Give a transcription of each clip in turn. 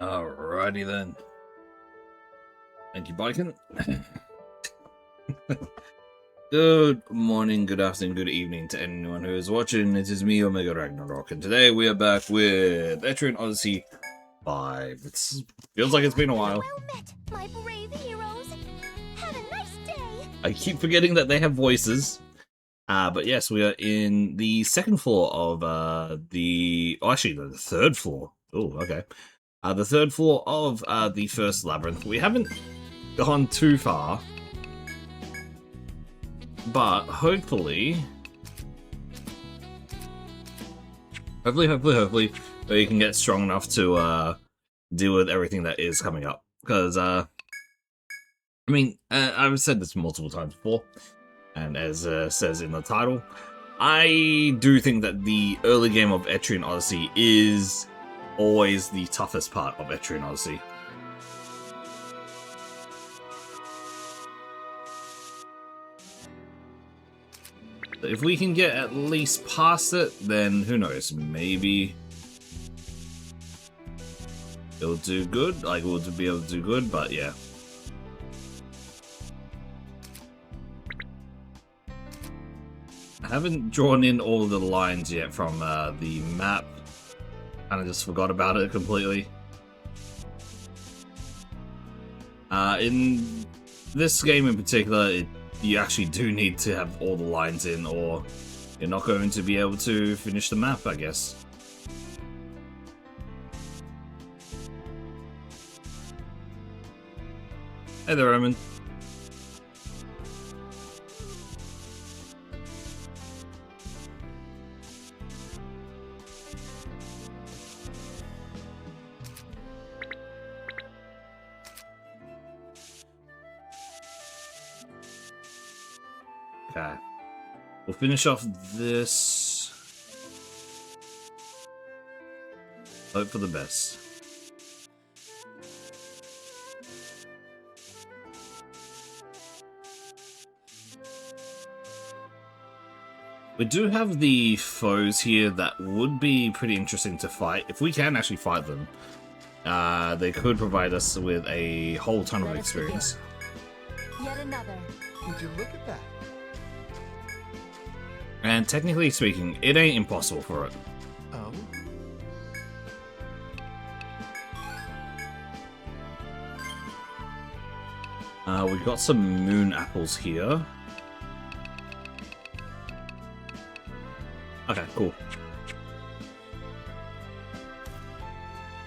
Alrighty then. Thank you, Biken. Good morning, good afternoon, good evening to anyone who is watching. It is me, Omega Ragnarok, and today we are back with Etrian Odyssey 5. It feels like it's been a while. Well met, my brave heroes. Have a nice day. I keep forgetting that they have voices. But yes, we are in the second floor of the third floor. Oh, okay. The third floor of the first labyrinth. We haven't gone too far, but hopefully, we can get strong enough to deal with everything that is coming up. Because I mean, I've said this multiple times before. And as says in the title, I do think that the early game of Etrian Odyssey is always the toughest part of Etrian Odyssey. If we can get at least past it, then who knows, maybe it'll do good, like we'll be able to do good, but yeah. I haven't drawn in all the lines yet from the map, kinda just forgot about it completely. In this game in particular, you actually do need to have all the lines in, or you're not going to be able to finish the map, I guess. Hey there, Roman. Okay. We'll finish off this. Hope for the best. We do have the foes here that would be pretty interesting to fight. If we can actually fight them, they could provide us with a whole ton of experience. Yet another. Would you look at that? And technically speaking, it ain't impossible for it. Oh? We've got some moon apples here. Okay, cool.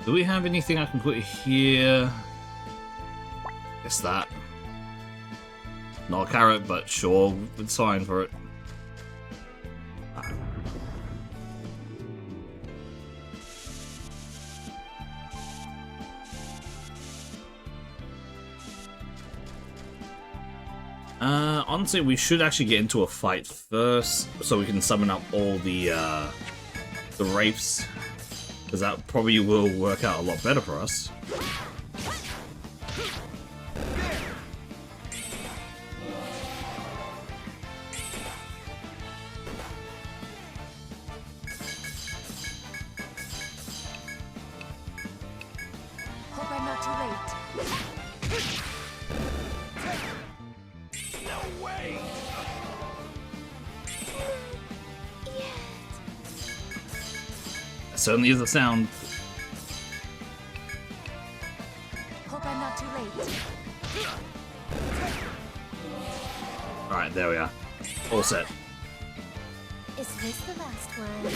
Do we have anything I can put here? Guess that. Not a carrot, but sure, it's fine for it. Honestly, we should actually get into a fight first, so we can summon up all the wraiths, because that probably will work out a lot better for us. Hope I'm not too late. Certainly is a sound. Hope I'm not too late. Alright, there we are. All set. Is this the last one?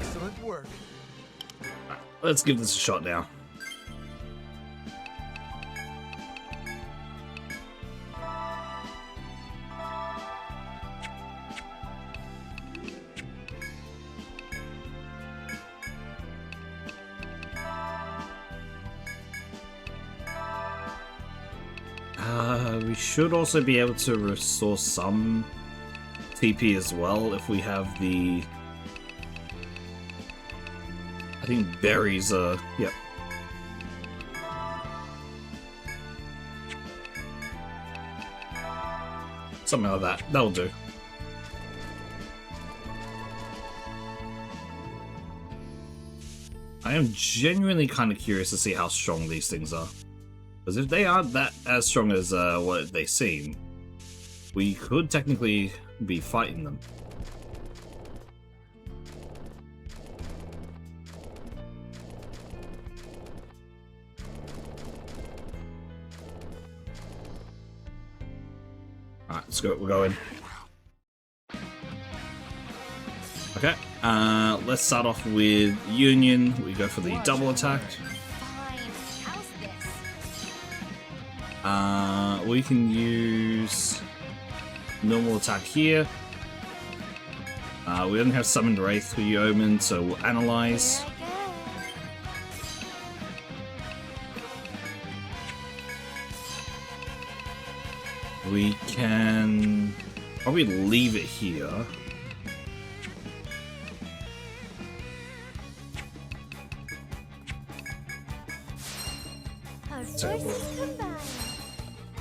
Excellent work. Right, let's give this a shot now. We should also be able to restore some TP as well if we have the... I think berries are... Yep. Something like that. That'll do. I am genuinely kind of curious to see how strong these things are. Because if they aren't that as strong as what they seem, we could technically be fighting them. Alright, let's go. We're going. Okay, let's start off with Union. We go for the double attack. Fine. How's this? We can use normal attack here. We don't have summoned Wraith for Yeoman, so we'll analyze. Here I We can Probably leave it here. Our Sorry. forces combine.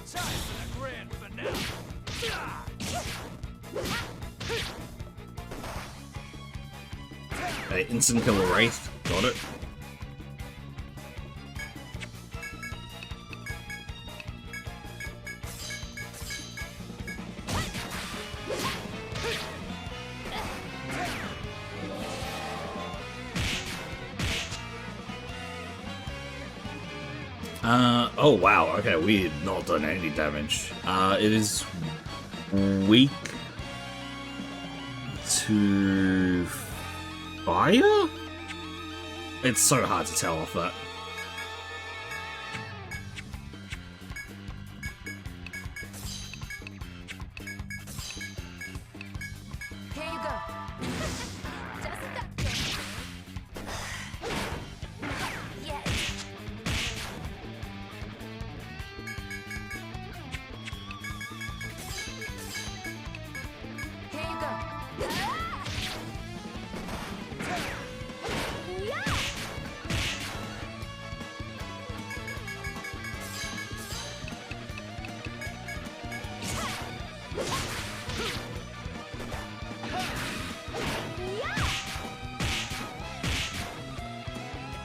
Time for the grand finale. Okay, instant kill a Wraith. Got it. Oh wow, okay, we had not done any damage. It is weak to fire? It's so hard to tell off that. Here you go. Doesn't that feel? Yes. Here you go. Yeah.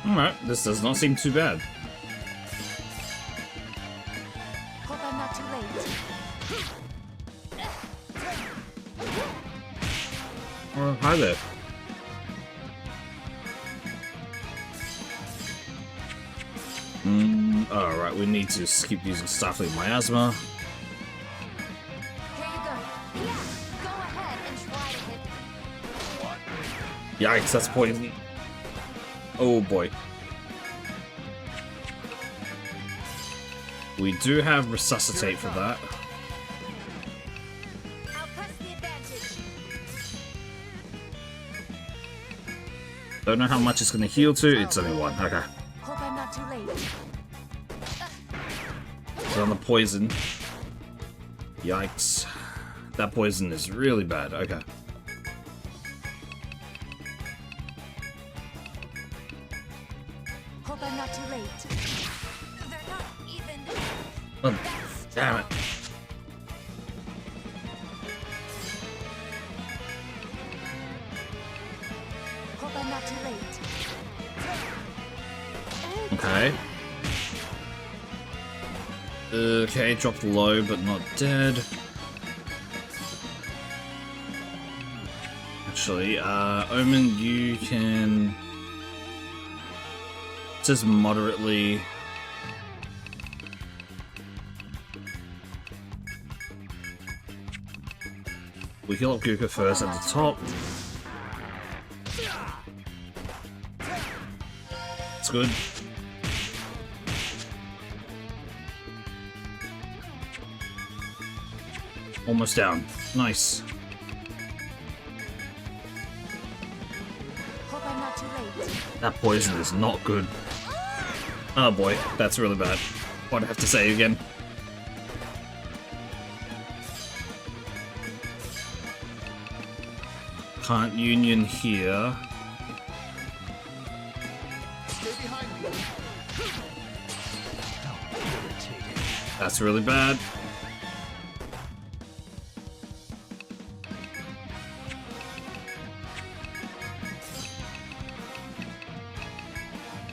Alright, this does not seem too bad. Hope I'm not too late. Oh, hi there. Alright, we need to keep using Starfleet Miasma. Here you go. Yeah. Go ahead and try to hit me. Yikes, that's poison. Oh boy. We do have Resuscitate for that. I'll press the advantage. Don't know how much it's going to heal to. It's only one. Okay. Hope I'm not too late. So on the poison. Yikes. That poison is really bad. Okay. Hope I'm not too late. They're not even. Oh, damn it. Hope I'm not too late. Okay. Okay, dropped low, but not dead. Actually, Omen, you can... It says moderately... We heal up Guka first at the top. It's good. Almost down. Nice. Hope I'm not too late. That poison is not good. Oh boy, that's really bad. What'd I have to say again? Can't union here. Stay behind me. How irritating. That's really bad.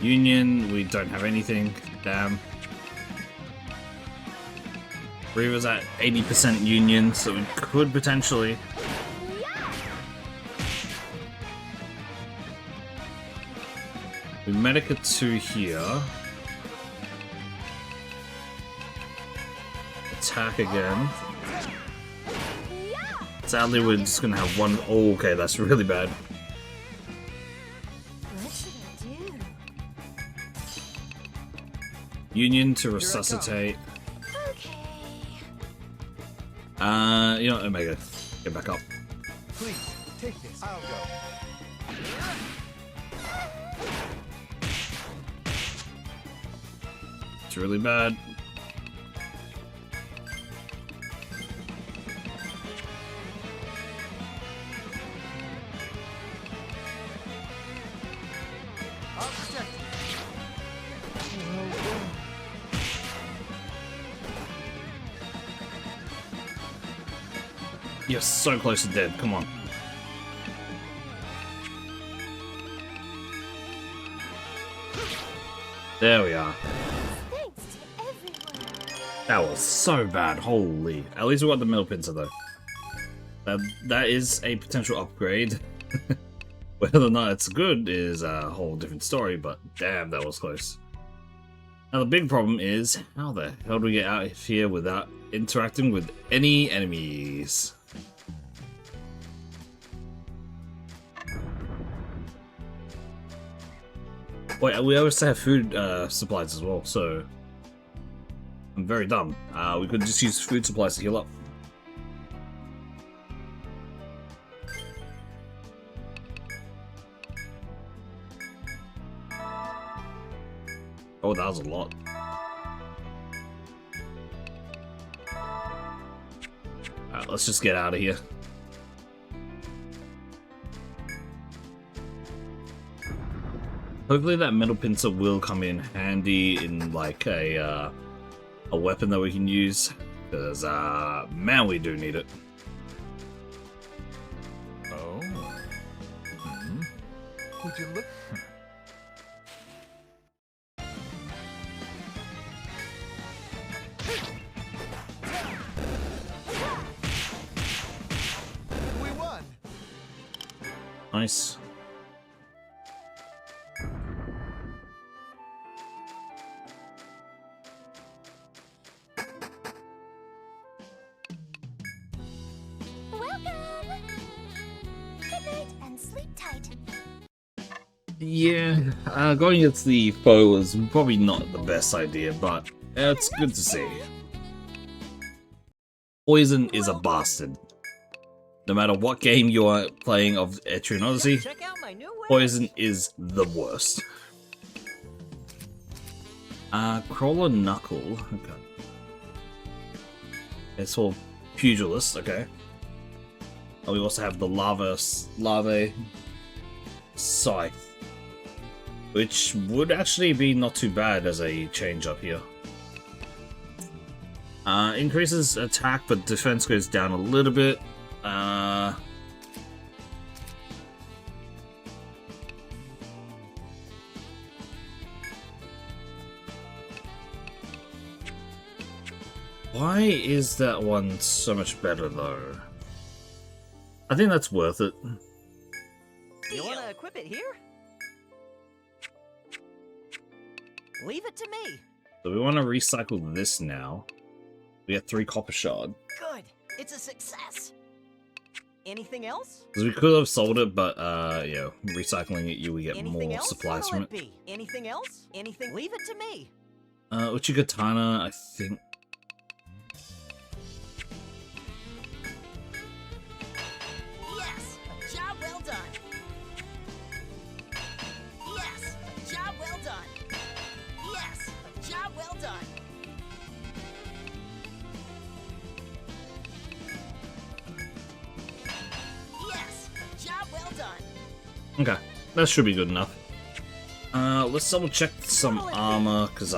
Union, we don't have anything. Damn. Reaver's at 80% union, so we could potentially. We Medica 2 here. Attack again. Sadly, we're just gonna have one. Oh, okay, that's really bad. What should I do? Union to resuscitate. Okay. You know, Omega, get back up. Please, take this. I'll go. It's really bad. You're so close to dead. Come on. There we are. Thanks to everyone. That was so bad. Holy. At least we got the metal pincer though. That is a potential upgrade. Whether or not it's good is a whole different story, but damn, that was close. Now the big problem is, how the hell do we get out of here without interacting with any enemies? Wait, we also have food supplies as well, so I'm very dumb. We could just use food supplies to heal up. Oh, that was a lot. Alright, let's just get out of here. Hopefully that metal pincer will come in handy in like a weapon that we can use, because man, we do need it. Oh. Hmm. Would you look? We won. Nice. Welcome. Good night and sleep tight. Yeah, going against the foe was probably not the best idea, but it's good to see. Poison is a bastard. No matter what game you are playing of Etrian Odyssey, Check out my new wares. Poison is the worst. Crawler Knuckle. Okay. It's for Pugilist, okay. And we also have the Larvae Scythe, which would actually be not too bad as a change up here. Increases attack, but defense goes down a little bit. Why is that one so much better though? I think that's worth it. You want to equip it here? Leave it to me. So we want to recycle this now. We get 3 copper shard. Good. It's a success. Anything else? Because we could have sold it, but yeah, recycling it, you would get Anything more else? supplies What'll from it it. be? Anything else? Anything? Leave it to me. Uchigatana, I think. Yes, a job well done. Yes, a job well done. Yes, a job well done. Yes, a job well done. Okay, that should be good enough. Let's double check some armor, because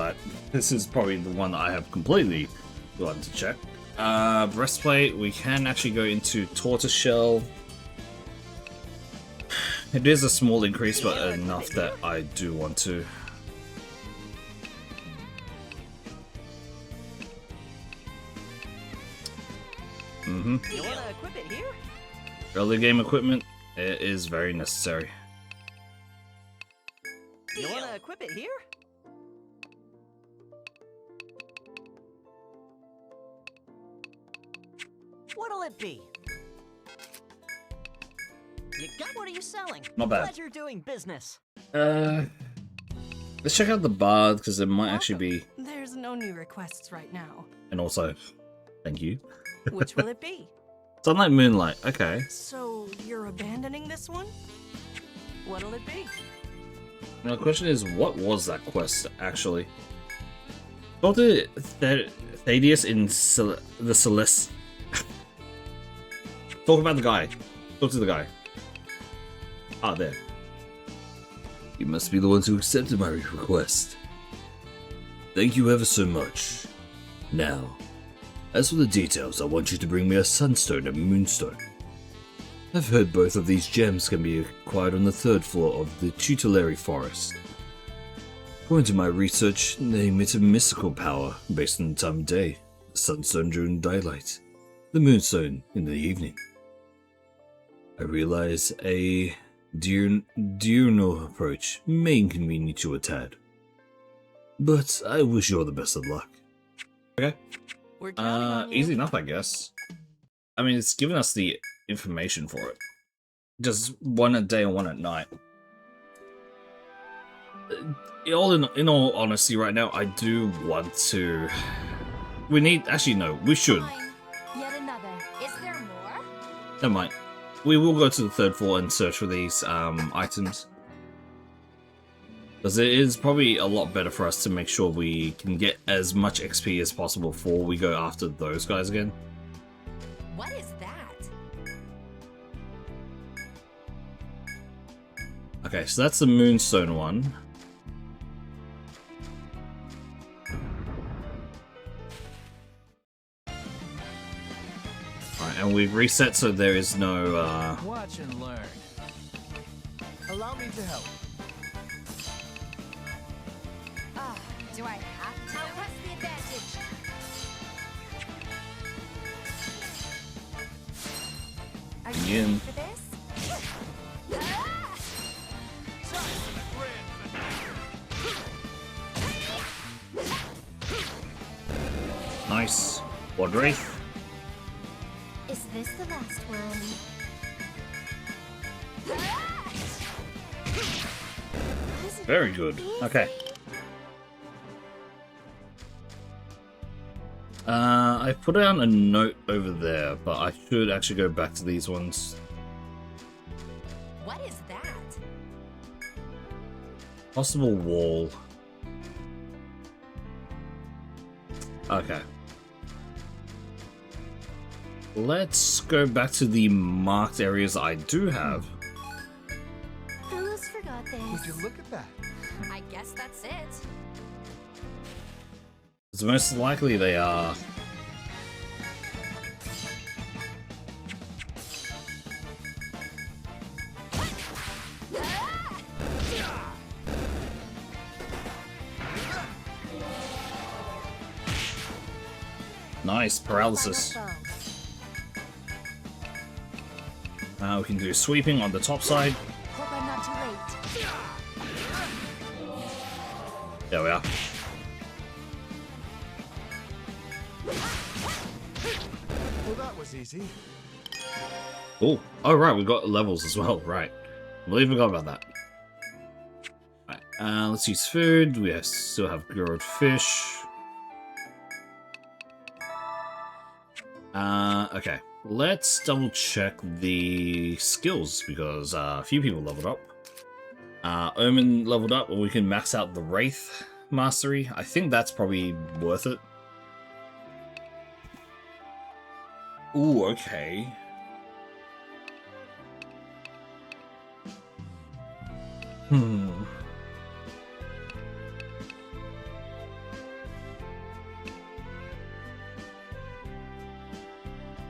this is probably the one that I have completely forgotten to check. Breastplate, we can actually go into tortoiseshell. It is a small increase, but enough that I do want to. You want to equip it here? Early game equipment, it is very necessary. You want to equip it here? What'll it be? You got? What are you selling? Not bad. Pleasure doing business. Let's check out the bard, because it might actually be. There's no new requests right now. And also, thank you. Which will it be? Sunlight Moonlight, okay. So you're abandoning this one? What'll it be? Now the question is, what was that quest actually? Talk to Thaddeus in the Celeste. Talk about the guy. Talk to the guy. Ah, there. You must be the ones who accepted my request. Thank you ever so much. Now, As for the details, I want you to bring me a Sunstone and Moonstone. I've heard both of these gems can be acquired on the 3rd floor of the Tutelary Forest. According to my research, they emit a mystical power based on the time of day. The Sunstone during daylight, the Moonstone in the evening. I realize a diurnal approach may inconvenience you a tad, but I wish you all the best of luck. Okay. We're counting on you. Easy enough, I guess. I mean, it's given us the information for it. Just one at day and one at night. In all honesty, right now, I do want to. We need. Actually, no, we should. Fine. Yet another. Is there more? Never mind. We will go to the 3rd floor and search for these items. Because it is probably a lot better for us to make sure we can get as much XP as possible before we go after those guys again. What is that? Okay, so that's the Moonstone one. Alright, and we've reset so there is no, Watch and learn. Allow me to help. Ah, do I have to? I'll press the advantage. Are you Yeah. ready for this? Nice. Quad Wraith. Is this the last one? Wasn't Very that good. easy? Okay. I put down a note over there, but I should actually go back to these ones. What is that? Possible wall. Okay. Let's go back to the marked areas I do have. Who's forgot this? Would you look at that? I guess that's it. Because most likely they are. Nice paralysis. Final foe. We can do sweeping on the top side. Hope I'm not too late. There we are. Well, that was easy. Oh, oh right, we got levels as well. Right, completely forgot about that. Right, let's use food. We still have grilled fish. Okay, let's double check the skills because a few people leveled up. Omen leveled up, and we can max out the Wraith Mastery. I think that's probably worth it. Ooh, okay.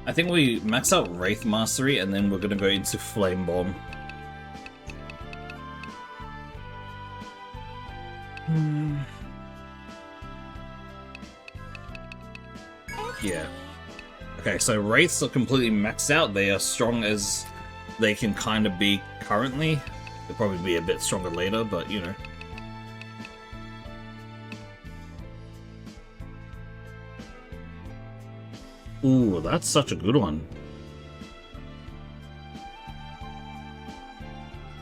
I think we max out Wraith Mastery and then we're gonna go into Flame Bomb. Yeah. Okay, so Wraiths are completely maxed out. They are strong as they can kind of be currently. They'll probably be a bit stronger later, but you know. Ooh, that's such a good one.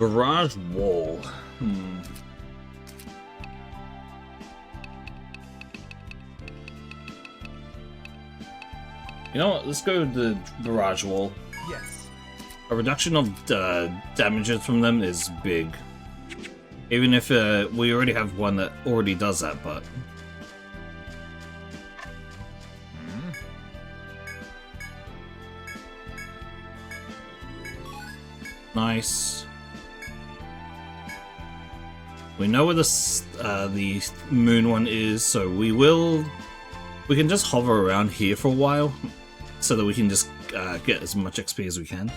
Barrage Wall. You know what? Let's go with the Barrage Wall. Yes. A reduction of damages from them is big. Even if we already have one that already does that, but... Nice. We know where the moon one is, so we will We can just hover around here for a while, so that we can just get as much XP as we can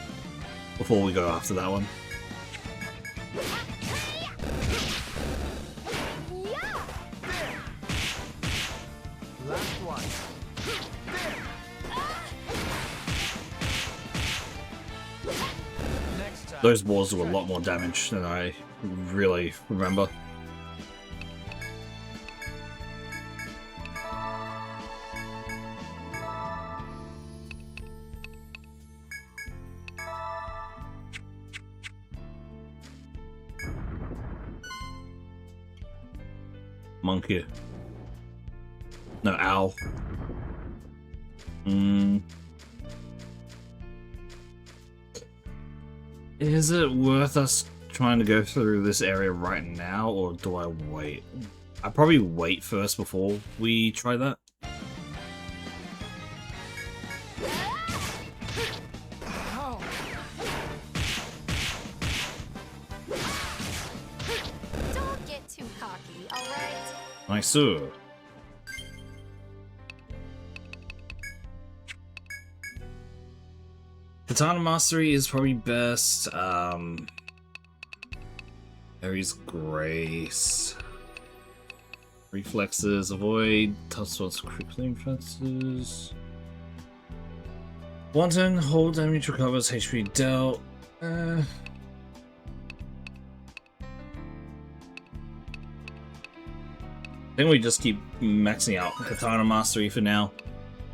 before we go after that one. Last one. Next time. Those balls do a lot more damage than I really remember. Monkey. No, owl. Is it worth us trying to go through this area right now, or do I wait? I probably wait first before we try that. Don't get too cocky, alright? Nice, sir. Katana Mastery is probably best. Ares Grace. Reflexes, avoid, tough spots, crippling fences. Wanton, hold damage recovers HP dealt. I think we just keep maxing out Katana Mastery for now.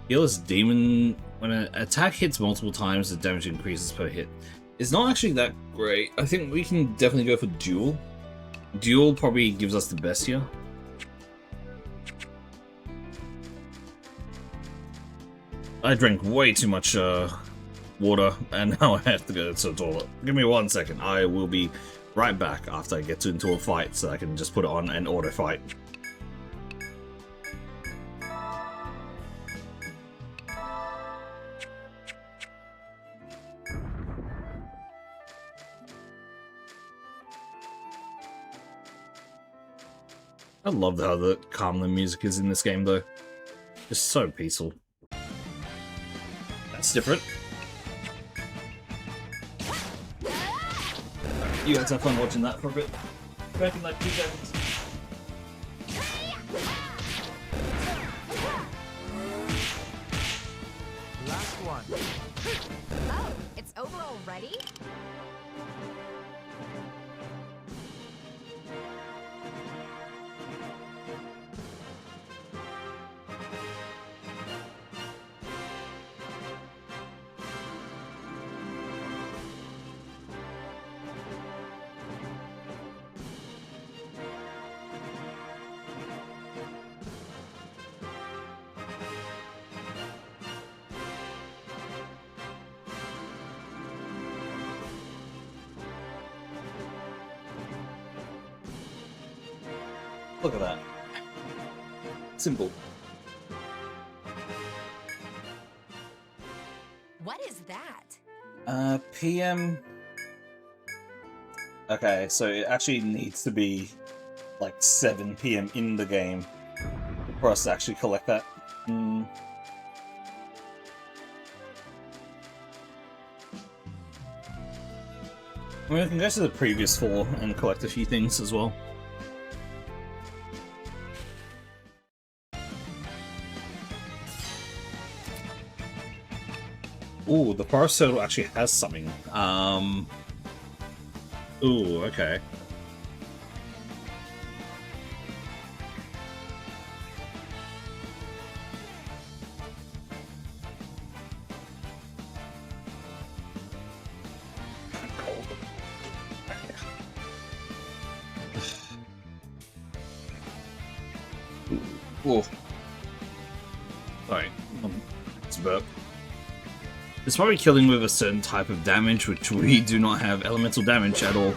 Healer's Demon, when an attack hits multiple times, the damage increases per hit. It's not actually that great. I think we can definitely go for Duel. Duel probably gives us the best here. I drank way too much water, and now I have to go to the toilet. Give me 1 second. I will be right back after I get into a fight, so I can just put it on and auto fight. I love how the calming music is in this game, though. Just so peaceful. That's different. You guys have fun watching that for a bit. Back in like 2 seconds. Last one. Oh, it's over already? Look at that. Simple. What is that? PM... Okay, so it actually needs to be like 7 PM in the game for us to actually collect that. I mean, we can go to the previous floor and collect a few things as well. Ooh, the forest turtle actually has something. Ooh, okay. Ooh. Sorry, it's a burp. It's probably killing with a certain type of damage, which we do not have elemental damage at all.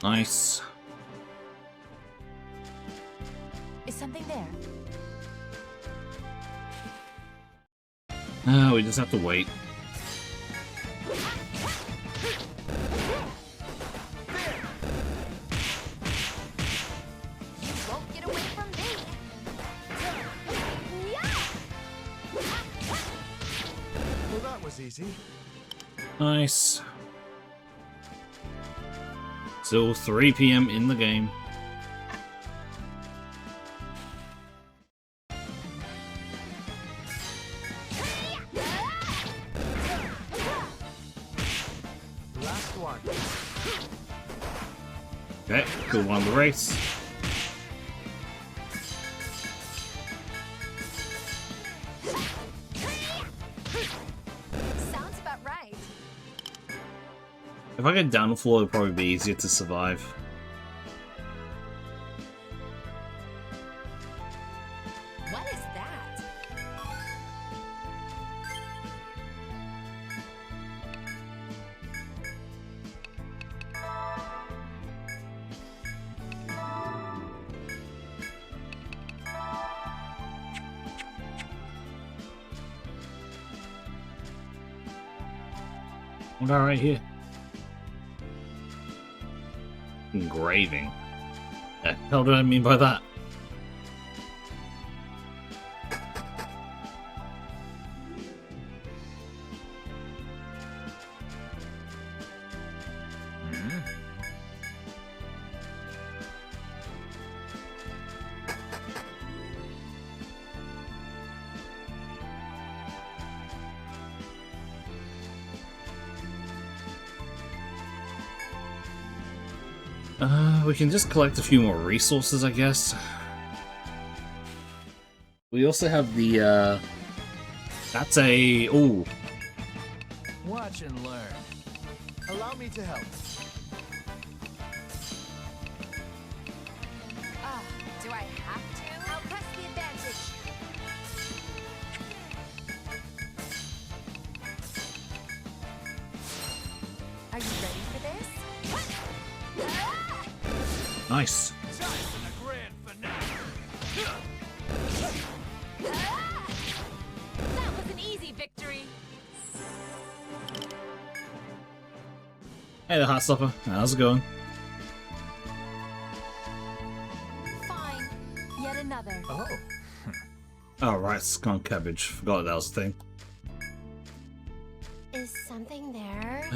Nice. Is something there? We just have to wait. Won't get away from me. Well, that was easy. Nice. Still 3 PM in the game. Last one. Okay, still won the race. Sounds about right. If I get down the floor, it'll probably be easier to survive. What is that? What are right here? Engraving. The hell do I mean by that? We can just collect a few more resources, I guess. We also have the, that's a... Ooh. Watch and learn. Allow me to help. Do I have to? I'll press the advantage. Are you ready for this? Nice. Time for the grand finale. That was an easy victory. Hey there, Heartstopper. How's it going? Fine. Yet another. Oh. Oh, right, skunk cabbage. Forgot that was a thing. Is something there?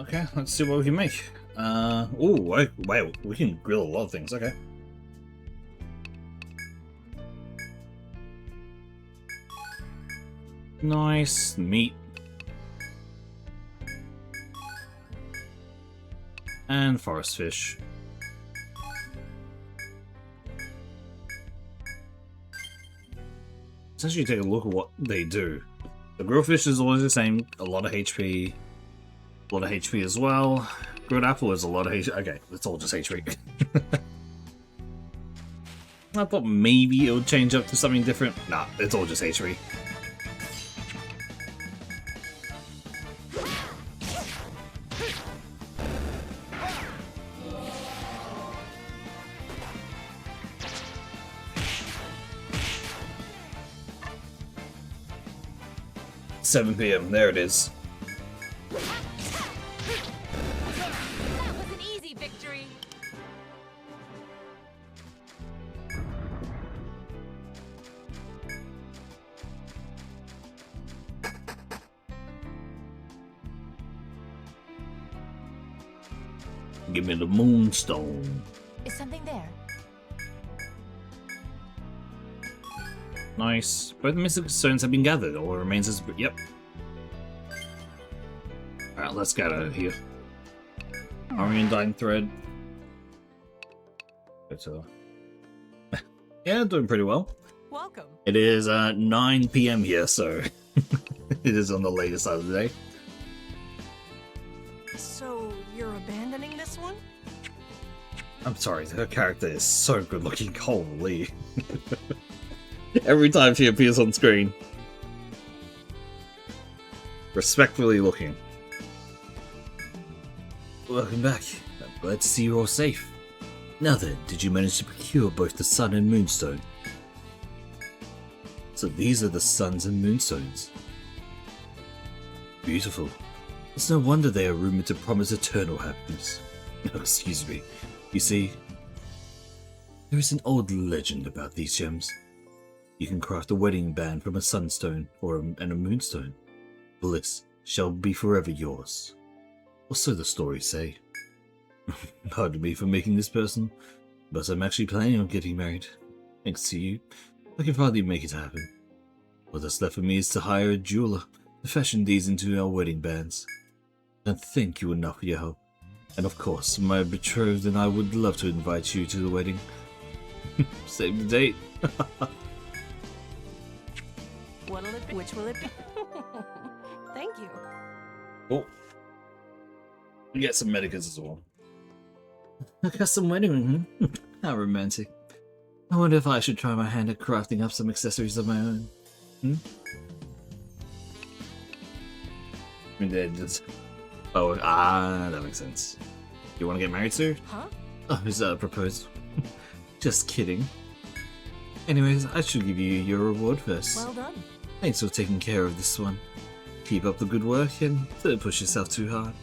Okay, let's see what we can make. Oh, wait, we can grill a lot of things, okay. Nice meat. And forest fish. Let's actually take a look at what they do. The grilled fish is always the same, a lot of HP. A lot of HP as well. Grilled apple is a lot of HP. Okay, it's all just HP. I thought maybe it would change up to something different. Nah, it's all just HP. $7 PM, there it is. That was an easy victory. Give me the moonstone. Is something there? Nice. Both the mystic stones have been gathered. All that remains is... Yep. Alright, let's get out of here. Army and Dying Thread. Yeah, doing pretty well. Welcome. It is 9 PM here, so it is on the later side of the day. So you're abandoning this one? I'm sorry, her character is so good looking. Holy. Every time she appears on screen. Respectfully looking. Welcome back. I'm glad to see you're all safe. Now then, did you manage to procure both the sun and moonstone? So these are the suns and moonstones. Beautiful. It's no wonder they are rumored to promise eternal happiness. Excuse me. You see, there is an old legend about these gems. You can craft a wedding band from a sunstone and a moonstone. Bliss shall be forever yours. Or so the stories say. Pardon me for making this personal, but I'm actually planning on getting married. Thanks to you, I can finally make it happen. What that's left for me is to hire a jeweler to fashion these into our wedding bands. And thank you enough for your help. And of course, my betrothed and I would love to invite you to the wedding. Save the date. What'll it be? Which will it be? Thank you. Oh. We get some medicas as well. A custom wedding ring, How romantic. I wonder if I should try my hand at crafting up some accessories of my own. I mean, they're just... Oh, that makes sense. You want to get married soon? Huh? Oh, is that a proposal? Just kidding. Anyways, I should give you your reward first. Well done. Thanks for taking care of this one. Keep up the good work and don't push yourself too hard.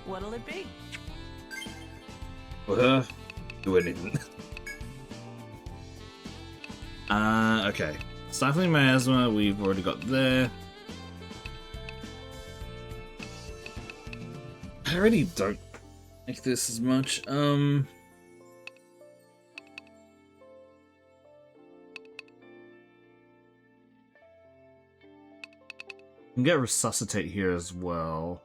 What'll it be? For her, do anything. Okay. Stifling miasma, we've already got there. I already don't like this as much. Can get resuscitate here as well.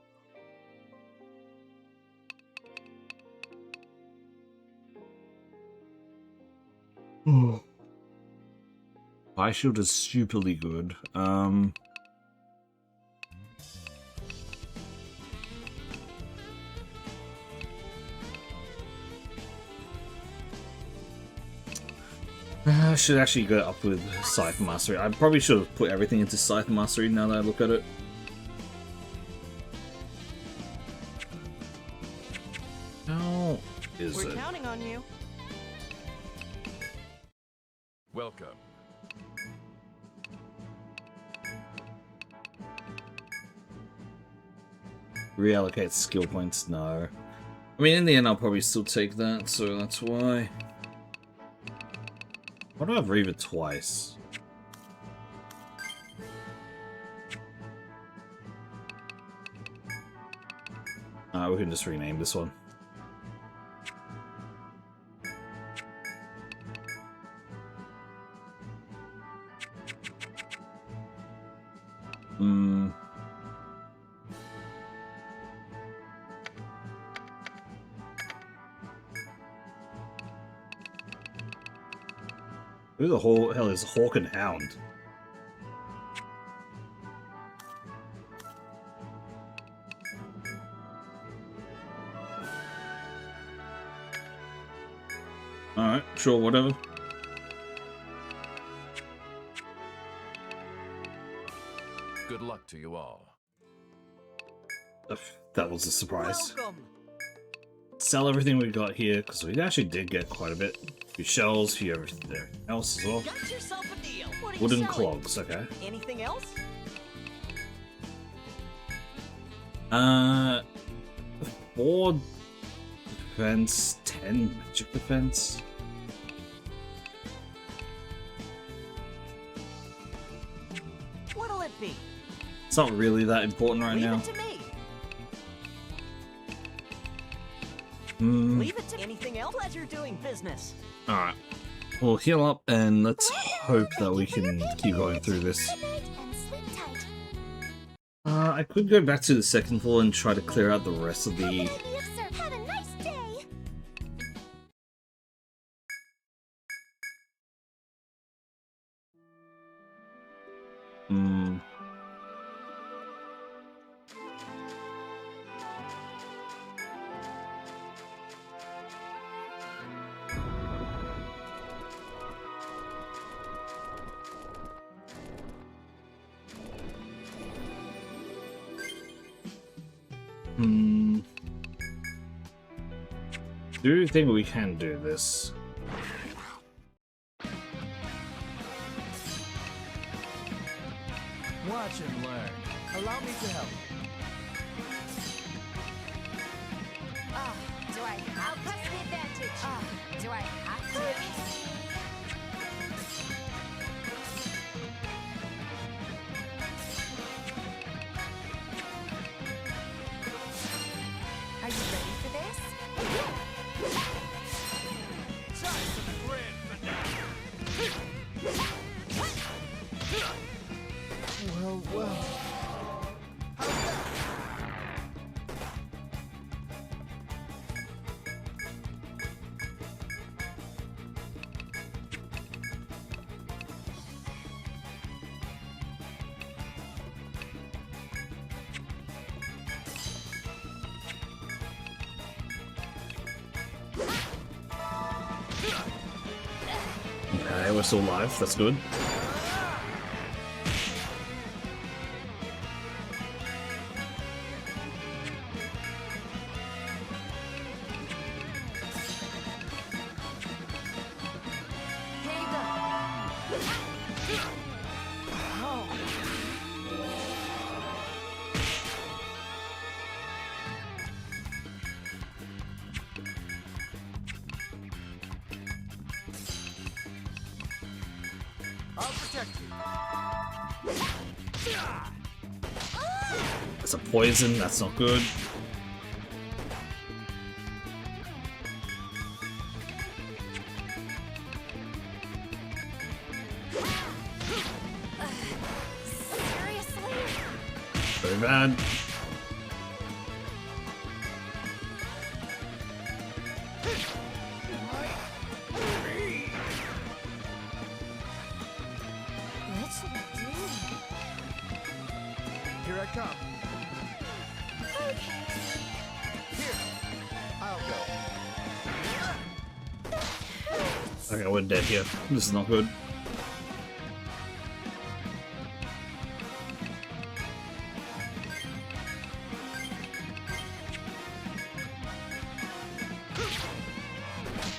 Fire shield is stupidly good. I should actually go up with Scythe Mastery. I probably should have put everything into Scythe Mastery now that I look at it. How is We're it? counting on you. Welcome. Reallocate skill points? No. I mean, in the end, I'll probably still take that, so that's why. Why do I have Reaver twice? We can just rename this one. Who the hell is Hawk and Hound? Alright, sure, whatever. Good luck to you all. That was a surprise. Welcome. Sell everything we got here, because we actually did get quite a bit. A few shells, a few everything else as well. Got yourself a deal. What are you Wooden selling? clogs, okay. Anything else? 4 defense, 10 magic defense. What'll it be? It's not really that important right Leave now. it to me. Leave it to anything else. Pleasure doing business. Alright. We'll heal up and let's hope that we can keep going through this. Good night and sleep tight. I could go back to the second floor and try to clear out the rest of the... Baby of Sir, have a nice day. Do you think we can do this? Watch and learn. Allow me to help. Do I have to? The advantage. Do I have to? Are you ready for this? Time for the grand finale. Well. Okay, we're still alive. That's good. Here you go. I'll protect you. That's a poison. That's not good. Seriously? Very bad. What should I do? Here I come. Okay. Here. I'll go. Okay, we're dead here. This is not good.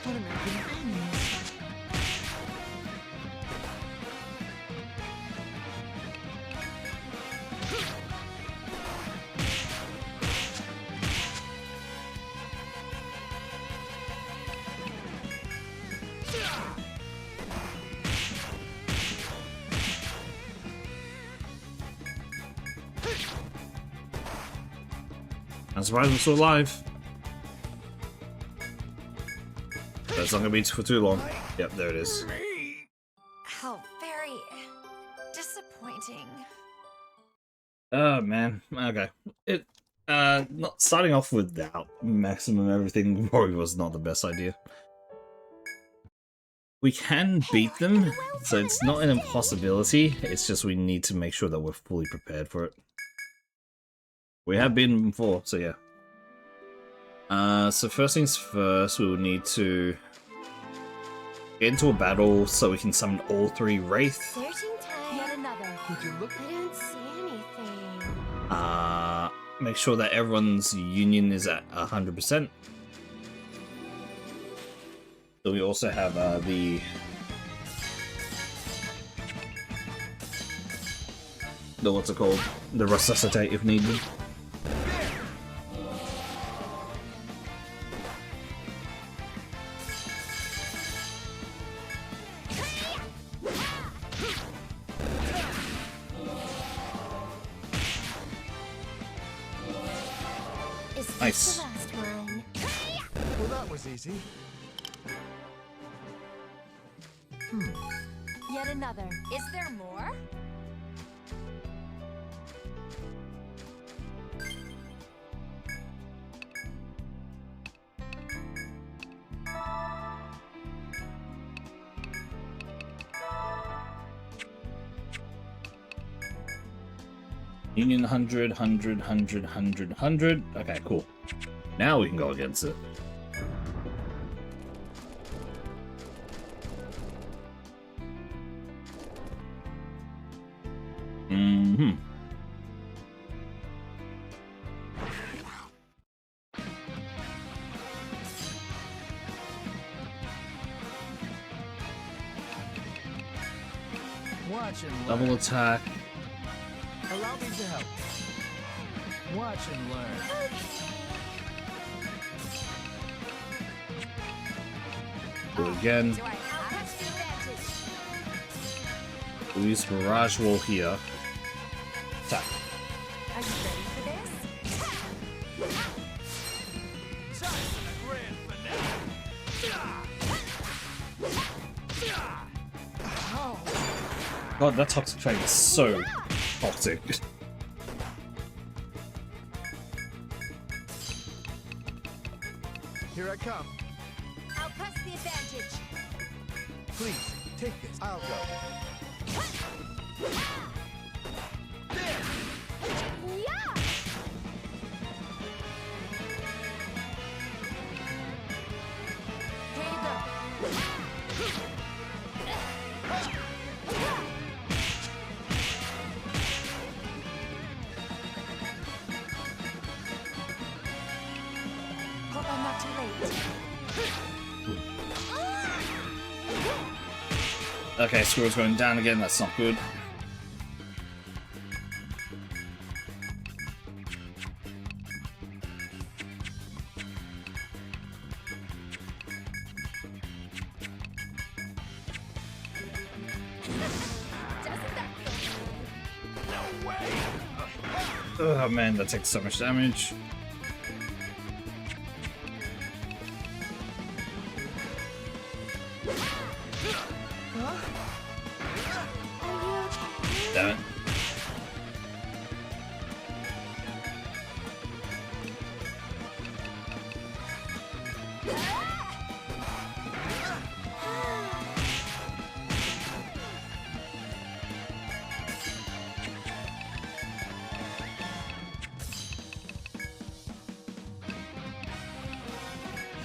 What am I doing? I'm surprised we're still alive. That's not gonna be for too long. Yep, there it is. How very disappointing. Oh man. Okay. It not starting off without maximum everything probably was not the best idea. We can beat them, so it's not an impossibility. It's just we need to make sure that we're fully prepared for it. We have beaten them before, so yeah. So first things first, we will need to get into a battle so we can summon all three Wraith. Searching time. Yet another. Would you look? I don't see anything. Make sure that everyone's union is at 100%. So we also have the what's it called? The resuscitate if needed. Is this Nice. the last one? Well, that was easy. Yet another. Is there more? Union 100, 100, 100, 100, 100. Okay, cool. Now we can go against it. Mm-hmm. Watch and learn. Double attack. Allow me to help. Watch and learn. Do it again. Do I have the advantage? We'll use Mirage Wall here. Attack. Are you ready for this? Time for the grand finale. God, that toxic train is so toxic. Here I come. I'll press the advantage. Please, take this. I'll go. Yeah! Here you go. Hope I'm not too late. Okay, squirrel's going down again, that's not good. Doesn't that feel Oh man, that takes so much damage. Damn it.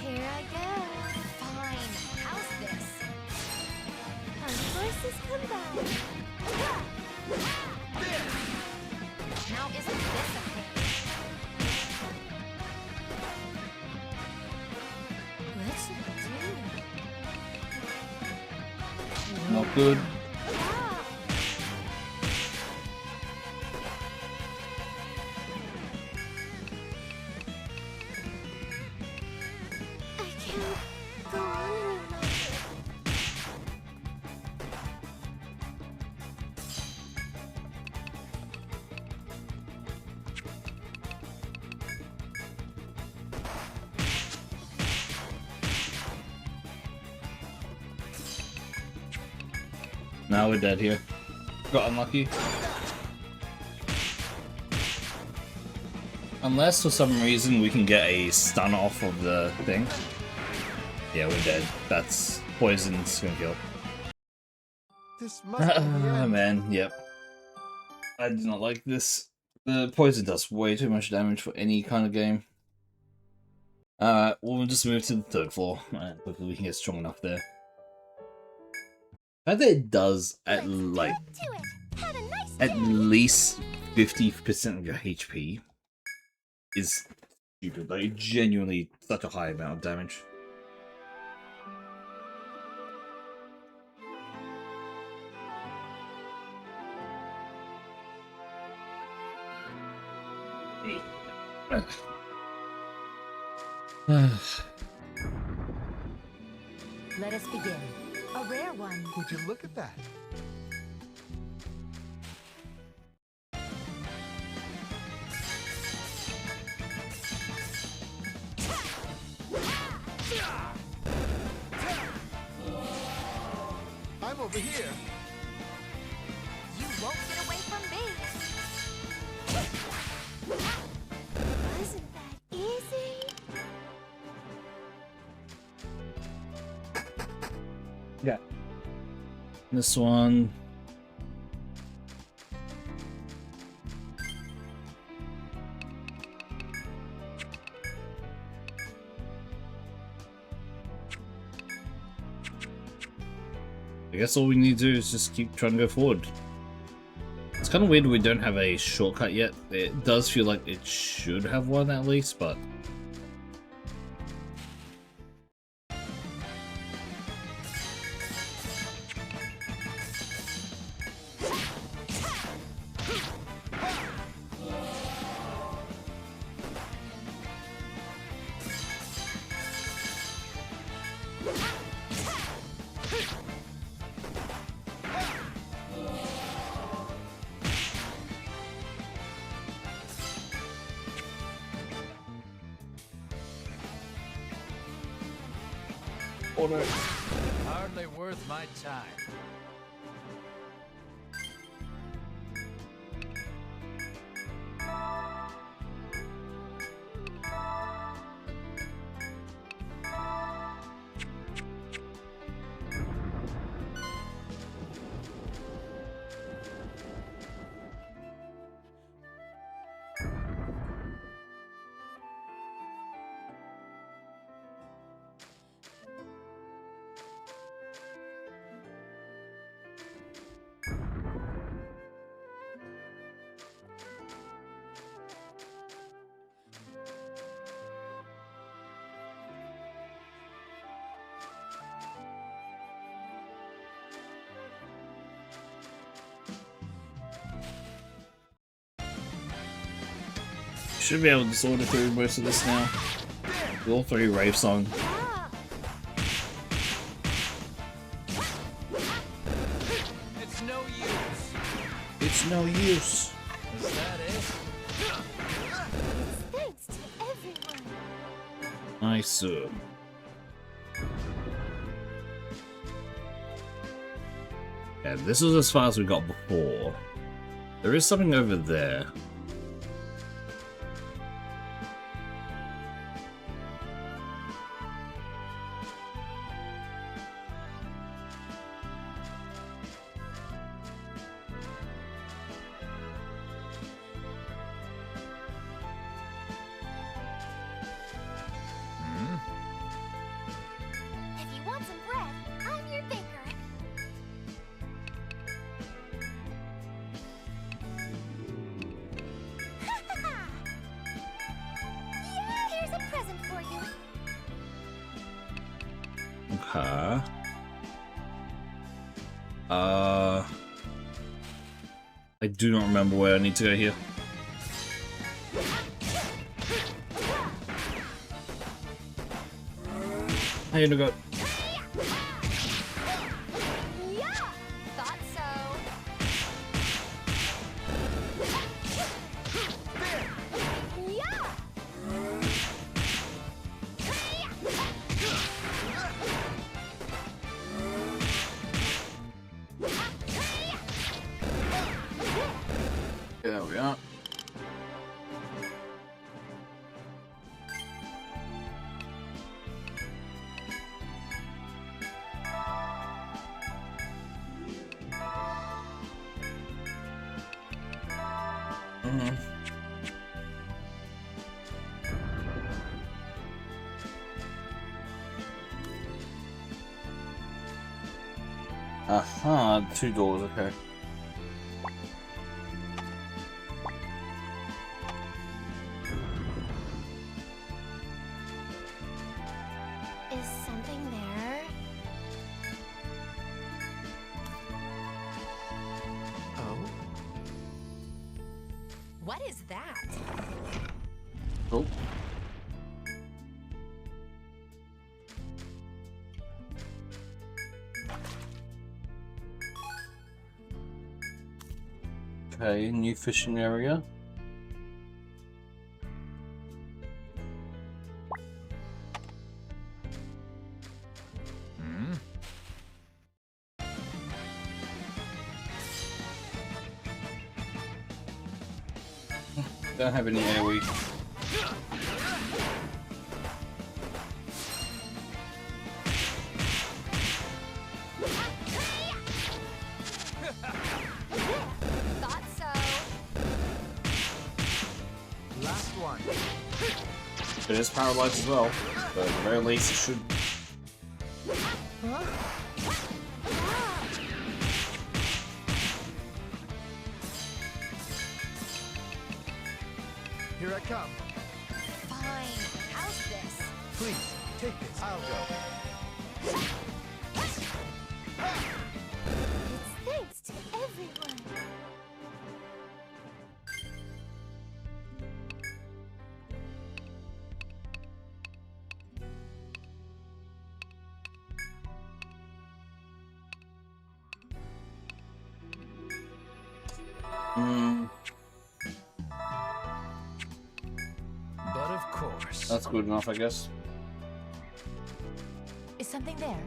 Here I go. Fine. How's this? Our forces combine. Now isn't this a thing? What should I do? Not good. Ah! I can't go on like this. Now we're dead here. Got unlucky. Unless for some reason we can get a stun off of the thing. Yeah, we're dead. That's poison's gonna kill. This must be the Oh end. man, yep. I do not like this. The poison does way too much damage for any kind of game. We'll just move to the third floor. Hopefully we can get strong enough there. I think it does at like To it. Had a nice at day. least 50% of your HP is stupid. Like genuinely such a high amount of damage. Let us begin. A rare one. Would you look at that? I'm over here. You won't get away from me. Wasn't that easy? Yeah. This one. I guess all we need to do is just keep trying to go forward. It's kind of weird we don't have a shortcut yet. It does feel like it should have one at least, but... Oh no. Hardly worth my time. Should be able to sort of through most of this now. All three Rave Song. It's no use. It's no use. Is that it? Thanks to everyone. Nice. Yeah, this was as far as we got before. There is something over there. If you want some bread, I'm your baker. Yeah, here's a present for you. Okay. I do not remember where I need to go here. I need to go. Yeah, thought so. Yeah. There we are. Aha, 2 doors, okay. Is something there? Oh? What is that? Oh. Okay, new fishing area. Hmm? Don't have any AoE. Thought so. Last one. It is paralyzed as well, but at the very least it should. Here I come. Fine. How's this? Please, take this. I'll go. It's thanks to everyone. But of course. That's good enough, I guess. Is something something there.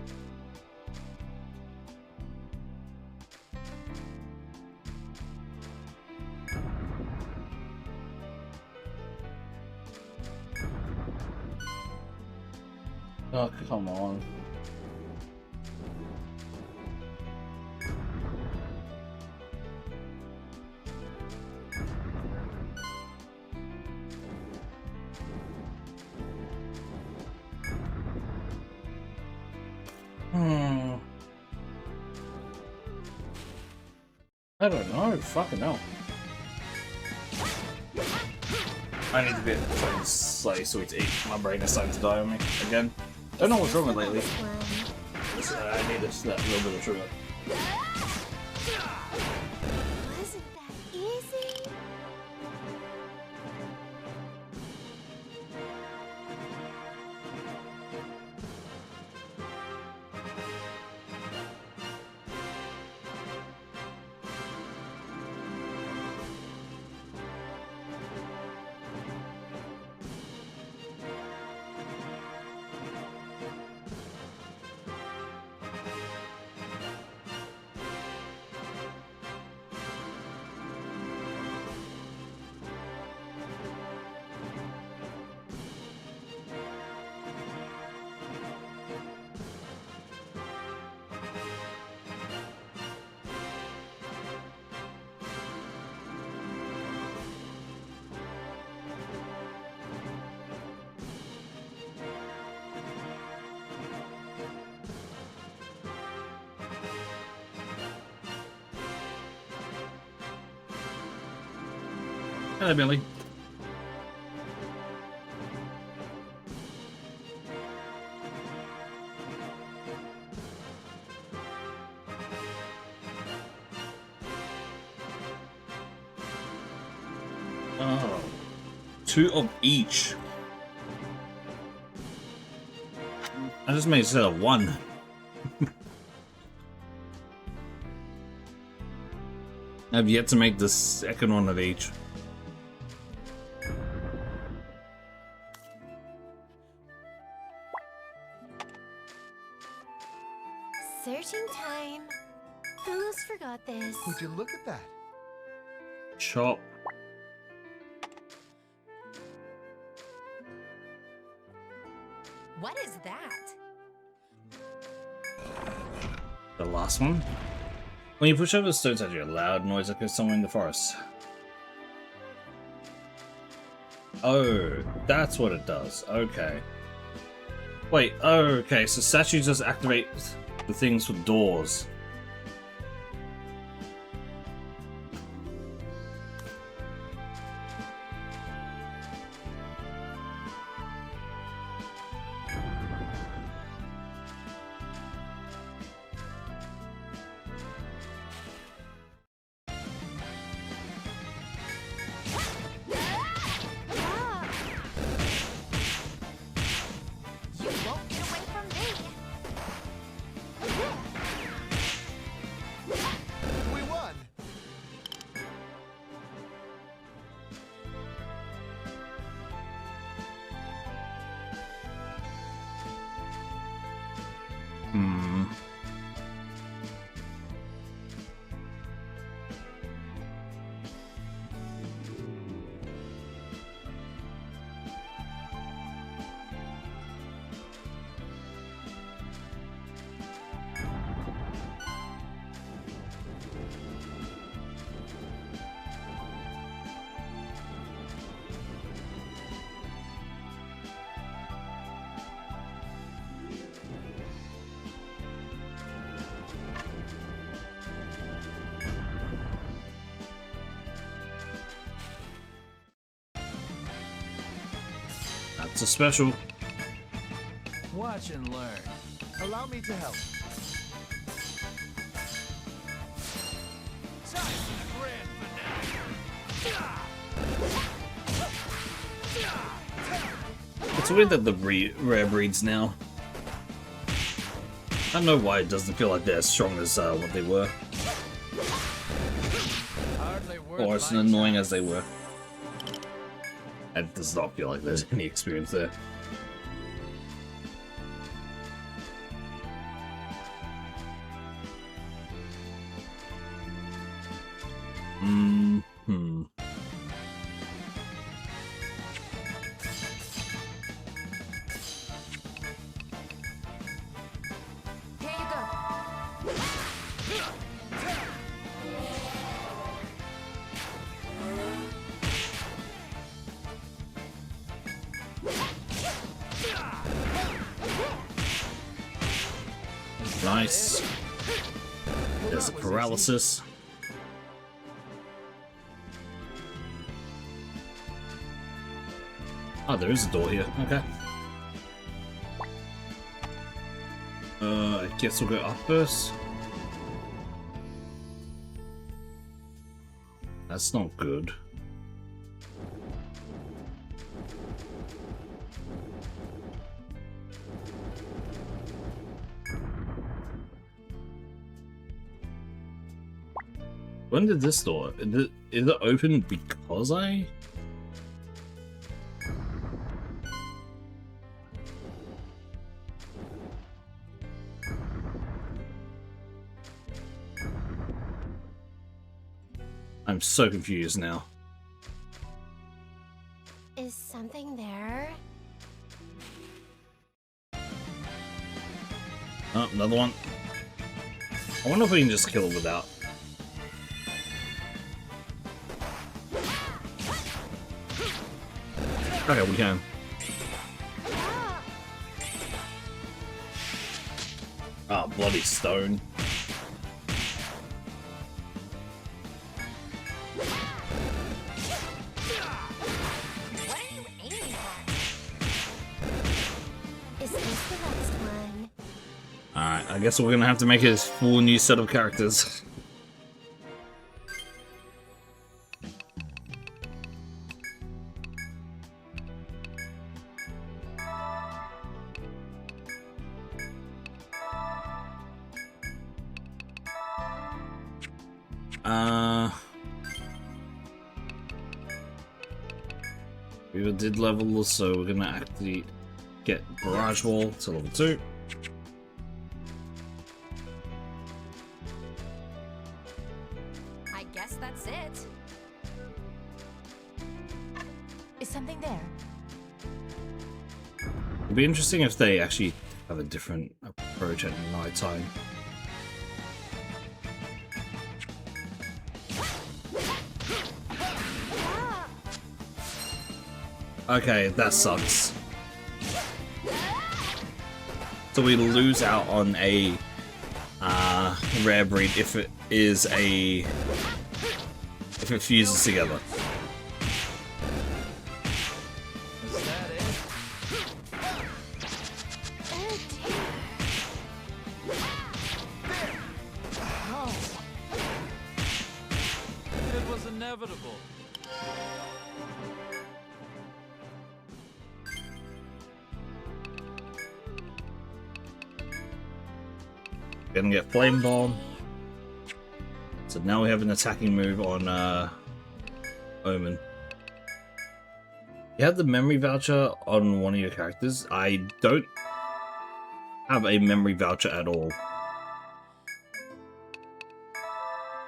Oh, come on. I don't know, fucking hell. I need to be fucking slightly sweet to eat. My brain is starting to die on me again. Don't know what's wrong with it lately. I need that little bit of sugar. Wasn't that easy? Hello, Billy. Oh, 2 of each. I just made it instead of 1. I've yet to make the second one of each. Searching time. Who's forgot this? Would you look at that? Chop. What is that? The last one? When you push over the stones at you, a loud noise like there's someone in the forest. Oh, that's what it does. Okay. Wait, okay, so statues just activate the things for doors. You won't get away from me. We won! Hmm. That's a special. Watch and learn. Allow me to help. Time for the grand finale. It's weird that the rare breeds now. I don't know why it doesn't feel like they're as strong as what they were, Hardly worth or as my annoying time. as they were. It does not feel like there's any experience there. Nice. There's the paralysis. Oh, there is a door here. Okay. I guess we'll go up first. That's not good. When did this door? Is it open because I? I'm so confused now. Is something there? Oh, another one. I wonder if we can just kill it without. Okay, we can. Ah, bloody stone. What are you aiming at? Is this the next one? Alright, I guess we're gonna have to make a full new set of characters. We did level, so we're gonna actually get Barrage Wall to level 2. I guess that's it. Is something there? It'd be interesting if they actually have a different approach at night time. Okay, that sucks. So we lose out on a rare breed if it is a if it fuses together. Is that it? Oh dear. It was inevitable. Gonna get Flame Bomb. So now we have an attacking move on Omen. You have the memory voucher on one of your characters. I don't have a memory voucher at all.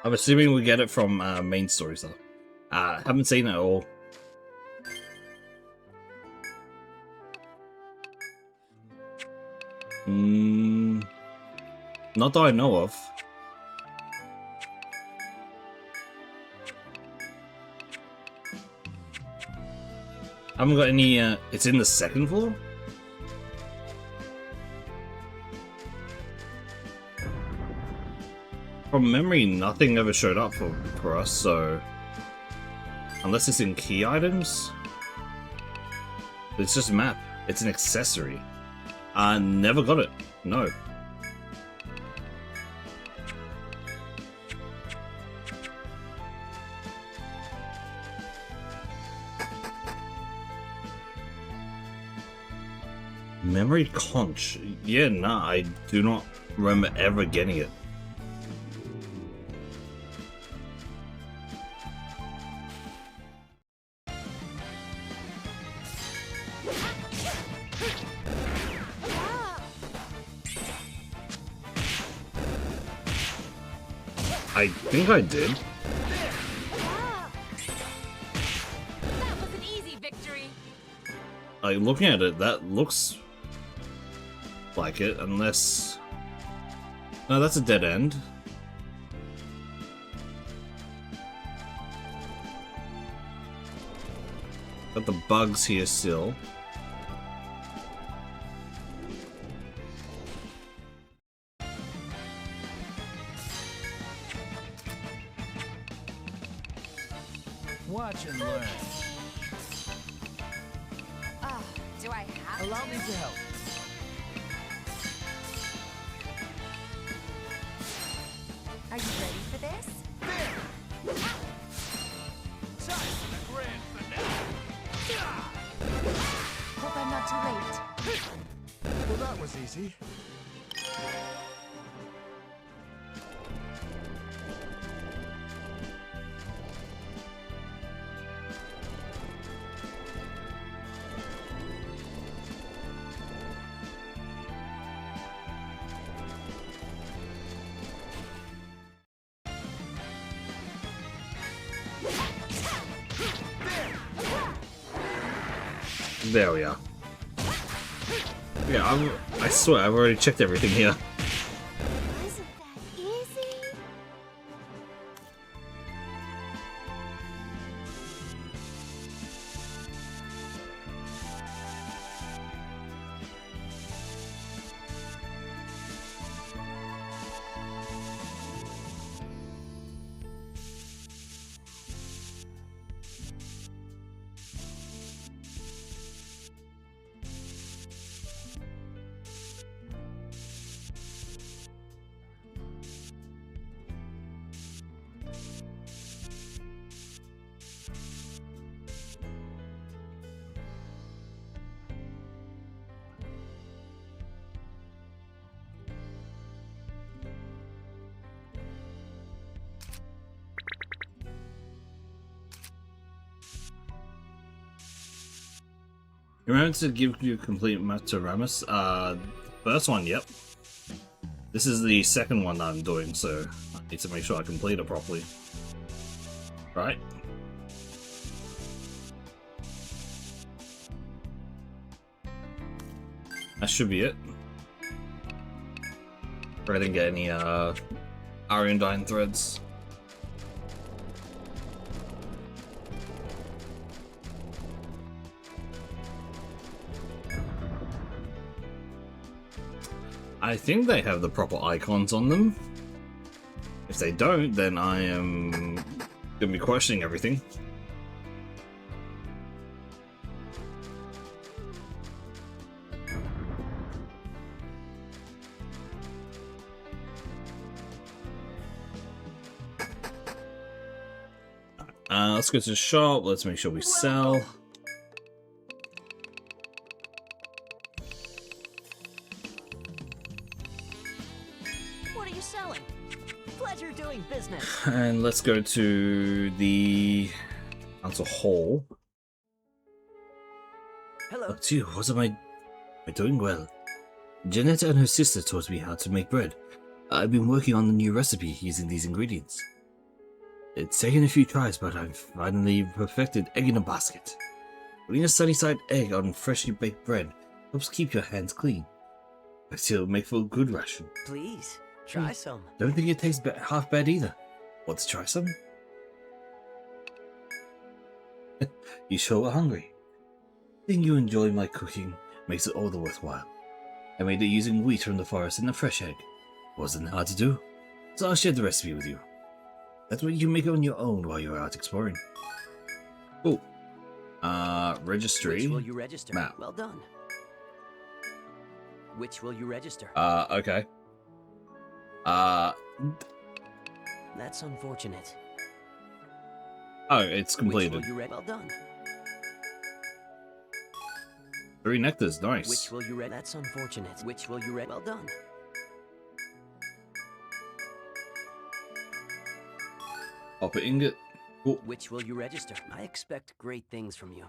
I'm assuming we get it from main story stuff. Haven't seen it at all. Not that I know of. I haven't got any, it's in the second floor? From memory, nothing ever showed up for us, so... Unless it's in key items? It's just a map. It's an accessory. I never got it. No. Memory conch. Yeah, nah, I do not remember ever getting it. I think I did. That was an easy victory. Like, looking at it, that looks like it, unless... No, that's a dead end. Got the bugs here still. Watch and learn. Do I have Allow to? me to help. Are you ready for this? Time for the grand finale. Hope I'm not too late. Well, that was easy. There we are. Yeah, I swear I've already checked everything here. Wasn't that easy? Remember to give you complete map to Ramus? First one, yep. This is the second one that I'm doing, so I need to make sure I complete it properly. Right? That should be it. I didn't get any Ariandine threads. I think they have the proper icons on them. If they don't, then I am gonna be questioning everything. Let's go to the shop. Let's make sure we sell. What are you selling? Pleasure doing business. And let's go to the council hall. Hello. Up to you. What am I doing? Well, Janetta and her sister taught me how to make bread. I've been working on the new recipe using these ingredients. It's taken a few tries, but I've finally perfected egg in a basket. Putting a sunny-side egg on freshly baked bread helps keep your hands clean. But still make for a good ration. Please, try some. Don't think it tastes half bad either. Want to try some? You sure are hungry. Think you enjoy my cooking makes it all the worthwhile. I made it using wheat from the forest and a fresh egg. Wasn't hard to do, so I'll share the recipe with you. That's what you make on your own while you're out exploring. Oh, registry. Which will you register? Map. Well done. Which will you register? Okay. That's unfortunate. Oh, it's completed. Which will you well done. 3 nectars, nice. Which will you read? That's unfortunate. Which will you read? Well done. Copper ingot. Cool. Which will you register? I expect great things from you.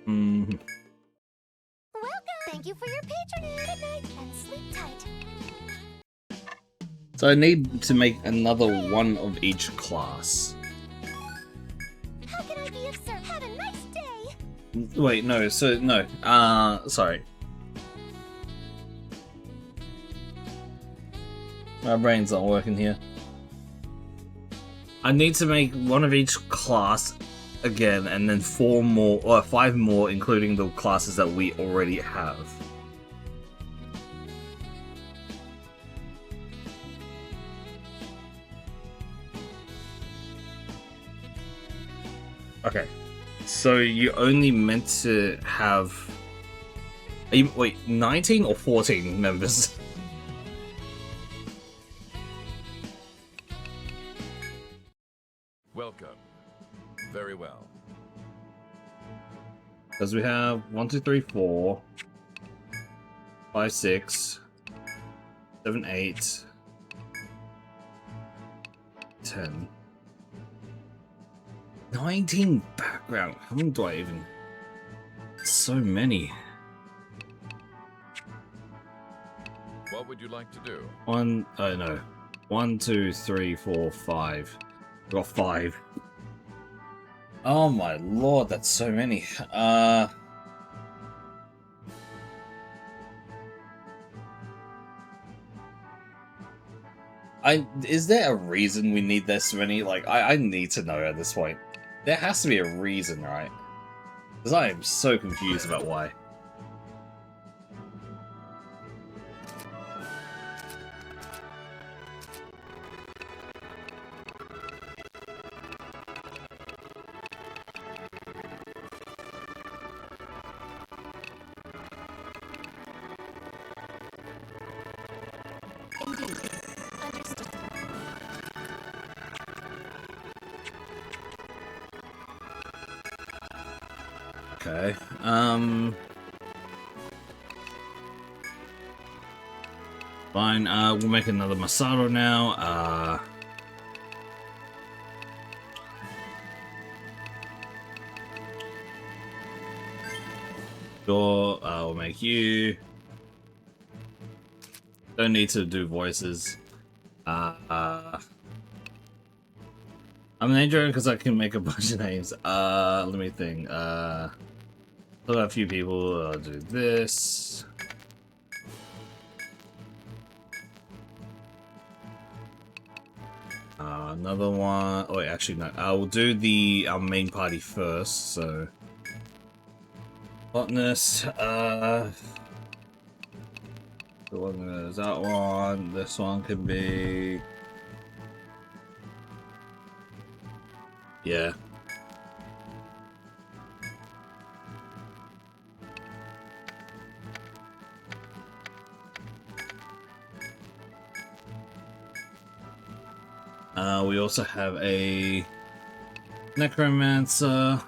Mm-hmm. Welcome. Thank you for your patronage. Good night and sleep tight. So I need to make another one of each class. How can I be of service? Have a nice day. Wait, no, so, no. Sorry. My brain's not working here. I need to make one of each class again, and then 4 more, or 5 more, including the classes that we already have. Okay. So you only meant to have. Wait, 19 or 14 members? Welcome. Very well. Because we have 1, 2, 3, 4, 5, 6, 7, 8, 10. 19 background. How many do I even? So many. What would you like to do? One, oh no. 1, 2, 3, 4, 5. I've got 5. Oh my lord, that's so many. Is there a reason we need this many? Like, I need to know at this point. There has to be a reason, right? Because I am so confused about why. Indeed. Understood. Okay. Fine. We'll make another Masato now. Sure. We'll make you. Don't need to do voices. I'm an intro because I can make a bunch of names. Let me think. Still got a few people. I'll do this. Another one. Oh, wait, actually, no. I will do our main party first. So, botanist. The one is that one. This one can be. Yeah. We also have a necromancer.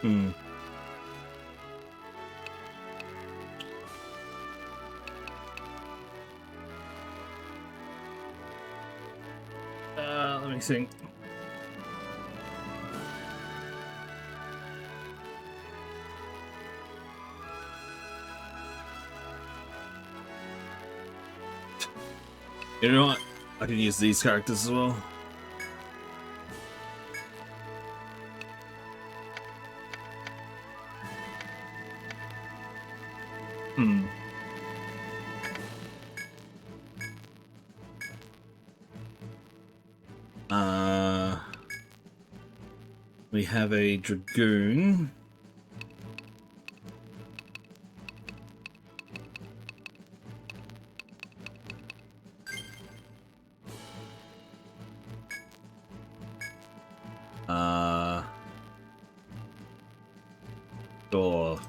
Hmm. Let me think. You know what? I can use these characters as well. Hmm. We have a dragoon. Sure.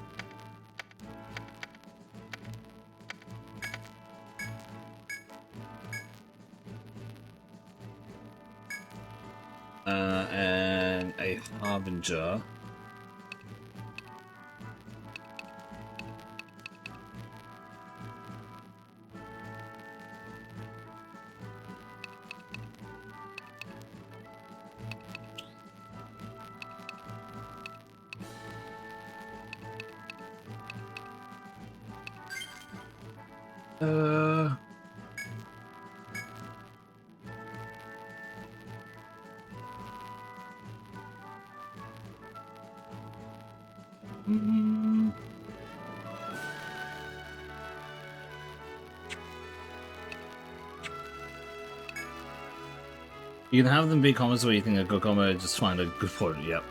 And a harbinger. Uh, mm, You can have them be comments where you think a good comment, just find a good point. Yep.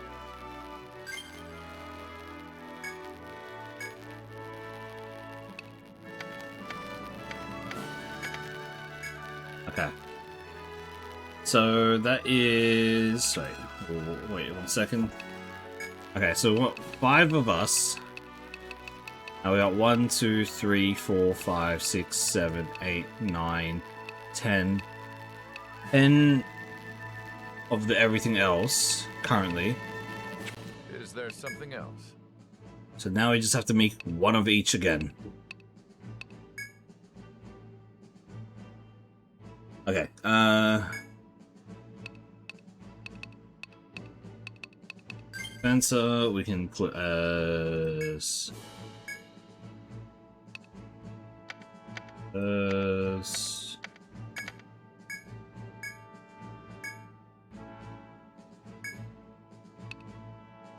Okay. So that is... wait 1 second. Okay, so what? 5 of us. Now we got 1, 2, 3, 4, 5, 6, 7, 8, 9, 10. 10 of the everything else currently. Is there something else? So now we just have to make one of each again. Okay, Spencer, we can put as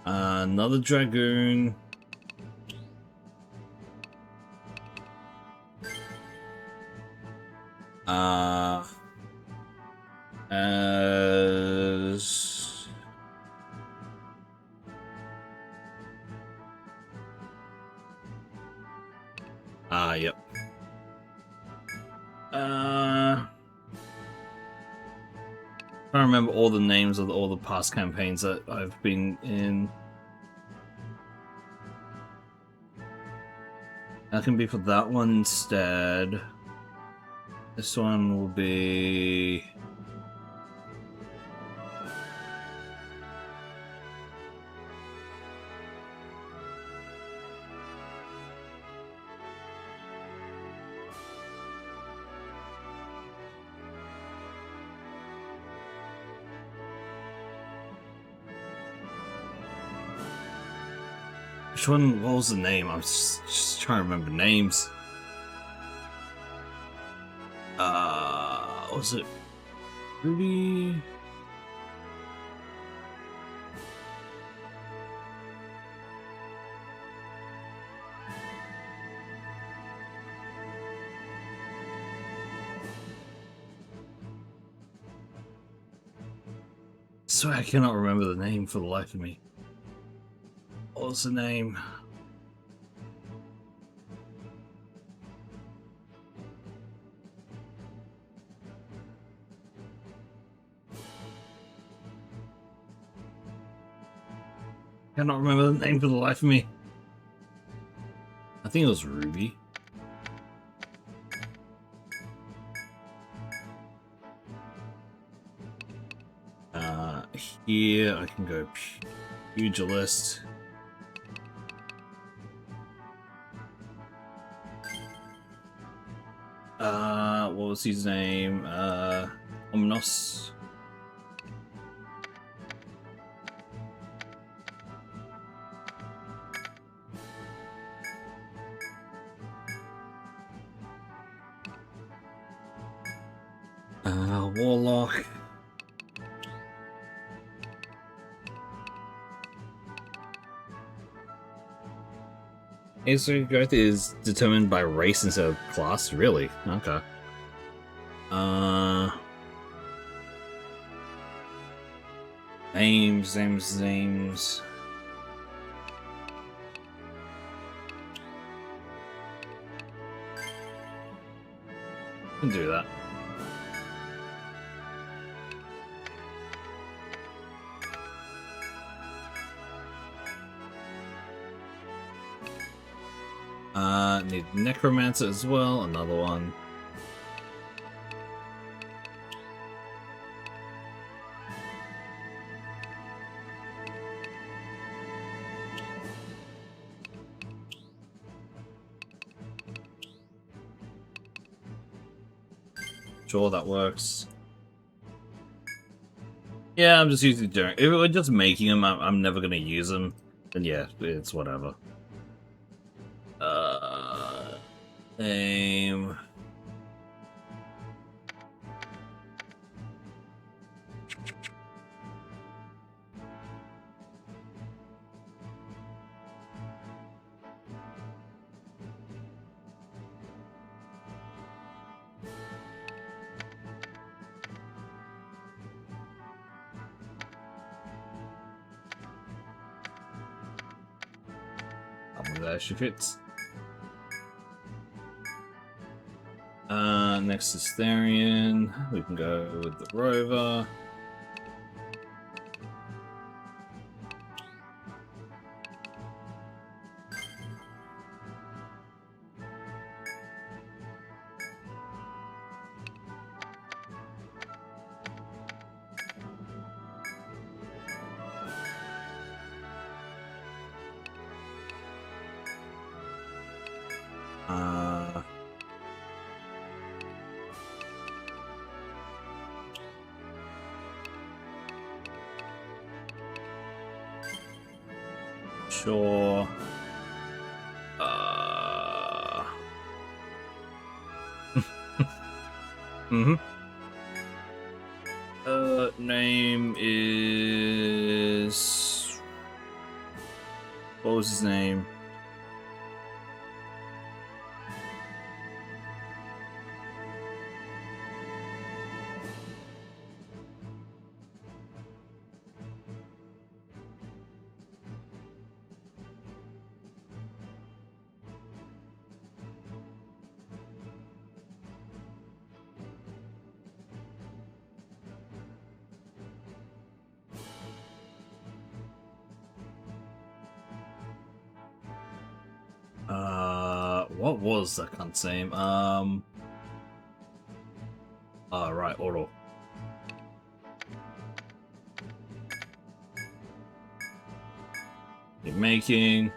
another dragoon. As yep. I don't remember all the names of all the past campaigns that I've been in. That can be for that one instead. This one will be... Which one? What was the name? I'm just trying to remember names. Was it Ruby? I swear I cannot remember the name for the life of me. What was the name? Cannot remember the name for the life of me. I think it was Ruby. Here I can go pugilist. What was his name? Omnos. Warlock. Ace growth is determined by race instead of class? Really? Okay. Names. Can do that. Need Necromancer as well, another one. Sure, that works. Yeah, I'm just using If we're just making them, I'm never gonna use them. Then yeah, it's whatever. Name. that actually fits. Next is Therian. We can go with the Rover. Sure. Mm-hmm. Name is... What was his name? What was that cunt's name? Right, Oro. Keep making.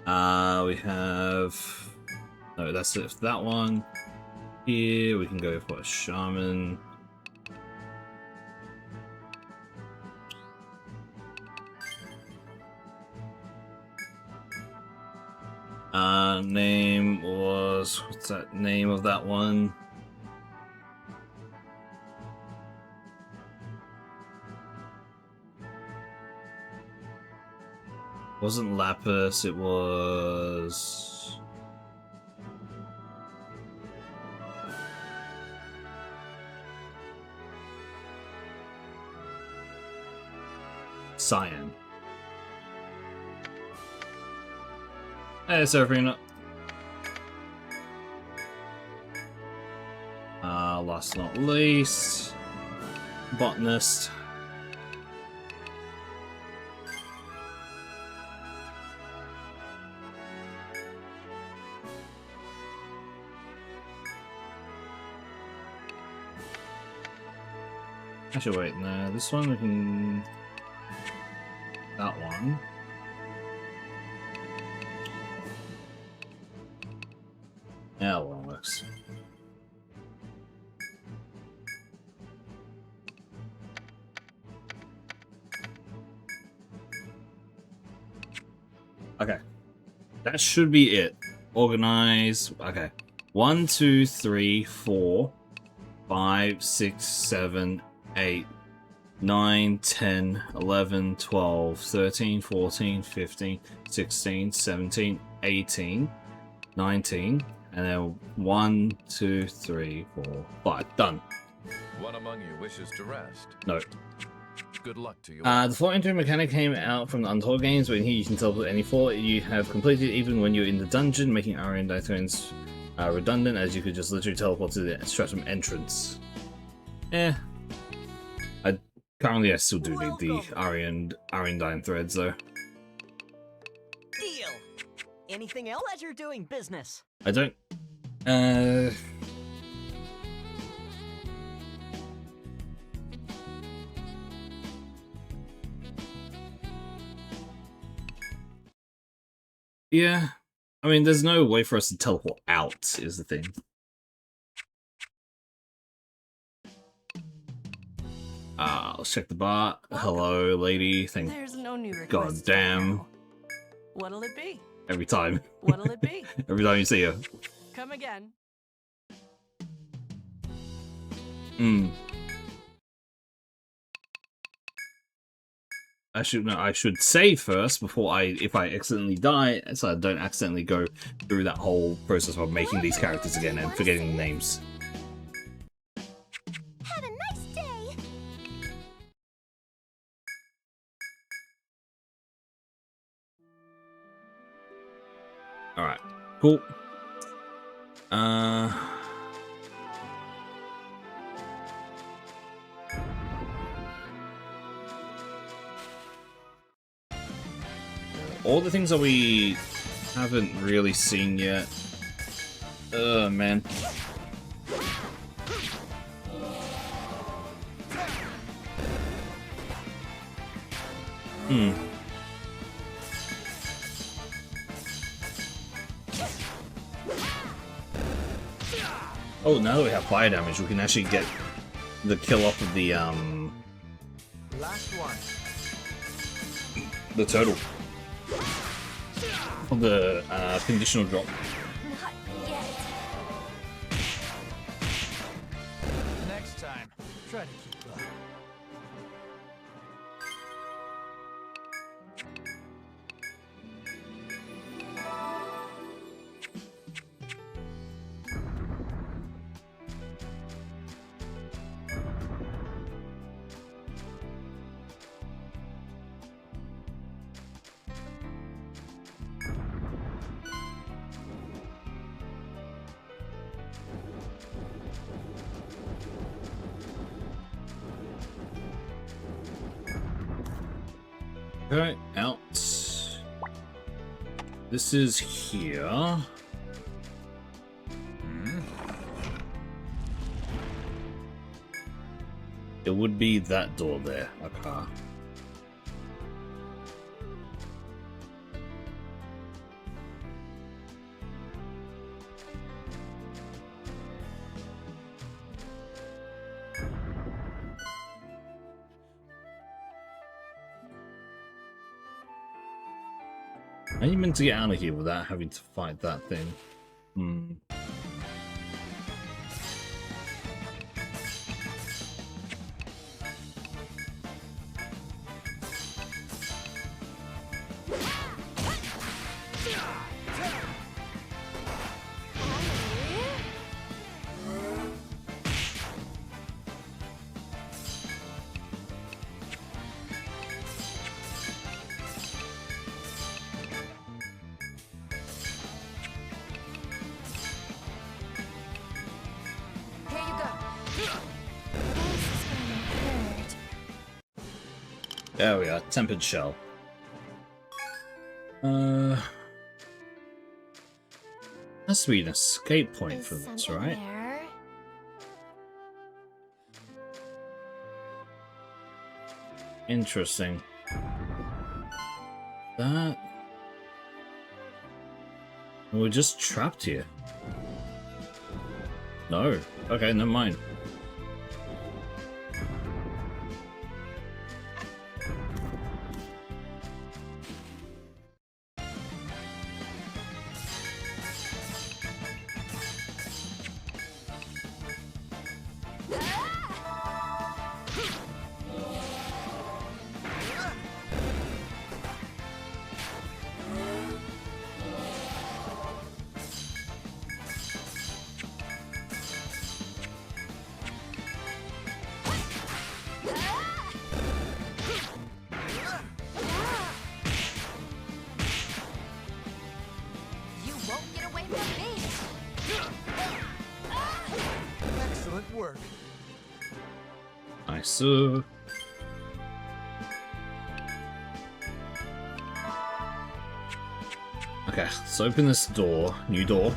We have... No, that's it for that one. Here, we can go for a shaman. Name was... What's that name of that one? Wasn't Lapis, it was... Cyan. Hey, Seraphina. Last not least, Botanist. Actually, wait, no, this one we can... That one. Yeah, that one works. Okay. That should be it. Organize. Okay. 1, 2, 3, 4, 5, 6, 7, 8, 9, 10, 11, 12, 13, 14, 15, 16, 17, 18, 19, and then 1, 2, 3, 4, 5. Done. One among you wishes to rest. No. Good luck to you. The floor entry mechanic came out from the Untold games. When here you can teleport any floor you have completed, even when you're in the dungeon, making Arian Dythrane's redundant, as you could just literally teleport to the Stratum entrance. Currently I still do need the Ariandine threads though. Deal. Anything else as you're doing business? I don't... Yeah. I mean, there's no way for us to teleport out, is the thing. Let's check the bar. Hello, lady. Thank There's no new requests. God damn. What'll it be? Every time. What'll it be? Every time you see her. Come again. I should save first before if I accidentally die, so I don't accidentally go through that whole process of making these characters again and forgetting the names. Have a nice day. All right, cool. All the things that we haven't really seen yet. Oh man. Oh, now that we have fire damage, we can actually get the kill off of the Last one. turtle. Of the conditional drop. Not yet. Next time, try to keep up. Okay, out. This is here. It would be that door there. Okay. Are you meant to get out of here without having to fight that thing? Hmm. Here you go. This is gonna hurt. There we are, tempered shell. Has to be an escape point Is for this, something right? there? Interesting. That... We're just trapped here. No. Okay, never mind. You won't get away from me. Excellent work. Nice. Okay, let's open this door. New door.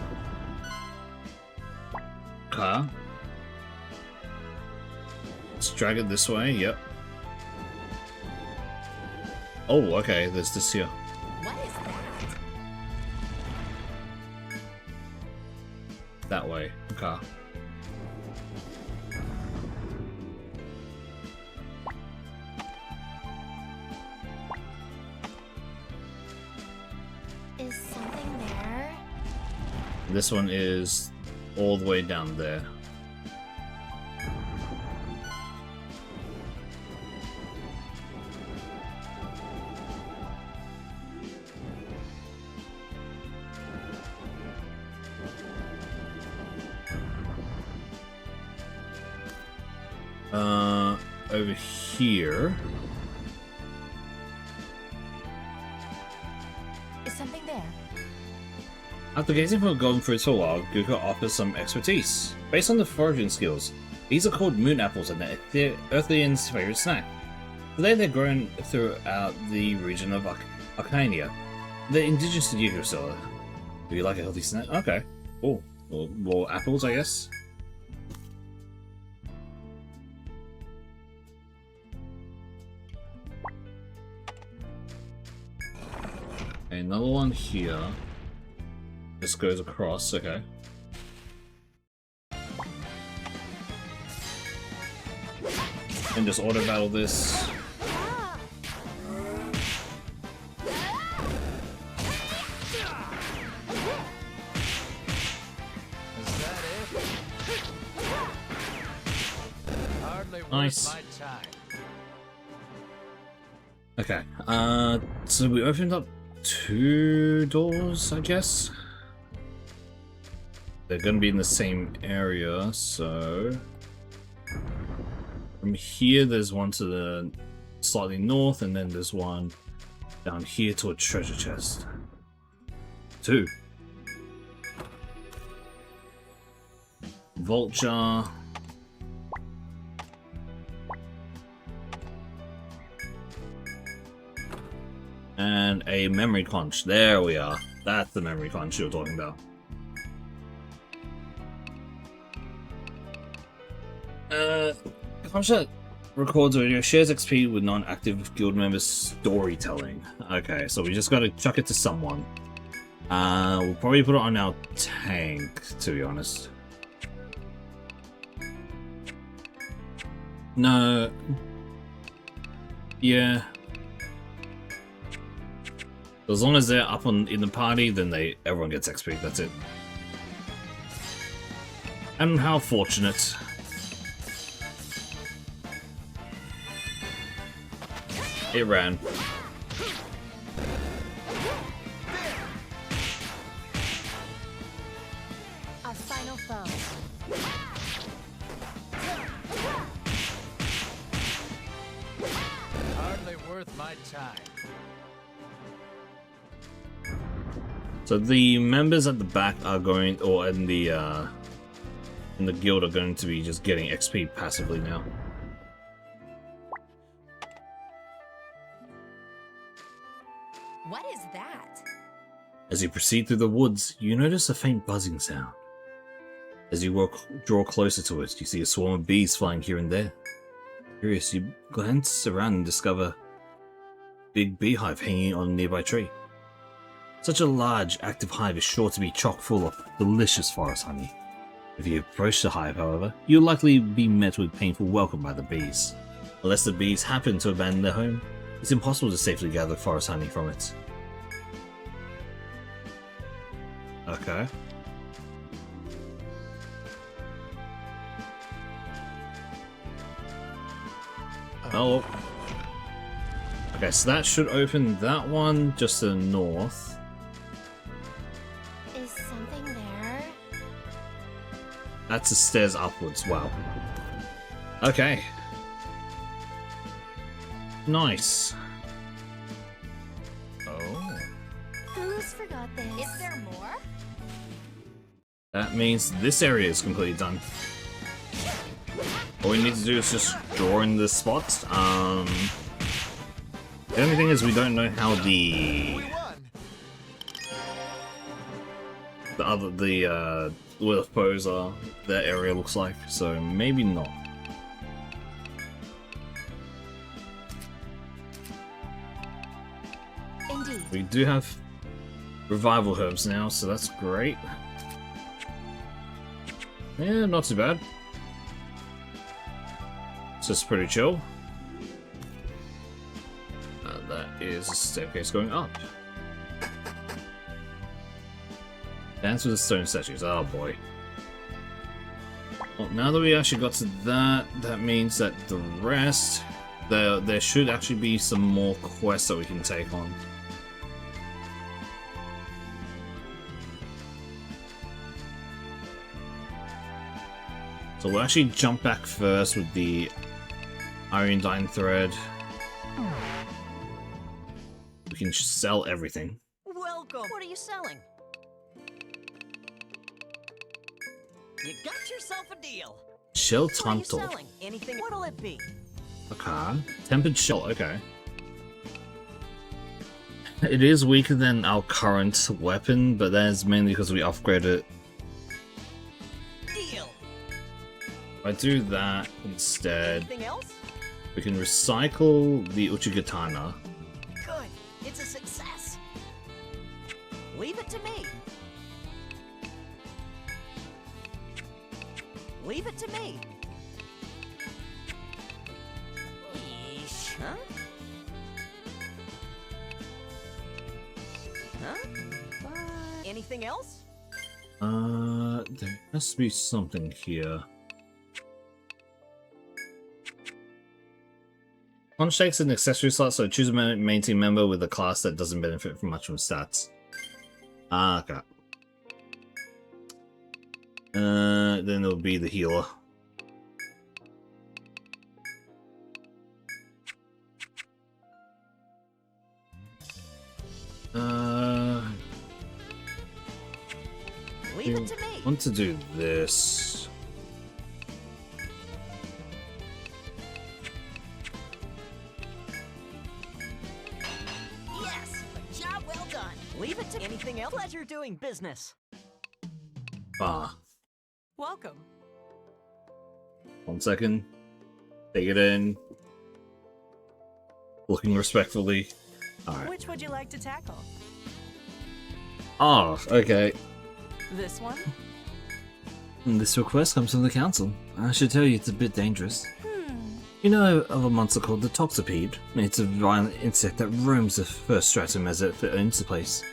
Okay. Let's drag it this way. Yep. Oh, okay. There's this here. What is that? That way. Okay. Is something there? This one is all the way down there. Over here. Is something there? After gazing for golden fruits for a while, Guka offers some expertise. Based on the foraging skills, these are called moon apples and they're Earthlian's favorite snack. Today they're grown throughout the region of Arcania. They're indigenous to Yggdrasil. Do you like a healthy snack? Okay. Oh, well, more apples, I guess. Another one here. This goes across, okay. And just auto battle this. Is that it? Hardly Nice. worth my time. Okay, so we opened up 2 doors, I guess. They're gonna be in the same area, so... From here, there's one to the slightly north, and then there's one down here to a treasure chest. 2. Vulture. And a memory conch. There we are. That's the memory conch you were talking about. Conch that records audio shares XP with non-active guild members' storytelling. Okay, so we just gotta chuck it to someone. We'll probably put it on our tank, to be honest. No. Yeah. As long as they're up in the party, then everyone gets XP. That's it. And how fortunate. It ran. Our final foe. Hardly worth my time. So the members at the back are going, or in the guild are going to be just getting XP passively now. What is that? As you proceed through the woods, you notice a faint buzzing sound. As you draw closer to it, you see a swarm of bees flying here and there. Curious, you glance around and discover a big beehive hanging on a nearby tree. Such a large, active hive is sure to be chock full of delicious forest honey. If you approach the hive, however, you'll likely be met with painful welcome by the bees. Unless the bees happen to abandon their home, it's impossible to safely gather forest honey from it. Okay. Oh. Okay, so that should open that one just to the north. Is something there? That's the stairs upwards, wow. Okay. Nice. Oh. Who's forgot this? Is there more? That means this area is completely done. All we need to do is just draw in the spots. The only thing is we don't know how the where the foes are, that area looks like, so maybe not. Indeed. We do have revival herbs now, so that's great. Yeah, not too bad. It's just pretty chill. That is a staircase going up. Dance with the stone statues. Oh boy. Well, now that we actually got to that, that means that the rest, there should actually be some more quests that we can take on. So we'll actually jump back first with the Iron Thread. We can sell everything. Welcome. What are you selling? You got yourself a deal. Shell What are you Tuntle. selling? Anything? What'll it be? Okay. Tempered Shell, okay. It is weaker than our current weapon, but that is mainly because we upgraded it. Deal. If I do that instead, Anything else? we can recycle the Uchigatana. Good. It's a success. Leave it to me. Leave it to me. Yeesh. Huh? Huh? Anything else? There has to be something here. Punch takes an accessory slot, so choose a main team member with a class that doesn't benefit from much from stats. Ah, okay. Then it'll be the healer. Leave it to me. I want to do this. Yes, job well done. Leave it to anything else. Pleasure doing business. Ah, Welcome. 1 second. Take it in. Looking respectfully. Alright. Which would you like to tackle? Oh, okay. This one? This request comes from the council. I should tell you it's a bit dangerous. Hmm. You know of a monster called the Toxipede? It's a violent insect that roams the first stratum as it owns the place.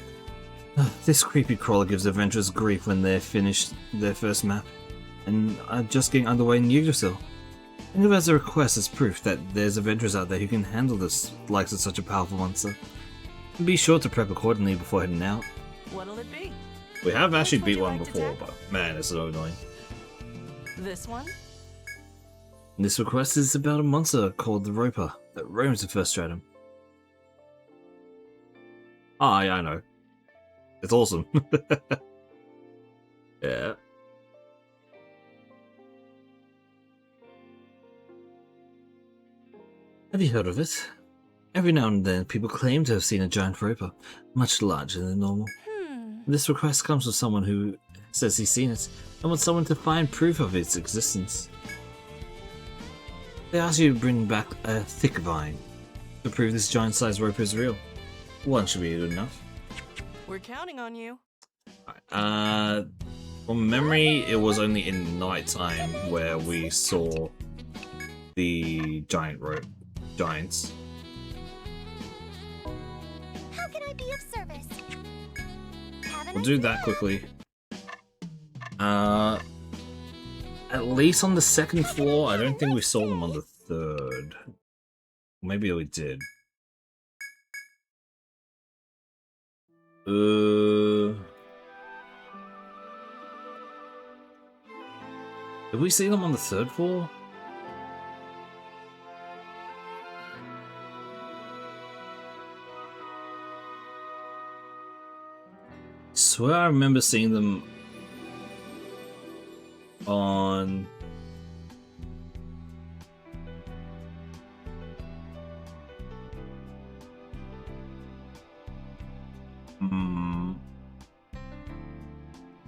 This creepy crawler gives adventurers grief when they're finished their first map, and are just getting underway in Yggdrasil. Think of it as a request as proof that there's adventurers out there who can handle this likes of such a powerful monster. Be sure to prep accordingly before heading out. What'll it be? We have actually Which would beat you one like to before, tackle? but man, it's so annoying. This one? This request is about a monster called the Roper that roams the first stratum. Ah, yeah, I know. It's awesome. Yeah. Have you heard of it? Every now and then, people claim to have seen a giant Roper, much larger than normal. This request comes from someone who says he's seen it, and wants someone to find proof of its existence. They ask you to bring back a thick vine to prove this giant-sized rope is real. One should be good enough. We're counting on you. From memory, it was only in nighttime where we saw the giant rope giants. How can I be of service? Have an We'll do idea? that quickly. At least on the second floor, I don't think we saw them on the third. Maybe we did. Did we see them on the third floor? Swear I remember seeing them on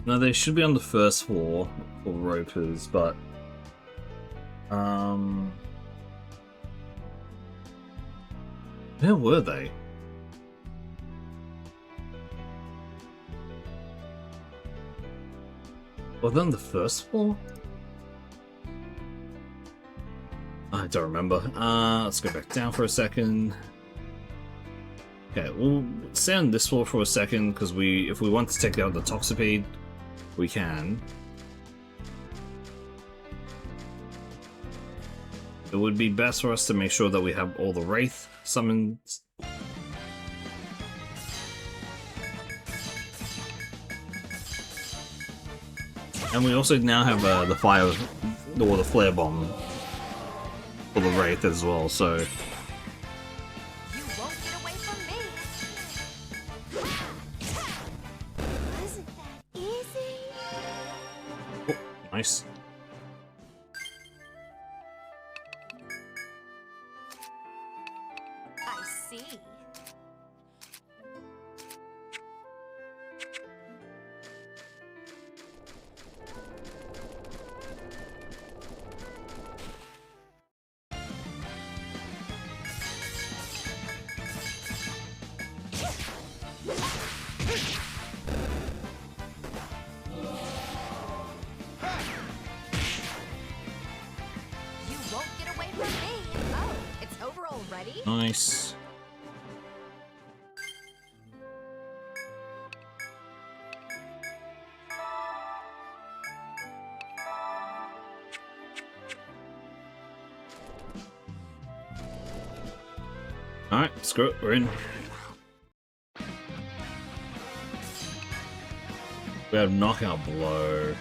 No, they should be on the first floor for ropers, but where were they? Were they on the first floor? I don't remember. Let's go back down for a second. Okay, we'll stay on this floor for a second, because if we want to take out the Toxipede, we can. It would be best for us to make sure that we have all the Wraith summoned. And we also now have the fire, or the flare bomb for the Wraith as well, so... You won't get away from me. Wasn't that easy? Oh, Nice. I see. You won't get away from me. Oh, it's over already? Nice. Alright, screw it, we're in. We have knockout blow.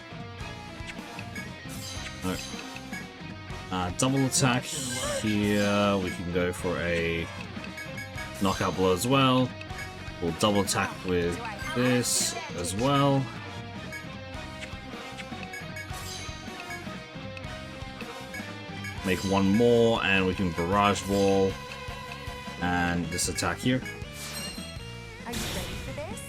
Alright. Double attack here. We can go for a knockout blow as well. We'll double attack with this as well. Make one more and we can barrage ball. And this attack here. Are you ready for this?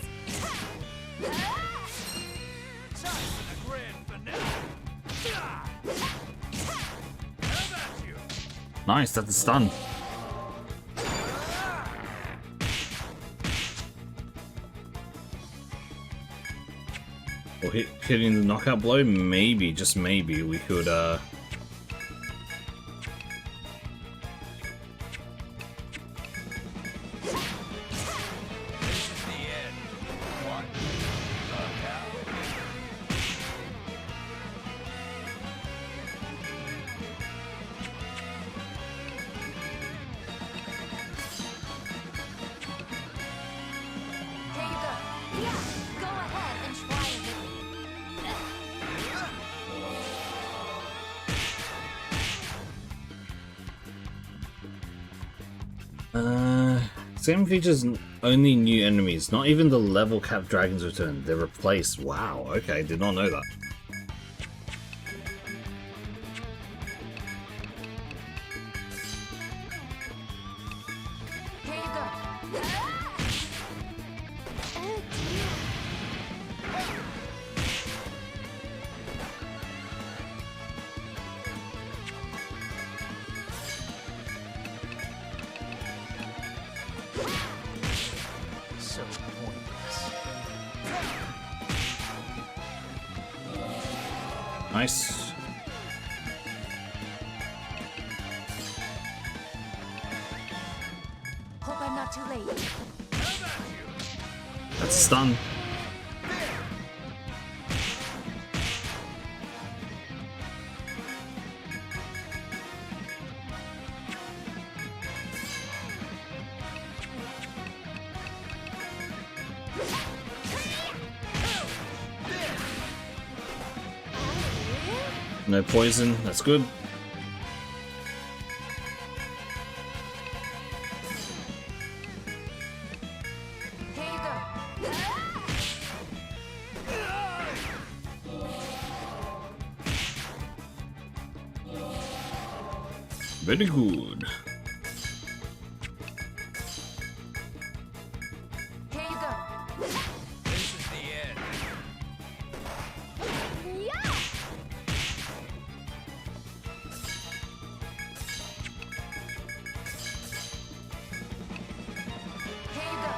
Nice, that's a stun. Well, hitting the knockout blow, maybe, just maybe, we could Here you go. Yeah, go ahead and try and hit me. Same features only new enemies, not even the level cap dragons return. They're replaced. Wow, okay, did not know that. Here you go. Oh dear. So pointless. Nice. Hope I'm not too late. That's a stun. No poison, that's good. Here you go. Very good. Here you go. This is the end. Yeah. Here you go.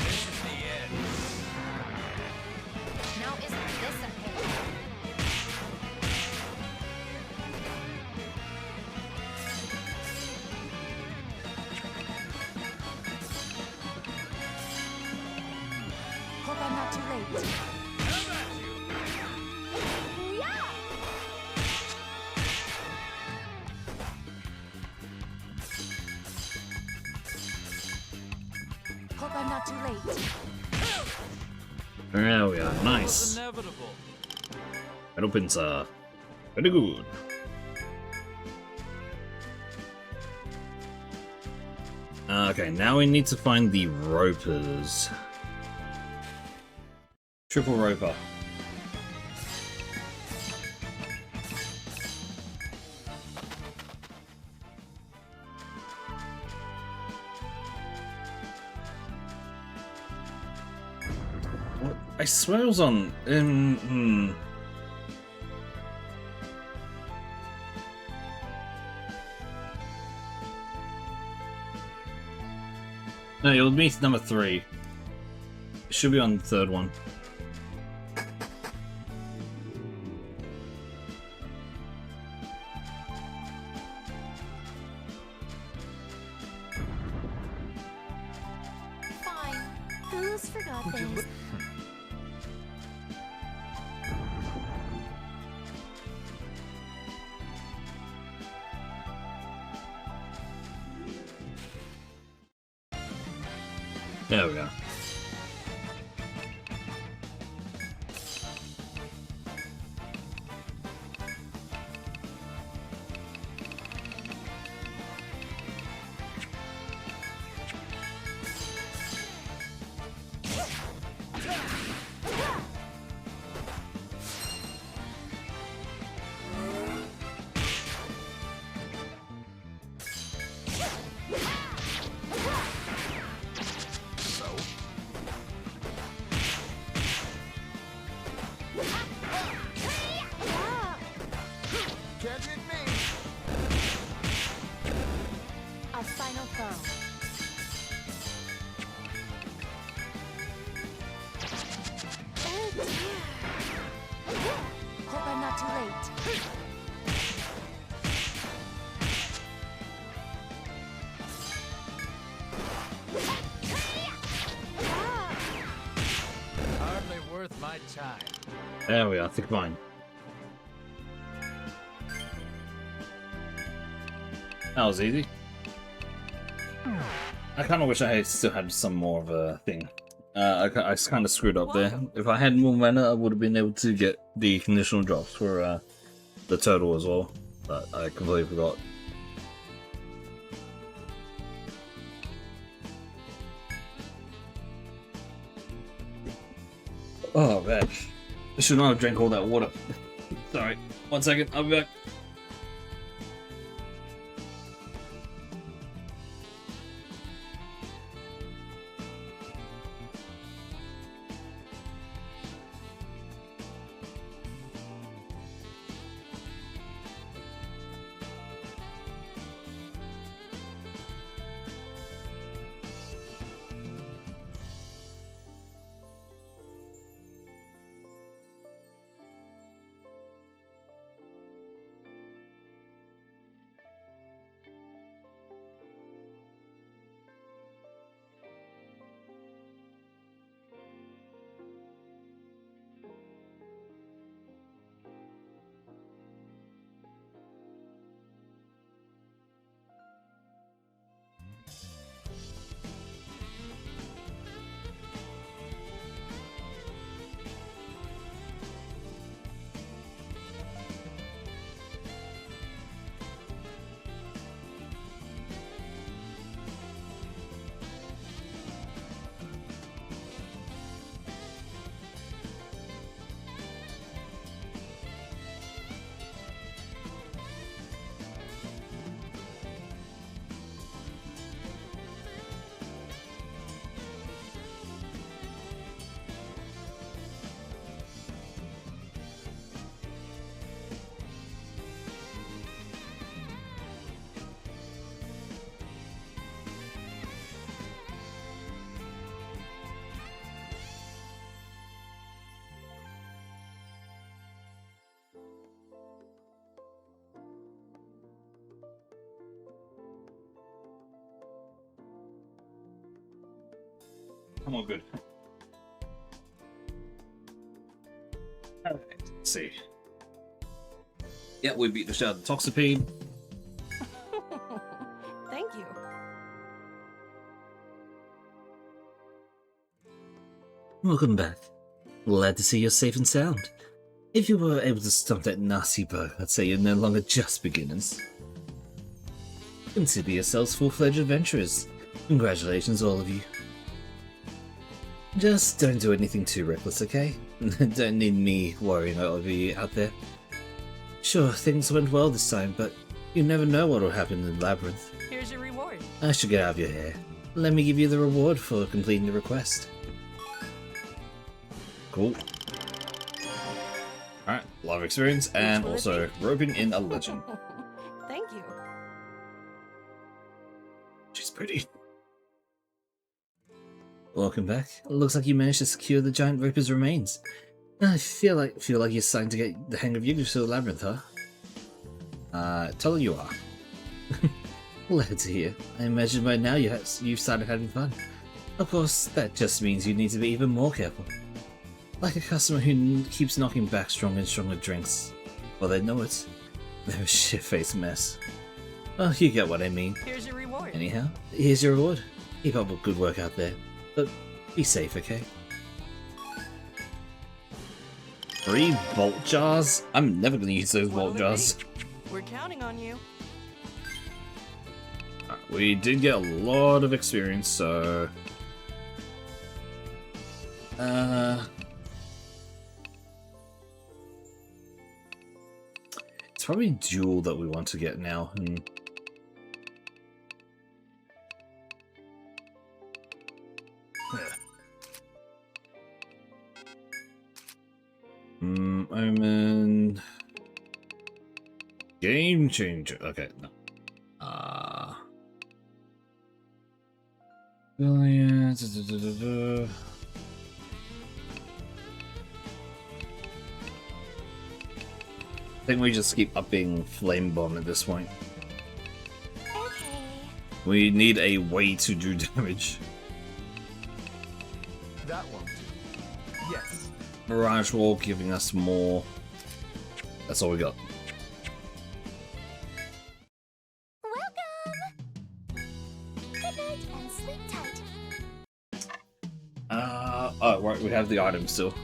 This is the end. Now isn't this a pain? Hope I'm not too late. Yeah. Hope I'm not too late. There we are, It was nice. inevitable. That opens very good. Okay, now we need to find the ropers. Triple roper. I swear it was on. No, you'll meet number 3. It should be on the third one. Fine. Who's forgot Would you things? look- There we go. Can't hit me. A final throw. Oh dear. Hope I'm not too late. Hardly worth my time. There we are. I think mine. That was easy. I kind of wish I still had some more of a thing. I kind of screwed up there. If I had more mana, I would have been able to get the conditional drops for the turtle as well. But I completely forgot. Oh man, I should not have drank all that water. Sorry, 1 second, I'll be back. I'm all good. Alright, let's see. Yeah, we beat the shit out of the Toxipede. Thank you. Welcome back. Glad to see you're safe and sound. If you were able to stomp that nasty bug, I'd say you're no longer just beginners. Consider yourselves full-fledged adventurers. Congratulations, all of you. Just don't do anything too reckless, okay? Don't need me worrying over you out there. Sure, things went well this time, but you never know what will happen in the labyrinth. Here's your reward. I should get out of your hair. Let me give you the reward for completing the request. Of Cool. Alright, live experience and also roping in a legend. Thank you. She's pretty. Welcome back. Looks like you managed to secure the giant Reaper's remains. I feel like you're starting to get the hang of Yggdrasil Labyrinth, huh? Tell her you are. Glad to hear. I imagine by now you've started having fun. Of course, that just means you need to be even more careful. Like a customer who keeps knocking back stronger and stronger drinks. Well, they know it. They're a shit-faced mess. Well, you get what I mean. Here's your reward. Anyhow, here's your reward. Keep up with good work out there. But be safe, okay? 3 bolt jars? I'm never gonna use those bolt jars. We're counting on you. We did get a lot of experience, so... It's probably Duel that we want to get now. Omen... Game changer. Okay, no. Yeah, I think we just keep upping Flame Bomb at this point. Okay. We need a way to do damage. That won't do. Yes. Mirage Wall giving us more. That's all we got. Welcome. Good night and sleep tight. Oh, right, we have the item still.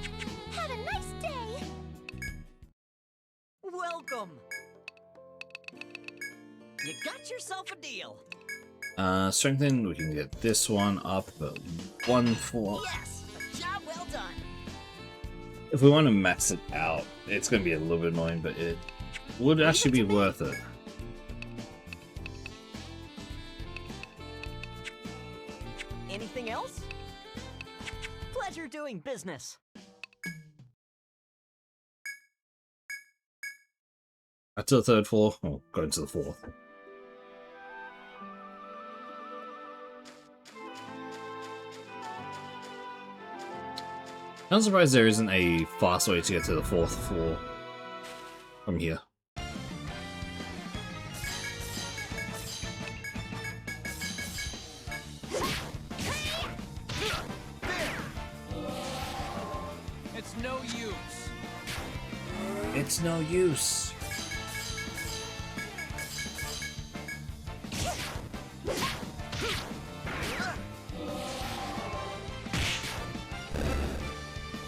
Have a nice day. Welcome. You got yourself a deal. Strengthen, we can get this one up, but 1 for... Yes, a job well done. If we want to max it out, it's going to be a little bit annoying, but it would actually be worth it. Anything else? Pleasure doing business. Back to the 3rd floor. Oh, going to the 4th. I'm surprised there isn't a fast way to get to the 4th floor from here. It's no use. It's no use.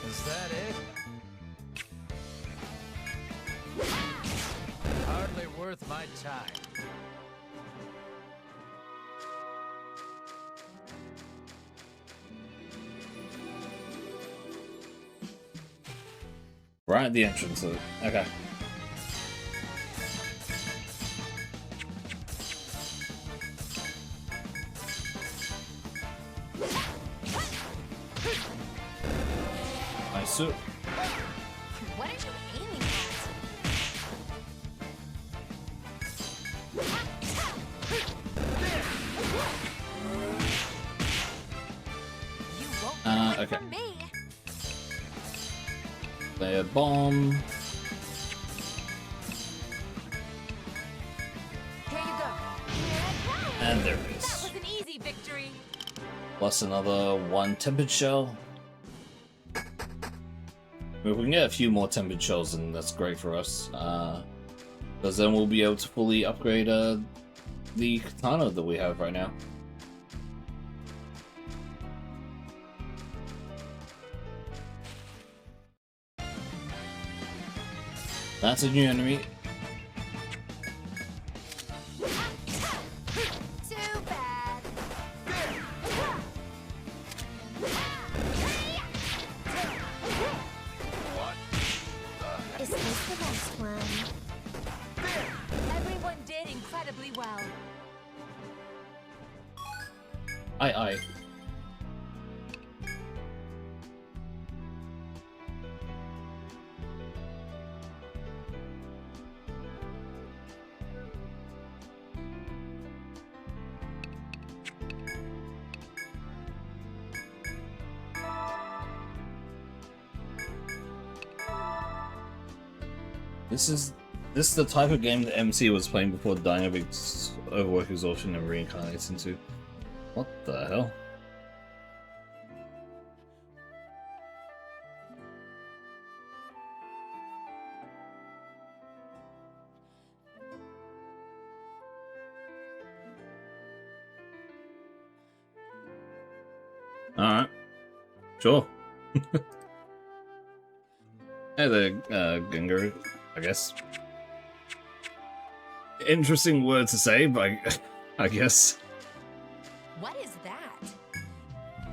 Is that it? Hardly worth my time. Right at the entrance of it. Okay. Nice suit. What are you aiming at? You won't get okay. from me. Layer bomb. Here you go. And there it That is. was an easy victory. Plus another 1 tempered shell. If we can get a few more tempered shells, then that's great for us. Because then we'll be able to fully upgrade the katana that we have right now. That's a new enemy. Too bad. Is this the last one? Everyone did incredibly well. Aye, aye. This is the type of game that MC was playing before Dynamic's overwork, exhaustion, and reincarnates into. What the hell? Alright. Sure. Hey there, Gungar, I guess. Interesting word to say, but I guess. What is that?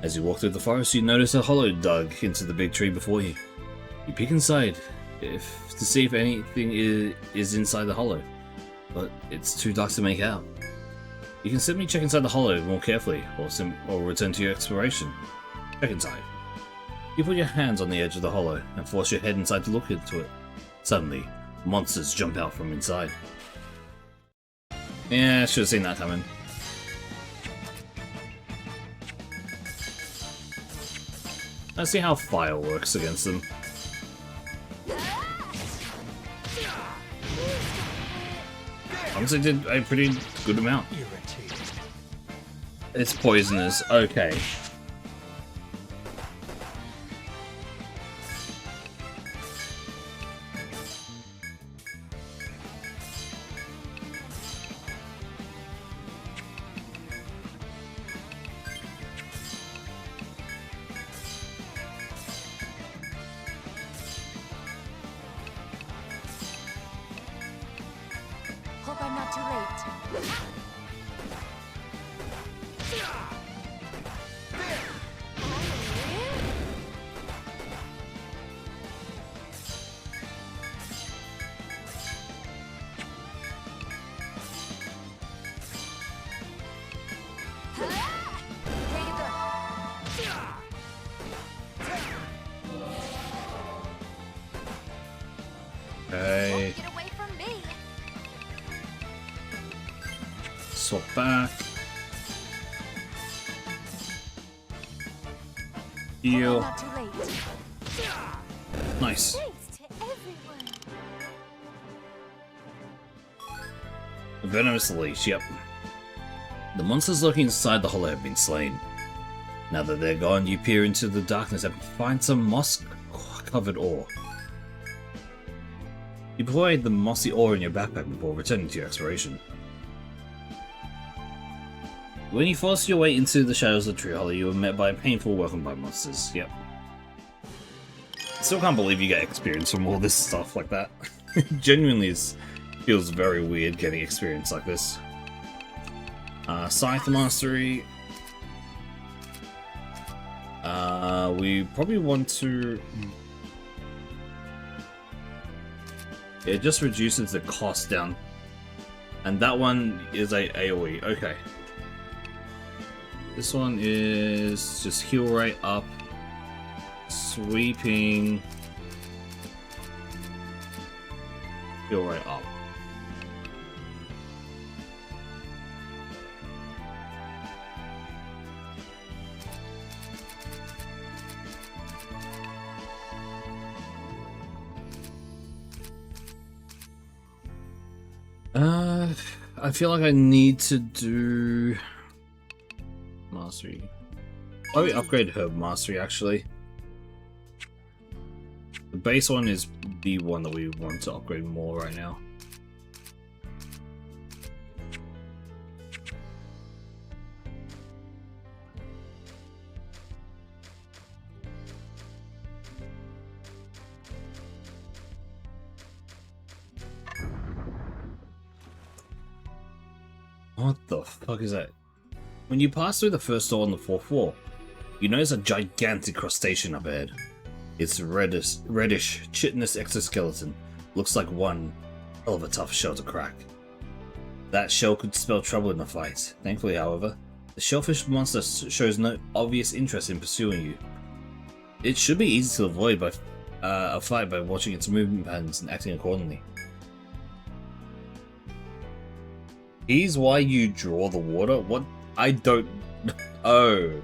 As you walk through the forest, you notice a hollow dug into the big tree before you. You peek inside to see if anything is inside the hollow, but it's too dark to make out. You can simply check inside the hollow more carefully, or return to your exploration. Check inside. You put your hands on the edge of the hollow and force your head inside to look into it. Suddenly, monsters jump out from inside. Yeah, I should have seen that coming. Let's see how fire works against them. Honestly, did a pretty good amount. Irritated. It's poisonous. Okay. Hope I'm not too late. Okay. Get away from me. Swap back. Heal. Not too late. Nice. Thanks to everyone. Venomous leash, yep. The monsters lurking inside the hollow have been slain. Now that they're gone, you peer into the darkness and find some moss-covered ore. You provide the mossy ore in your backpack before returning to your exploration. When you force your way into the shadows of the tree hollow, you are met by a painful welcome by monsters. Yep. Still can't believe you get experience from all this stuff like that. Genuinely feels very weird getting experience like this. Scythe Mastery. We probably want to... It just reduces the cost down. And that one is a AoE. Okay. This one is just heal rate up. Sweeping. Heal rate up. I feel like I need to do Mastery. Probably upgrade Herb Mastery actually. The base one is the one that we want to upgrade more right now. What the fuck is that? When you pass through the first door on the 4th floor, you notice a gigantic crustacean up ahead. Its reddish, chitinous exoskeleton looks like one hell of a tough shell to crack. That shell could spell trouble in the fight. Thankfully, however, the shellfish monster shows no obvious interest in pursuing you. It should be easy to avoid a fight by watching its movement patterns and acting accordingly. Here's why you draw the water? What? I don't... Oh.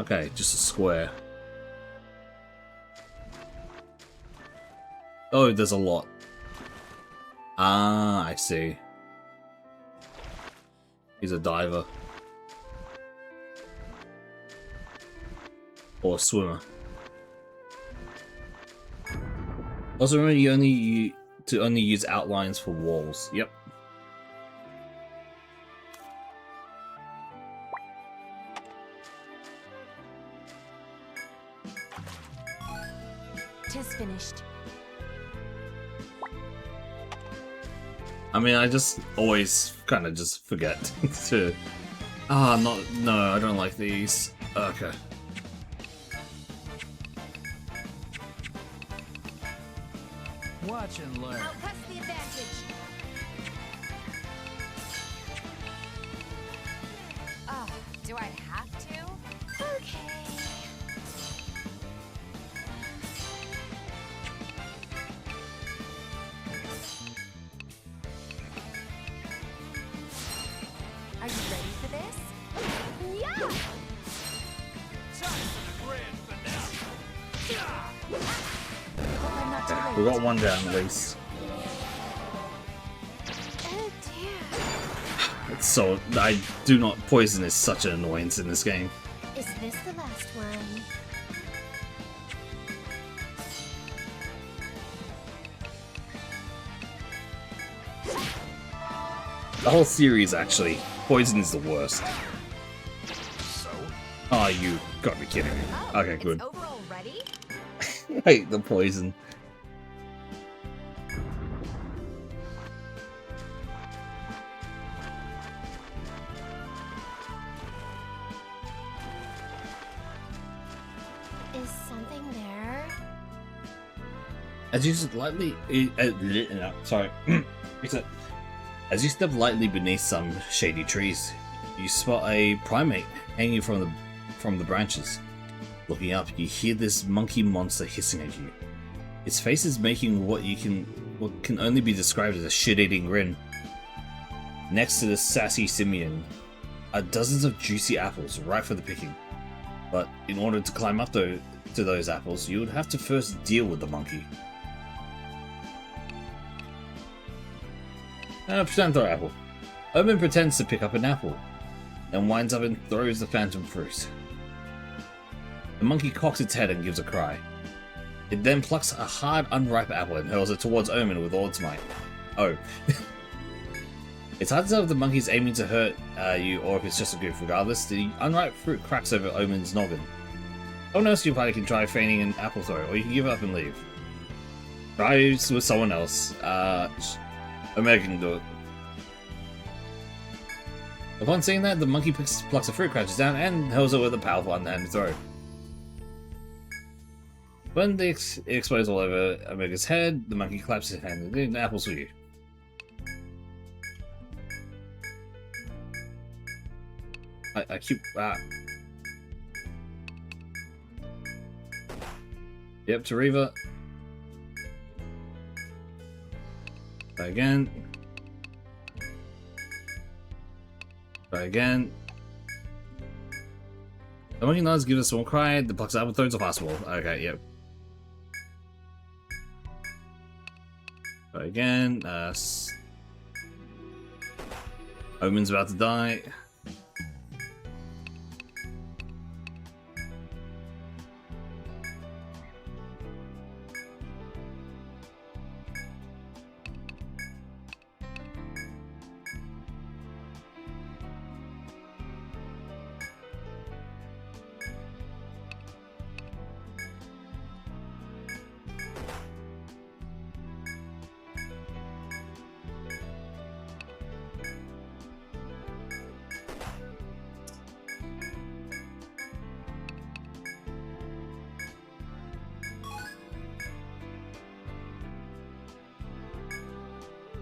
Okay, just a square. Oh, there's a lot. Ah, I see. He's a diver. Or a swimmer. Also remember you only use outlines for walls. Yep. Tis finished. I mean, I just always kind of just forget to... Ah, no, I don't like these. Okay. Watch and learn. I'll press the advantage. Oh, do I have to? Okay. Are you ready for this? Yeah! Time for the grand finale. Hope I'm not too late. We got one down at least. Oh dear. It's so... I do not... Poison is such an annoyance in this game. Is this the last one? The whole series, actually. Poison is the worst. So, Oh, you gotta be kidding me. Oh, Okay, good. It's over already? I hate the poison. Is something there? As you lightly... sorry. Reset. As you step lightly beneath some shady trees, you spot a primate hanging from the branches. Looking up, you hear this monkey monster hissing at you. Its face is making what can only be described as a shit-eating grin. Next to the sassy simian are dozens of juicy apples ripe for the picking. But in order to climb up to those apples, you would have to first deal with the monkey. Pretend throw apple. Omen pretends to pick up an apple, then winds up and throws the phantom fruit. The monkey cocks its head and gives a cry. It then plucks a hard, unripe apple and hurls it towards Omen with all its might. Oh. It's hard to tell if the monkey's aiming to hurt you or if it's just a goof. Regardless, the unripe fruit cracks over Omen's noggin. Someone else in your party can try feigning an apple throw, or you can give up and leave. Try with someone else. Omega can do it. Upon seeing that, the monkey plucks a fruit, crouches down, and hurls it with a powerful underhanded throw. When it explodes all over Omega's head, the monkey claps his hand. The apples for you. I keep... Yep, to Reva. Try again. Try again. The monkey nods, gives a small cry, the plucks apple, throws a fastball. Okay, yep. Try again. Omen's about to die.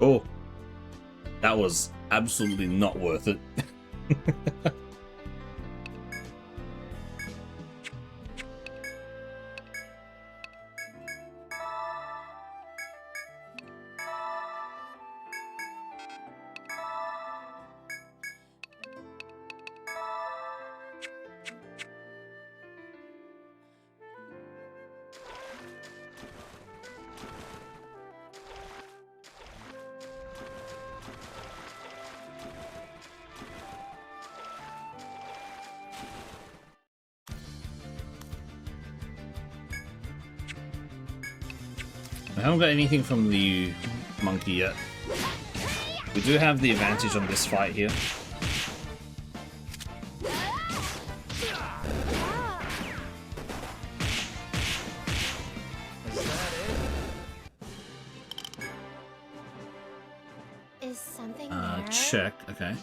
Oh, that was absolutely not worth it. I haven't got anything from the monkey yet. We do have the advantage on this fight here. Is that it? Is something there? Check. Okay.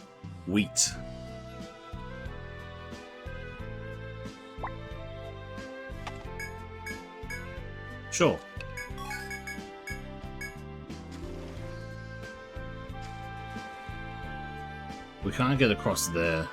Wheat. Sure. We can't get across there.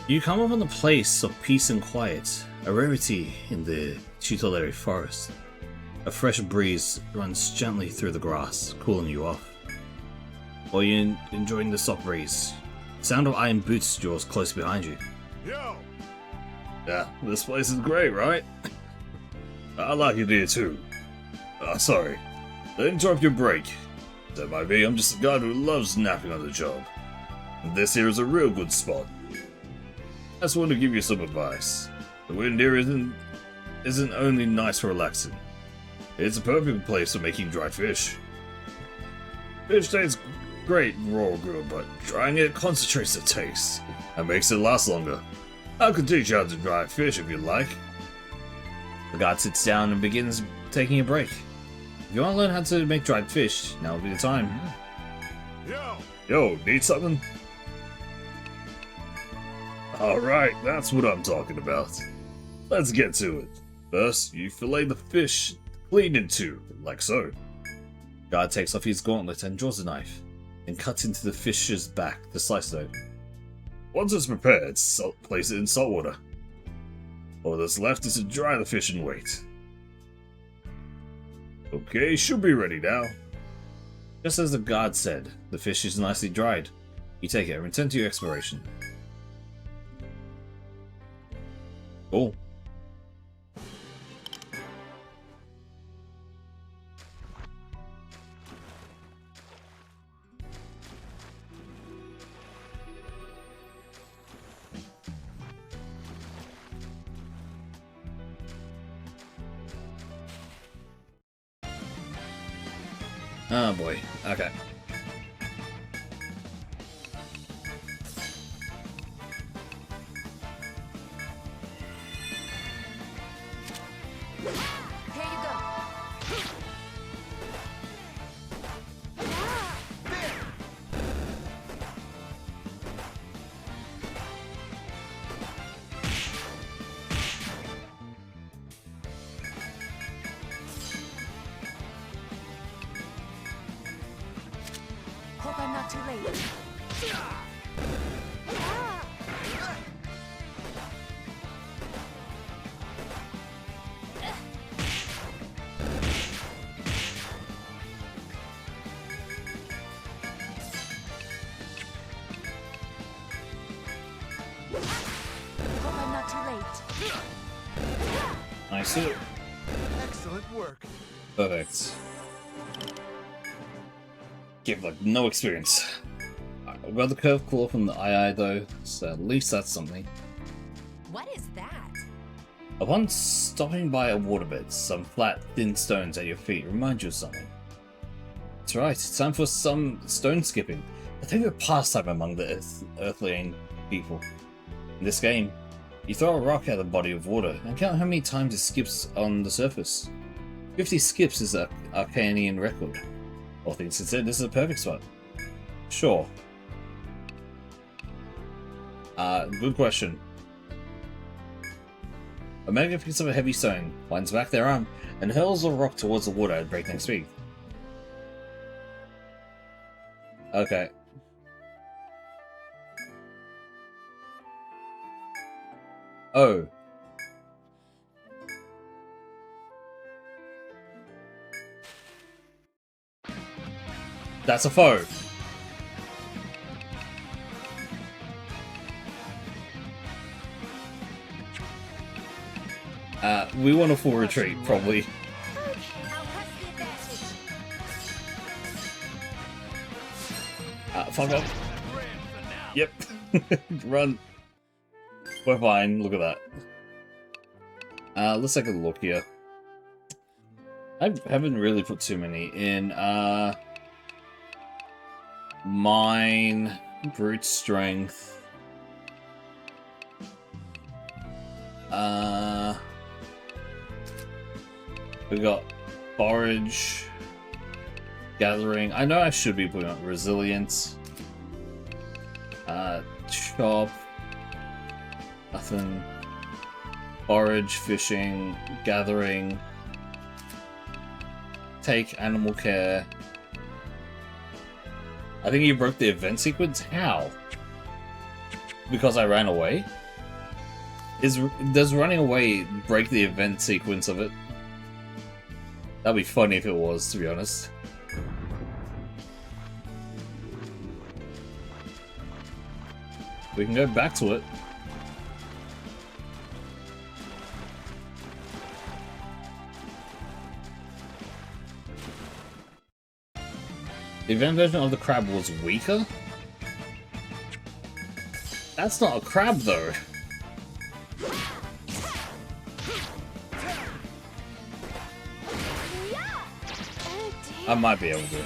You come upon a place of peace and quiet, a rarity in the tutelary forest. A fresh breeze runs gently through the grass, cooling you off. While you're enjoying the soft breeze, sound of iron boots draws close behind you. Yo! Yeah, this place is great, right? I like it here too. Sorry. I interrupt your break. That might be, I'm just a guy who loves napping on the job. And this here is a real good spot. I just want to give you some advice. The wind here isn't only nice for relaxing. It's a perfect place for making dried fish. Fish tastes great raw or good, but drying it concentrates the taste and makes it last longer. I could teach you how to dry fish if you'd like. The guard sits down and begins taking a break. If you want to learn how to make dried fish, now would be the time. Yo! Yo, need something? Alright, that's what I'm talking about. Let's get to it. First, you fillet the fish clean in two, like so. Guard takes off his gauntlet and draws a knife, and cuts into the fish's back to slice it. Once it's prepared, place it in salt water. All that's left is to dry the fish and wait. Okay, should be ready now. Just as the guard said, the fish is nicely dried. You take it and return to your exploration. Cool. Oh boy. Okay. Here you go. Hope I'm not too late. Hope I'm not too late. Nice. Excellent work. Perfect. Give like no experience. We got the curved claw from the eye though, so at least that's something. What is that? Upon stopping by a waterbed, some flat, thin stones at your feet remind you of something. That's right, it's time for some stone skipping, a favorite pastime among the Earthling people. In this game, you throw a rock at a body of water and count how many times it skips on the surface. 50 skips is an Arcanian record. All things considered, this is a perfect spot. Sure. Good question. Omega picks up a heavy stone, winds back their arm, and hurls a rock towards the water at breakneck speed. Okay. Oh. That's a foe. We want a full retreat, probably. I'll press the advantage. Fuck up. Yep. Run. We're fine. Look at that. Let's take a look here. I haven't really put too many in. Mine, brute strength. We got forage, gathering. I know I should be putting up resilience. Chop. Nothing. Forage, fishing, gathering. Take animal care. I think you broke the event sequence. How? Because I ran away? Does running away break the event sequence of it? That'd be funny if it was, to be honest. We can go back to it. The event version of the crab was weaker? That's not a crab, though. Oh, I might be able to.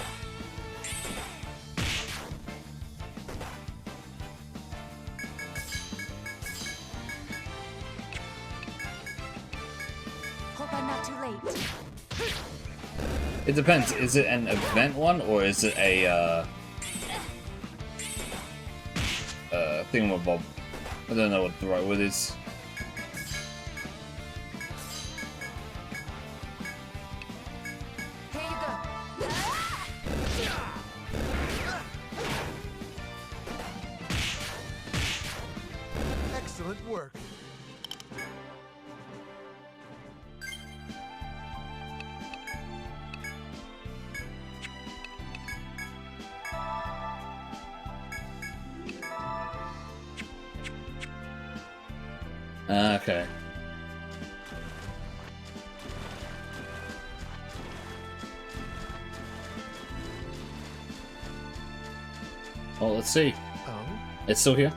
hope I'm not too late. It depends. Is it an event one, or is it a, thingamabob? I don't know what the right word is. Here you go. Excellent work. Okay. Well, let's see. Oh? It's still here.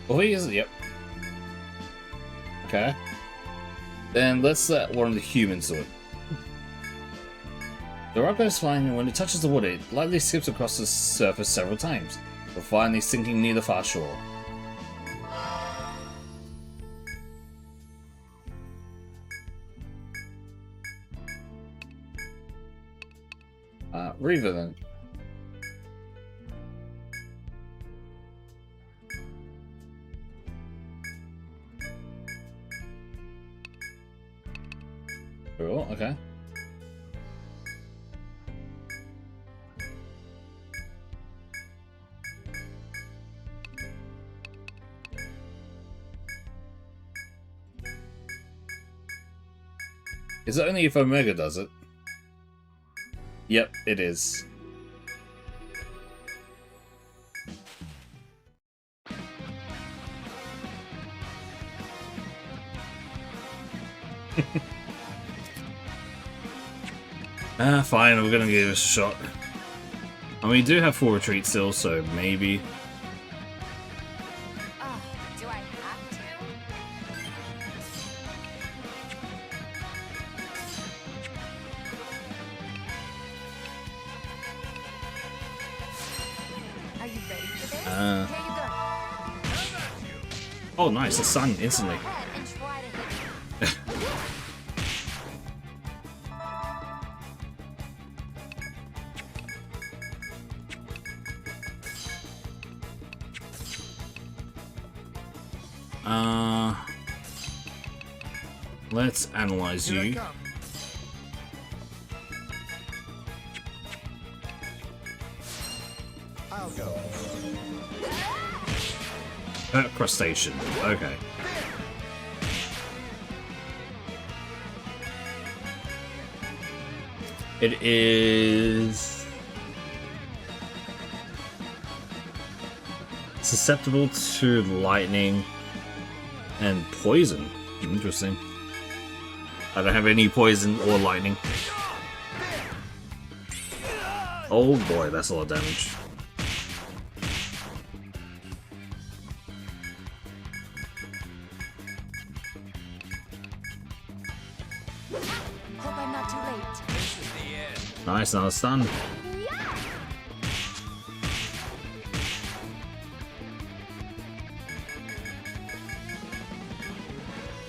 Oh, he is. Yep. Okay. Then let's let one of the humans do it. The rock goes flying, and when it touches the water, it lightly skips across the surface several times, before finally sinking near the far shore. Reaver then. Cool, okay. Is it only if Omega does it? Yep, it is. Fine, we're gonna give it a shot. I mean, we do have full retreat still, so maybe. Oh, do I have to? Are you ready for this? Here you go. Oh, nice, the sun instantly. Go ahead and try to hit me. Let's analyze Here I you. come. I'll go. Crustacean. Okay. It is susceptible to lightning and poison. Interesting. I don't have any poison or lightning. Oh boy, that's a lot of damage. Hope I'm not too late. This is the end. Nice, another stun. Yeah!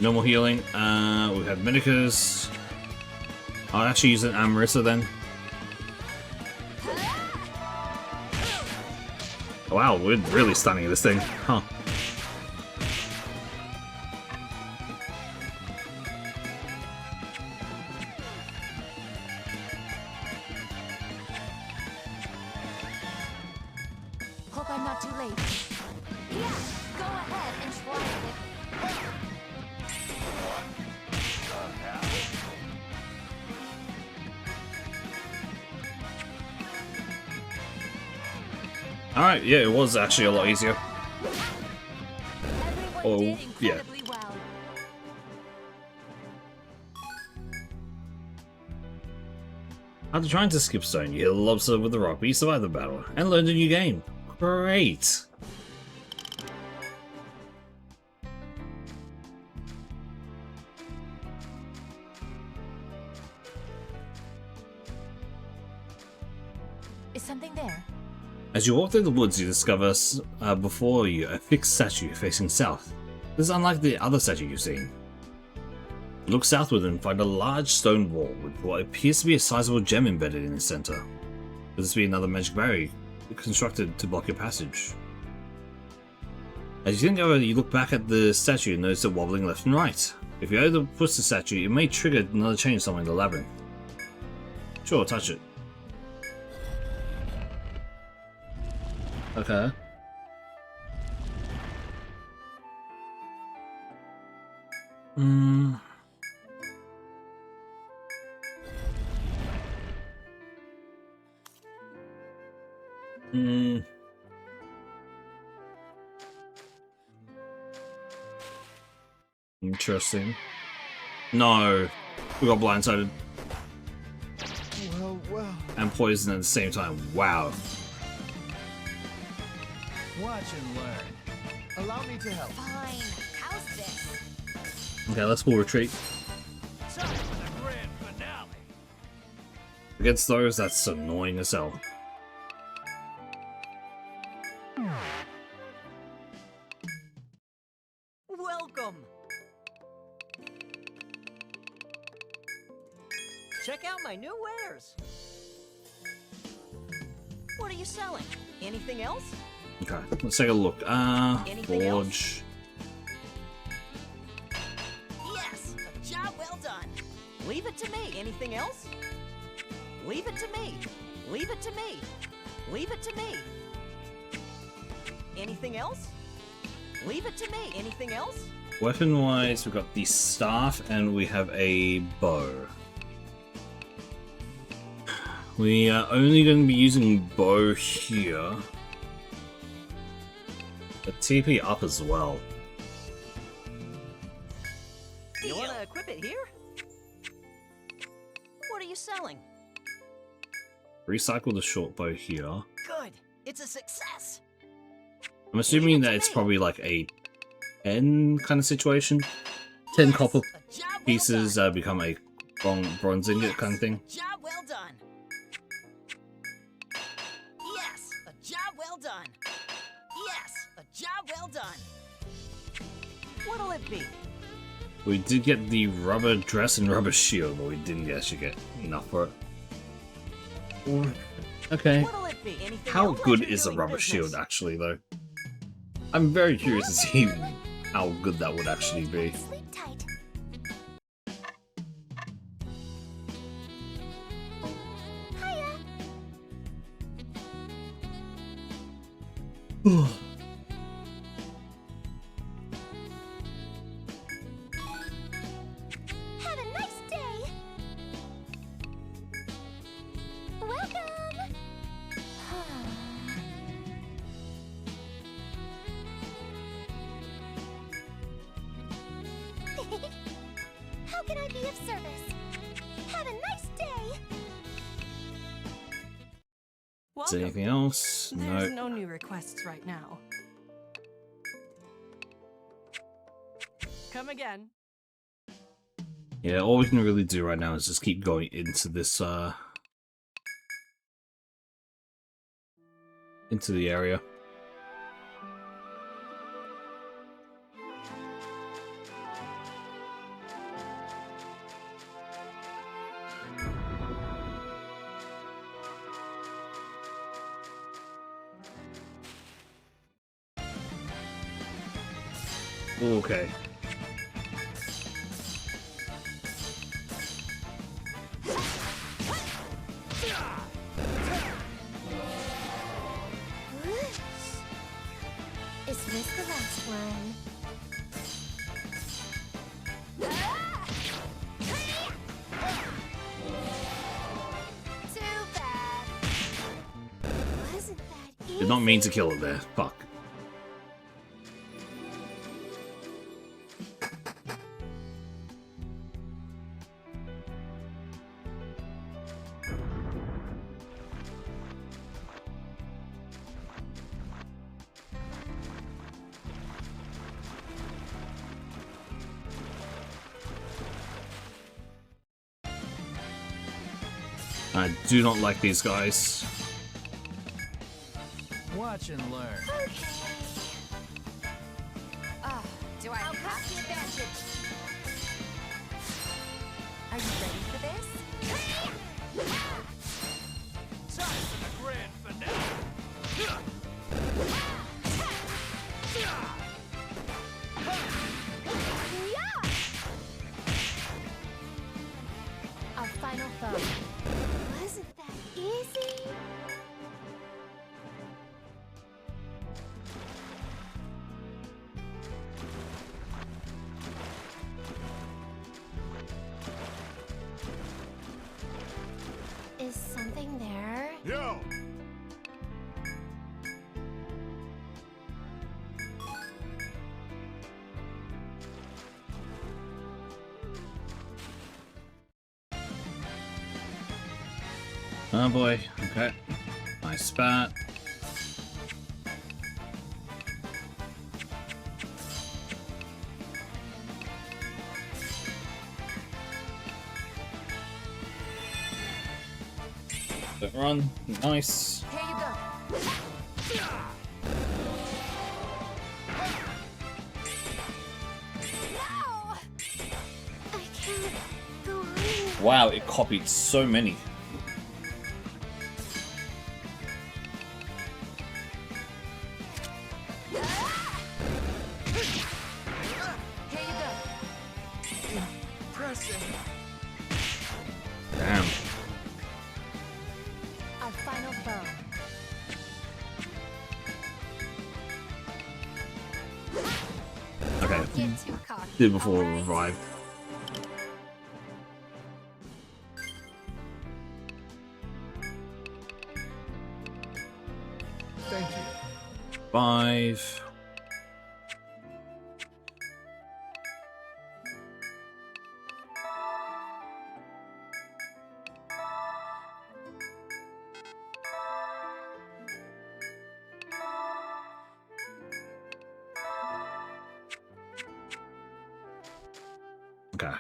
No more healing. We have Medicus. I'll actually use an Amarissa then. Wow, we're really stunning this thing. Huh. Hope I'm not too late. Yeah! Go ahead and try it. Alright, yeah, it was actually a lot easier. Everyone Oh, did yeah. incredibly well. After trying to skip stone, you hit a lobster with the rock, but you survived the battle and learned a new game. Great! Is something there? As you walk through the woods, you discover before you a fixed statue facing south. This is unlike the other statue you've seen. Look southward and find a large stone wall with what appears to be a sizable gem embedded in the center. Could this be another magic barrier constructed to block your passage? As you think over it, you look back at the statue and notice it wobbling left and right. If you able to push the statue, it may trigger another change somewhere in the labyrinth. Sure, touch it. Okay. Hmm. Hmm. Interesting. No, we got blindsided Well. and poisoned at the same time. Wow. Watch and learn. Allow me to help. Fine. How's this? Okay, let's full retreat. Time for the grand finale. Against those, that's annoying as hell. Welcome. Check out my new wares. What are you selling? Anything else? Okay, let's take a look. Anything else? Forge. Yes, a job well done. Leave it to me. Anything else? Leave it to me. Leave it to me. Leave it to me. Anything else? Leave it to me. Anything else? Weapon-wise, we've got the staff and we have a bow. We are only going to be using bow here. A TP up as well. You want to equip it here? What are you selling? Recycle the short bow here. Good. It's a success. I'm assuming that it's probably like a 10 kind of situation. 10 copper A job well pieces done. become a bronze ingot kind of thing. Job well done. Yes, a job well done. Yes, a job well done. What'll it be? We did get the rubber dress and rubber shield, but we didn't actually get enough for it. Okay. What'll it be? Anything How else? good Pleasure is a doing rubber business. shield actually though? I'm very curious to see how good that would actually be. Sleep tight. Have a nice day. Welcome. How can I to be of service. Have a nice day. Is Welcome. there anything else? There's No. no new requests right now. Come again. Yeah, all we can really do right now is just keep going into this, into the area. Okay. Is this the last one? Too bad. Wasn't that easy? Did not mean to kill it there. Fuck. I do not like these guys. Watch and learn. Okay. Do I I'll have pass the advantage. Are you ready for this? Time for the grand finale. Yeah! Our final foe. Wasn't that easy? Is something there? Yo! Oh boy. Okay. Nice spot. Don't run. Nice. Here you go. No! I can't go on. Wow, it copied so many. Here you go. Pressing. Damn. Our final foe. Okay. Get too cocky. Did before we alright? revived. Thank you. 5. Okay.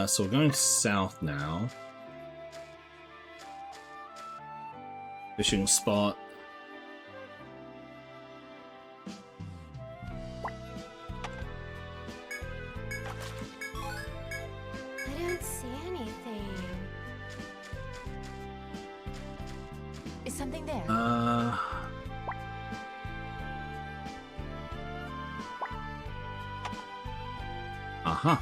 So we're going south now. Fishing spot. I don't see anything. Is something there? Uh-huh.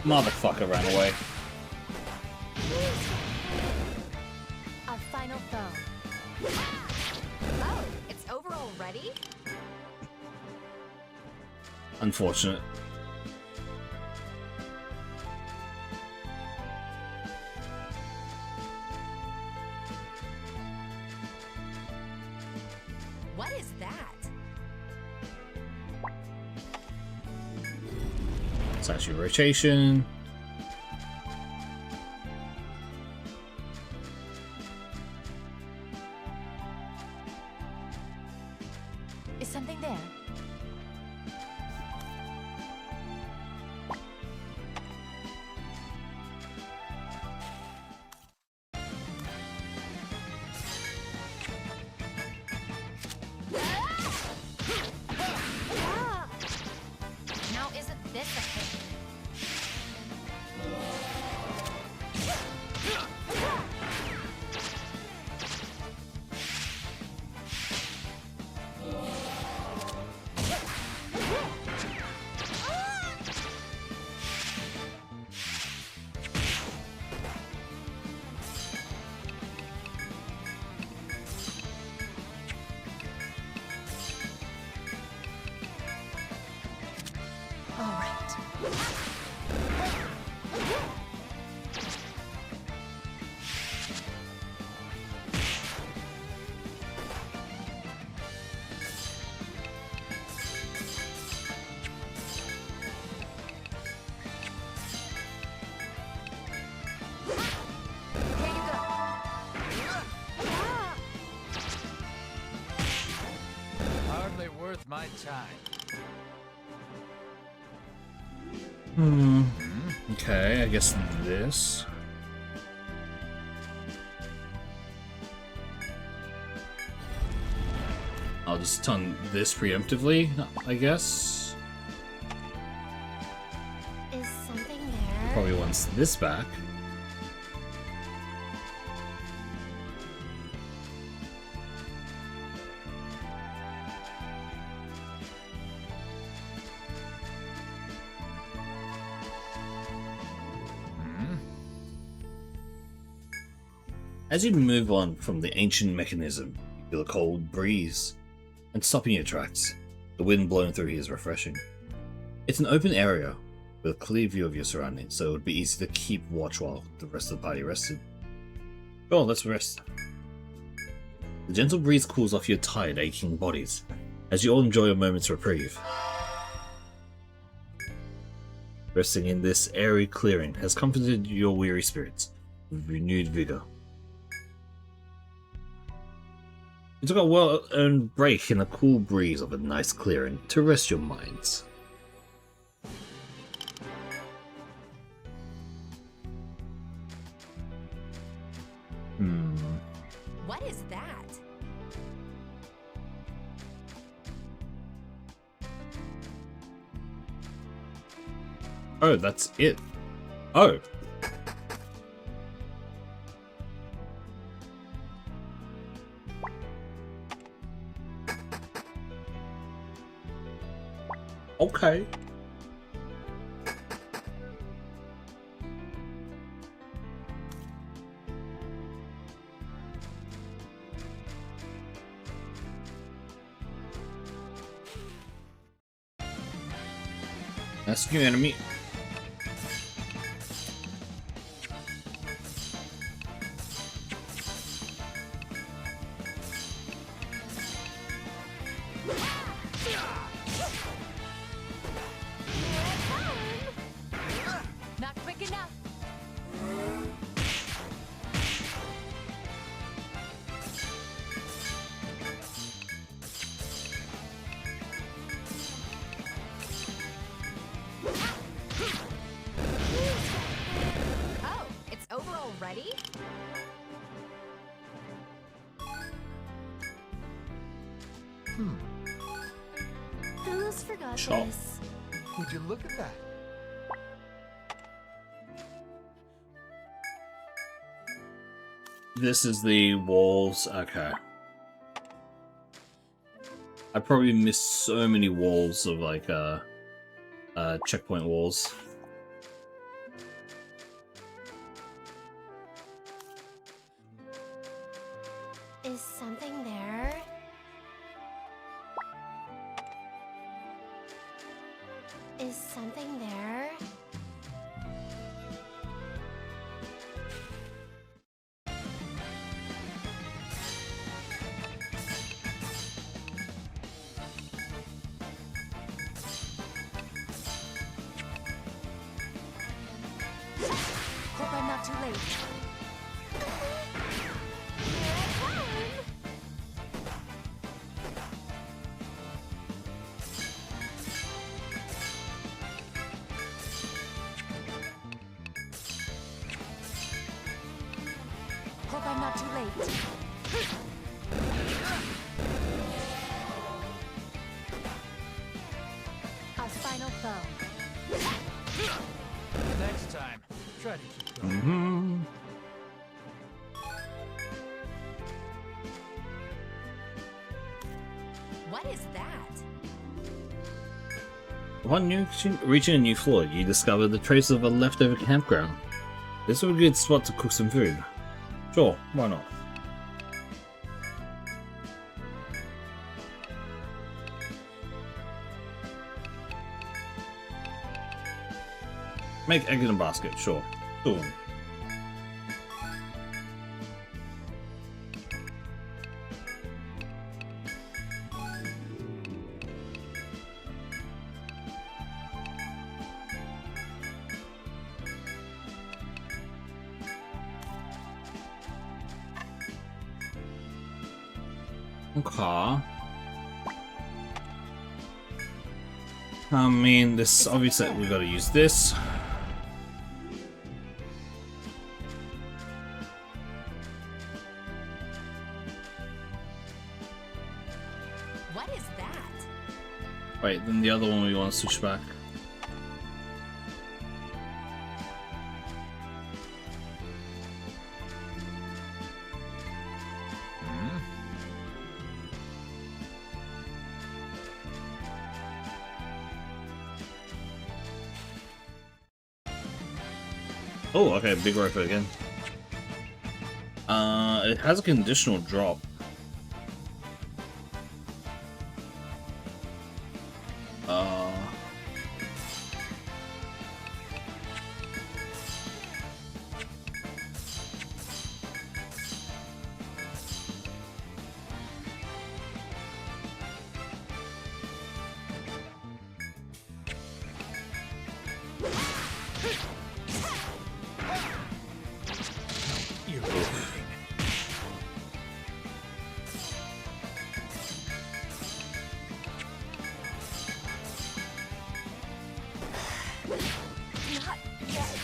Motherfucker ran away. Our final foe. Oh, it's over already? Unfortunate. What is that? It's actually rotation. Is something there? Ah! Now isn't this a hit? All right. Here you go. Ah! Hardly worth my time. Okay, I guess this. I'll just turn this preemptively, I guess. Is something there? Probably wants this back. As you move on from the ancient mechanism, you feel a cold breeze, and stop in your tracks. The wind blowing through here is refreshing. It's an open area with a clear view of your surroundings, so it would be easy to keep watch while the rest of the party rested. Well, let's rest. The gentle breeze cools off your tired, aching bodies, as you all enjoy a moment's reprieve. Resting in this airy clearing has comforted your weary spirits with renewed vigor. You took a well-earned break in the cool breeze of a nice clearing to rest your minds. What is that? Oh, that's it. Oh. Okay. That's new enemy. Not quick enough. Oh, it's over already? Who's forgot Sure. this? Would you look at that? This is the walls. Okay. I probably missed so many walls of like checkpoint walls. Is something there? Hope I'm not too late. Hope I'm not too late. A final foe. Next time, try to keep going. Mm-hmm. What is that? Upon reaching a new floor, you discover the trace of a leftover campground. This would be a good spot to cook some food. Sure, why not? Make egg in a basket, sure. Cool. Okay. I mean, this obviously we gotta use this. What is that? Wait, then the other one we want to switch back. Oh, okay, big rifle again. It has a conditional drop. You're kidding. Not yet.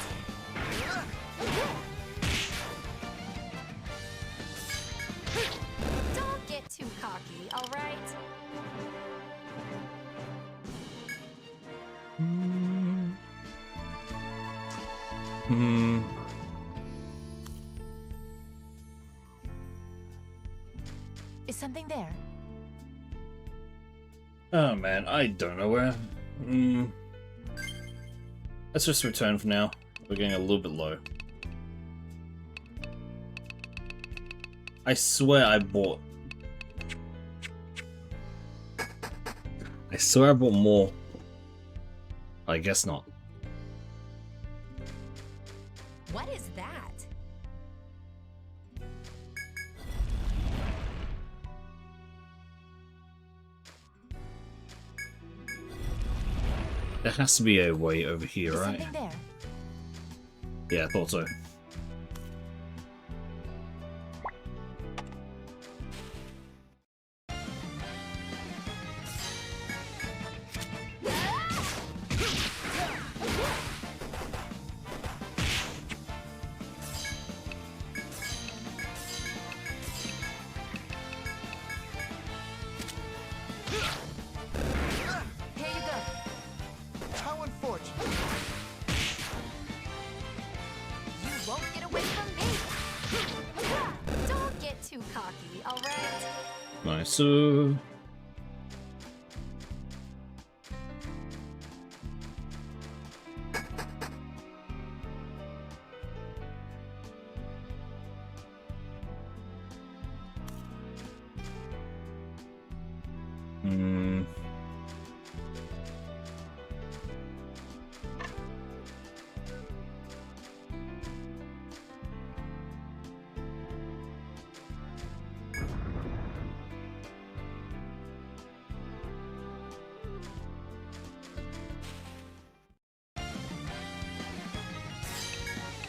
Don't get too cocky, alright? Hmm. Is something there? Oh man, I don't know where. Let's just return for now. We're getting a little bit low. I swear I bought. I swear I bought more. I guess not. What is that? There has to be a way over here, Is right? something there? Yeah, I thought so. Here you go. How unfortunate. You won't get away from me! Don't get too cocky, alright? Nice.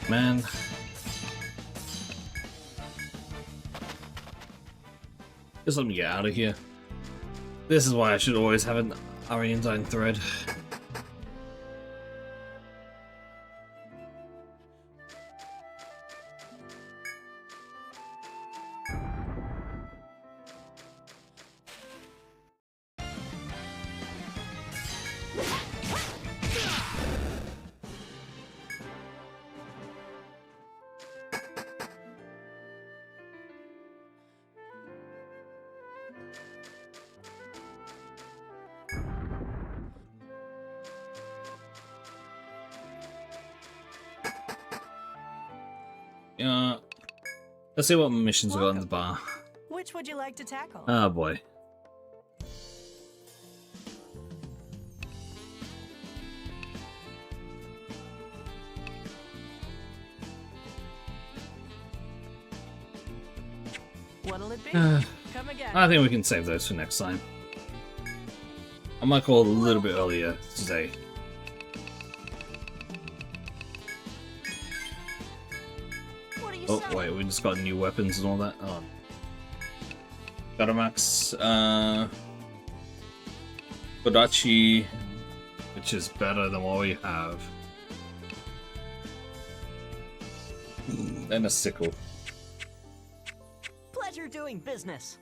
Man. Just let me get out of here. This is why I should always have an Ariandine thread. Let's see what missions we got in the bar. Which would you like to tackle? Oh boy. What'll it be? Come again. I think we can save those for next time. I might call a little bit earlier today. What are you Oh selling? wait, we just got new weapons and all that. Oh. Gatamax, Kodachi, which is better than what we have. And a sickle. Pleasure doing business.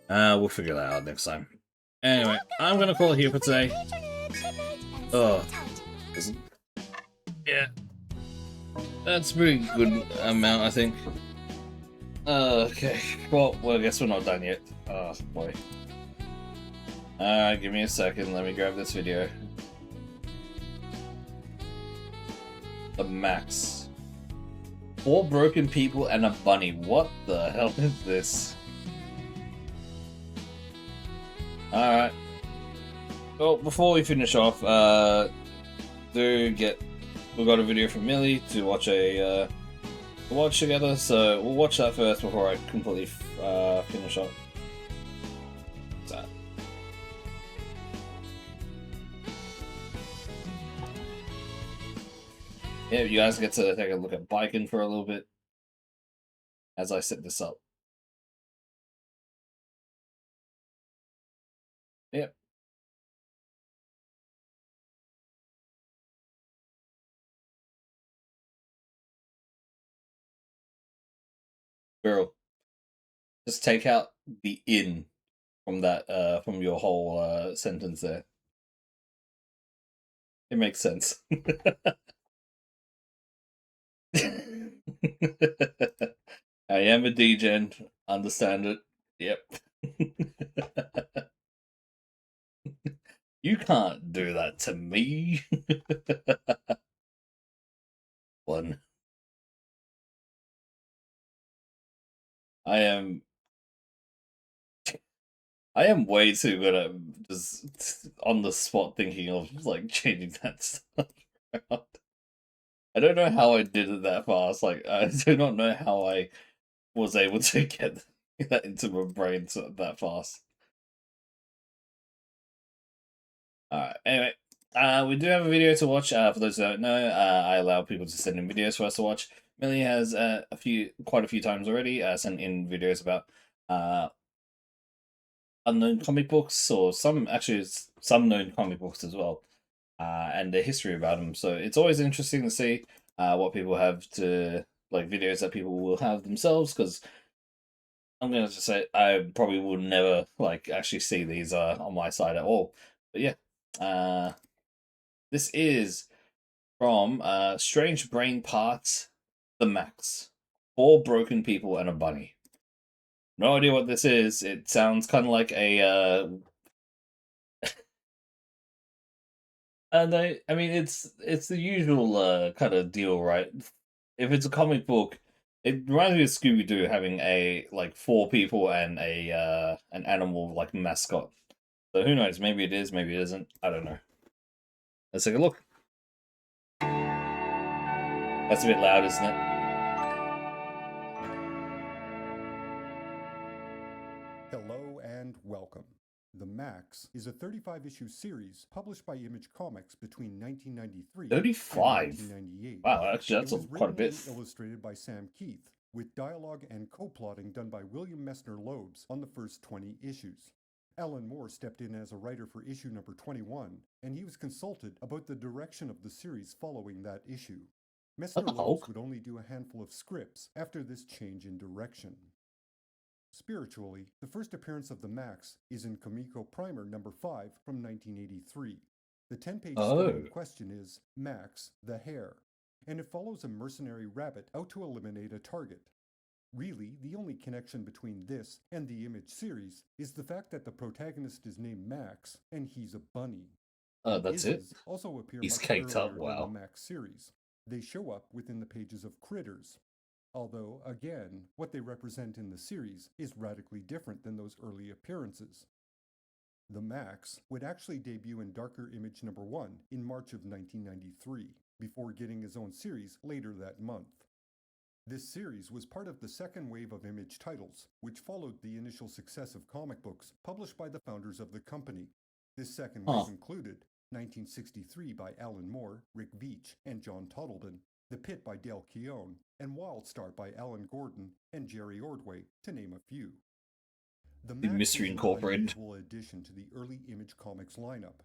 We'll figure that out next time. Anyway, I'm gonna call it here for today. Oh. Yeah. That's a pretty good amount, I think. Okay. Well, I guess we're not done yet. Oh, boy. Give me a second. Let me grab this video. The max. 4 broken people and a bunny. What the hell is this? Alright. Well, before we finish off, we've got a video from Millie to watch together, so we'll watch that first before I completely finish up. What's that? Yeah, you guys get to take a look at biking for a little bit as I set this up. Yep. Girl, just take out the "in" from that from your whole sentence there. It makes sense. I am a degen. Understand it. Yep. You can't do that to me. One. I am way too good at just on the spot thinking of like changing that stuff around. I don't know how I did it that fast. Like I do not know how I was able to get that into my brain that fast. Alright, anyway. We do have a video to watch. For those who don't know, I allow people to send in videos for us to watch. Millie has quite a few times already sent in videos about unknown comic books, or some known comic books as well, and the history about them. So it's always interesting to see what people have to like videos that people will have themselves. Because I'm gonna just say I probably will never like actually see these on my side at all. But yeah. This is from Strange Brain Parts, The Max. 4 broken people and a bunny. No idea what this is. It sounds kind of like a... and I mean, it's the usual kind of deal, right? If it's a comic book, it reminds me of Scooby-Doo having like 4 people and an animal like mascot. So who knows? Maybe it is, maybe it isn't. I don't know. Let's take a look. That's a bit loud, isn't it? Hello and welcome. The Max is a 35-issue series published by Image Comics between 1993 35? and 1998. Wow, actually, that's It was quite a written bit. and illustrated by Sam Keith, with dialogue and co-plotting done by William Messner Loebs on the first 20 issues. Alan Moore stepped in as a writer for issue number 21, and he was consulted about the direction of the series following that issue. Messner What the Loebs Hulk? would only do a handful of scripts after this change in direction. Spiritually, the first appearance of the Max is in Comico Primer number 5 from 1983. The 10-page story in question is Max the Hare, and it follows a mercenary rabbit out to eliminate a target. Really, the only connection between this and the Image series is the fact that the protagonist is named Max and he's a bunny. That's it. Izzes also appear He's much caked up, earlier wow. than the Max series. They show up within the pages of Critters. Although, again, what they represent in the series is radically different than those early appearances. The Max would actually debut in Darker Image number 1 in March of 1993, before getting his own series later that month. This series was part of the second wave of Image titles, which followed the initial success of comic books published by the founders of the company. This second wave included 1963 by Alan Moore, Rick Veitch, and John Toddleton, The Pit by Dale Keown, and Wildstar by Alan Gordon and Jerry Ordway, to name a few. The Max Mystery is an Incorporated. unusual addition to the early Image Comics lineup.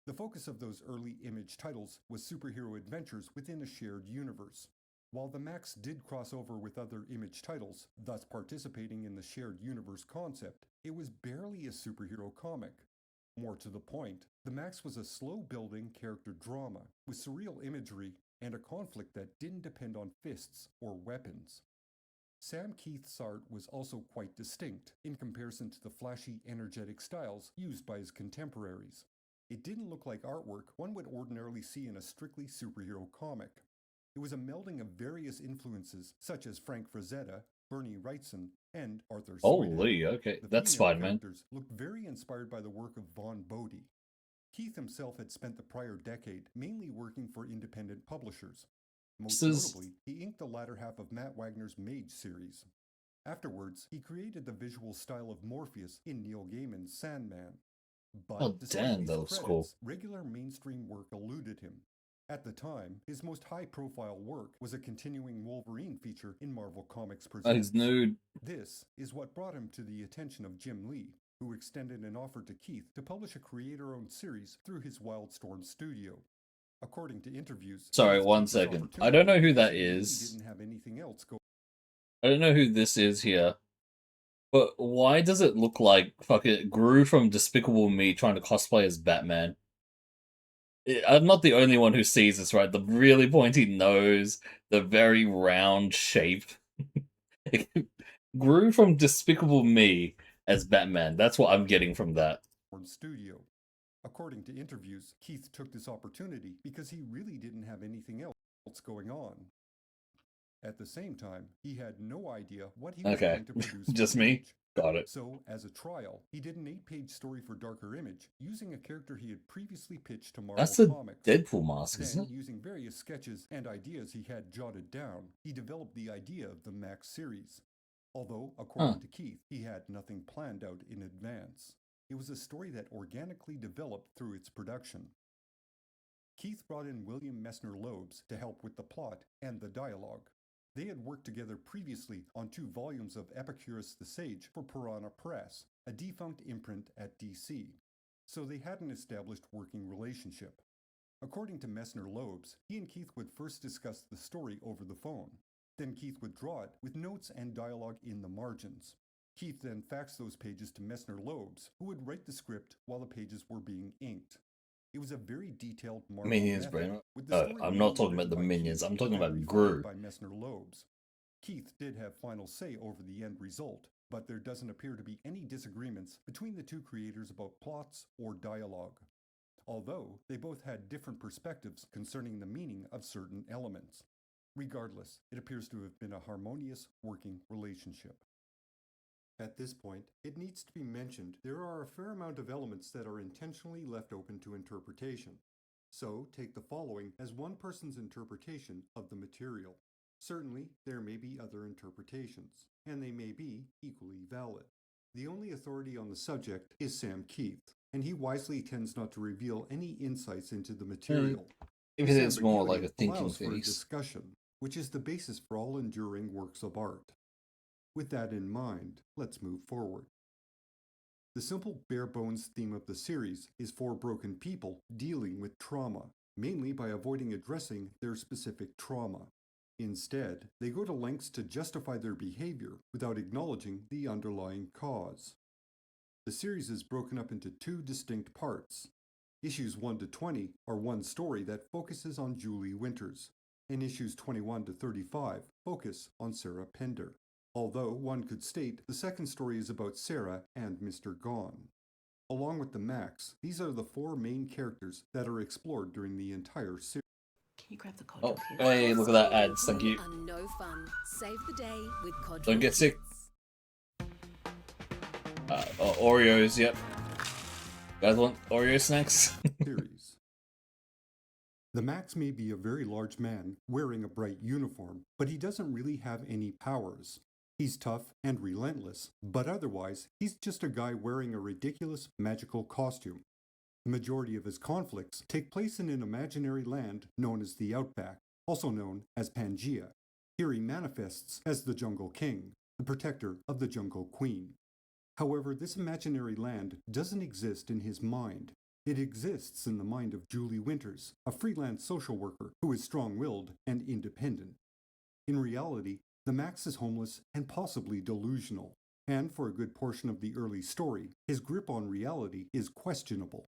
The focus of those early Image titles was superhero adventures within a shared universe. While the Max did cross over with other Image titles, thus participating in the shared universe concept, it was barely a superhero comic. More to the point, the Max was a slow-building character drama with surreal imagery and a conflict that didn't depend on fists or weapons. Sam Keith's art was also quite distinct in comparison to the flashy, energetic styles used by his contemporaries. It didn't look like artwork one would ordinarily see in a strictly superhero comic. It was a melding of various influences such as Frank Frazetta, Bernie Wrightson, and Arthur Sweden. Holy, okay, The that's female Spider-Man. characters looked very inspired by the work of Vaughn Bodie. Keith himself had spent the prior decade mainly working for independent publishers. Most notably, he inked the latter half of Matt Wagner's Mage series. Afterwards, he created the visual style of Morpheus in Neil Gaiman's Sandman. But despite damn, these that looks credits, cool. regular mainstream work eluded him. At the time, his most high-profile work was a continuing Wolverine feature in Marvel Comics Presents. He's nude. This is what brought him to the attention of Jim Lee, who extended an offer to Keith to publish a creator-owned series through his Wildstorm studio. According to interviews, Sorry, Keith one took this second. I opportunity don't know who because that he really is. didn't have anything else going. I don't know who this is here. But why does it look like fucking Gru from Despicable Me trying to cosplay as Batman? I'm not the only one who sees this, right? The really pointy nose, the very round shape. Gru from Despicable Me as Batman. That's what I'm getting from that. Studio. According to interviews, Keith took this opportunity because he really didn't have anything else going on. At the same time, he had no idea what he was Okay, going to produce. just for me? Image. Got it. So, as a trial, he did an 8-page story for Darker Image using a character he had previously pitched to Marvel That's a Comics. Deadpool mask, Then, isn't it? using various sketches and ideas he had jotted down, he developed the idea of the Max series. Although, according to Keith, he had nothing planned out in advance. It was a story that organically developed through its production. Keith brought in William Messner Loebs to help with the plot and the dialogue. They had worked together previously on 2 volumes of Epicurus the Sage for Piranha Press, a defunct imprint at DC, so they had an established working relationship. According to Messner Loebs, he and Keith would first discuss the story over the phone. Then Keith would draw it with notes and dialogue in the margins. Keith then faxed those pages to Messner Loebs, who would write the script while the pages were being inked. It was a very detailed Marvel Minions, method, brain. with the story I'm not mainly talking about written the by Minions. Keith I'm talking and about refined Gru. by Messner Loebs. Keith did have final say over the end result, but there doesn't appear to be any disagreements between the 2 creators about plots or dialogue. Although they both had different perspectives concerning the meaning of certain elements. Regardless, it appears to have been a harmonious working relationship. At this point, it needs to be mentioned there are a fair amount of elements that are intentionally left open to interpretation. So, take the following as one person's interpretation of the material. Certainly, there may be other interpretations, and they may be equally valid. The only authority on the subject is Sam Keith, and he wisely tends not to reveal any insights into the material. If This it is more like a ambiguity thinking allows for a piece. discussion, which is the basis for all enduring works of art. With that in mind, let's move forward. The simple bare-bones theme of the series is four broken people dealing with trauma, mainly by avoiding addressing their specific trauma. Instead, they go to lengths to justify their behavior without acknowledging the underlying cause. The series is broken up into two distinct parts. Issues 1 to 20 are one story that focuses on Julie Winters, and issues 21 to 35 focus on Sarah Pender. Although one could state the second story is about Sarah and Mr. Gone. Along with the Max, these are the four main characters that are explored during the entire series. Can you grab the code? Oh, hey, look at that ads. Thank you. Are no fun. Save the day with Cod. Don't get sick. Oreos, yep. Guys want Oreo snacks? Series. The Max may be a very large man wearing a bright uniform, but he doesn't really have any powers. He's tough and relentless, but otherwise, he's just a guy wearing a ridiculous magical costume. The majority of his conflicts take place in an imaginary land known as the Outback, also known as Pangea. Here he manifests as the Jungle King, the protector of the Jungle Queen. However, this imaginary land doesn't exist in his mind. It exists in the mind of Julie Winters, a freelance social worker who is strong-willed and independent. In reality, the Max is homeless and possibly delusional, and for a good portion of the early story, his grip on reality is questionable.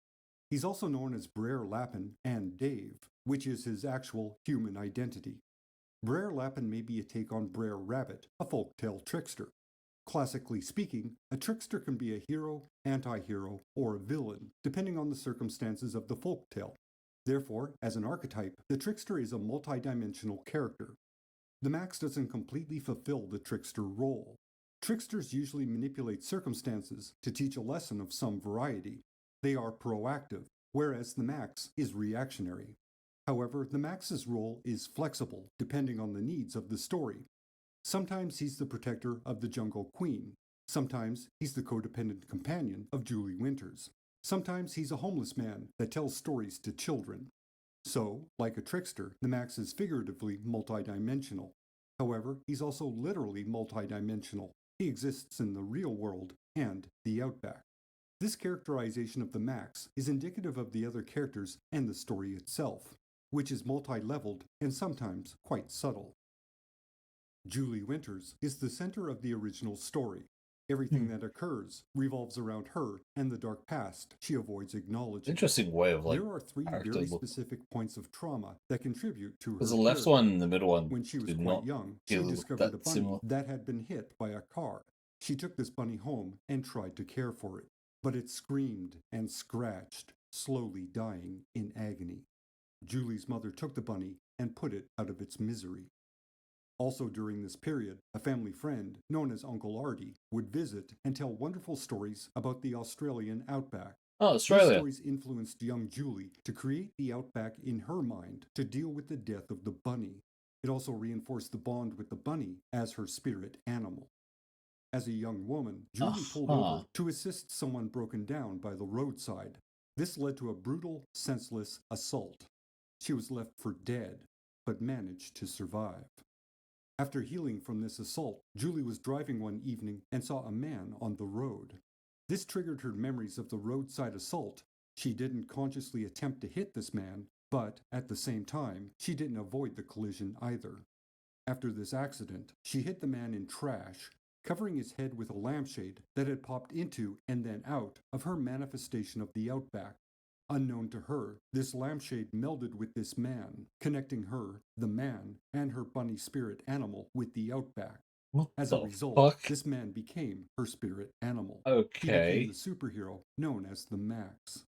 He's also known as Brer Lappin and Dave, which is his actual human identity. Brer Lappin may be a take on Brer Rabbit, a folktale trickster. Classically speaking, a trickster can be a hero, anti-hero, or a villain, depending on the circumstances of the folktale. Therefore, as an archetype, the trickster is a multidimensional character. The Max doesn't completely fulfill the trickster role. Tricksters usually manipulate circumstances to teach a lesson of some variety. They are proactive, whereas the Max is reactionary. However, the Max's role is flexible, depending on the needs of the story. Sometimes he's the protector of the Jungle Queen. Sometimes he's the codependent companion of Julie Winters. Sometimes he's a homeless man that tells stories to children. So, like a trickster, the Max is figuratively multidimensional. However, he's also literally multidimensional. He exists in the real world and the Outback. This characterization of the Max is indicative of the other characters and the story itself, which is multi-leveled and sometimes quite subtle. Julie Winters is the center of the original story. Everything that occurs revolves around her and the dark past she avoids acknowledging. Interesting way of like. There are three character very look. specific points of trauma that contribute to her Because the left character. one and the middle one When she was did quite not young, she feel discovered that a bunny similar. that had been hit by a car. She took this bunny home and tried to care for it, but it screamed and scratched, slowly dying in agony. Julie's mother took the bunny and put it out of its misery. Also during this period, a family friend, known as Uncle Artie, would visit and tell wonderful stories about the Australian outback. Oh, These Australia. stories influenced young Julie to create the outback in her mind to deal with the death of the bunny. It also reinforced the bond with the bunny as her spirit animal. As a young woman, Julie pulled over to assist someone broken down by the roadside. This led to a brutal, senseless assault. She was left for dead, but managed to survive. After healing from this assault, Julie was driving one evening and saw a man on the road. This triggered her memories of the roadside assault. She didn't consciously attempt to hit this man, but at the same time, she didn't avoid the collision either. After this accident, she hit the man in trash, covering his head with a lampshade that had popped into and then out of her manifestation of the outback. Unknown to her, this lampshade melded with this man, connecting her, the man, and her bunny spirit animal with the outback. What As the a result, fuck? this man became her spirit animal. He Okay. became the superhero known as the Max.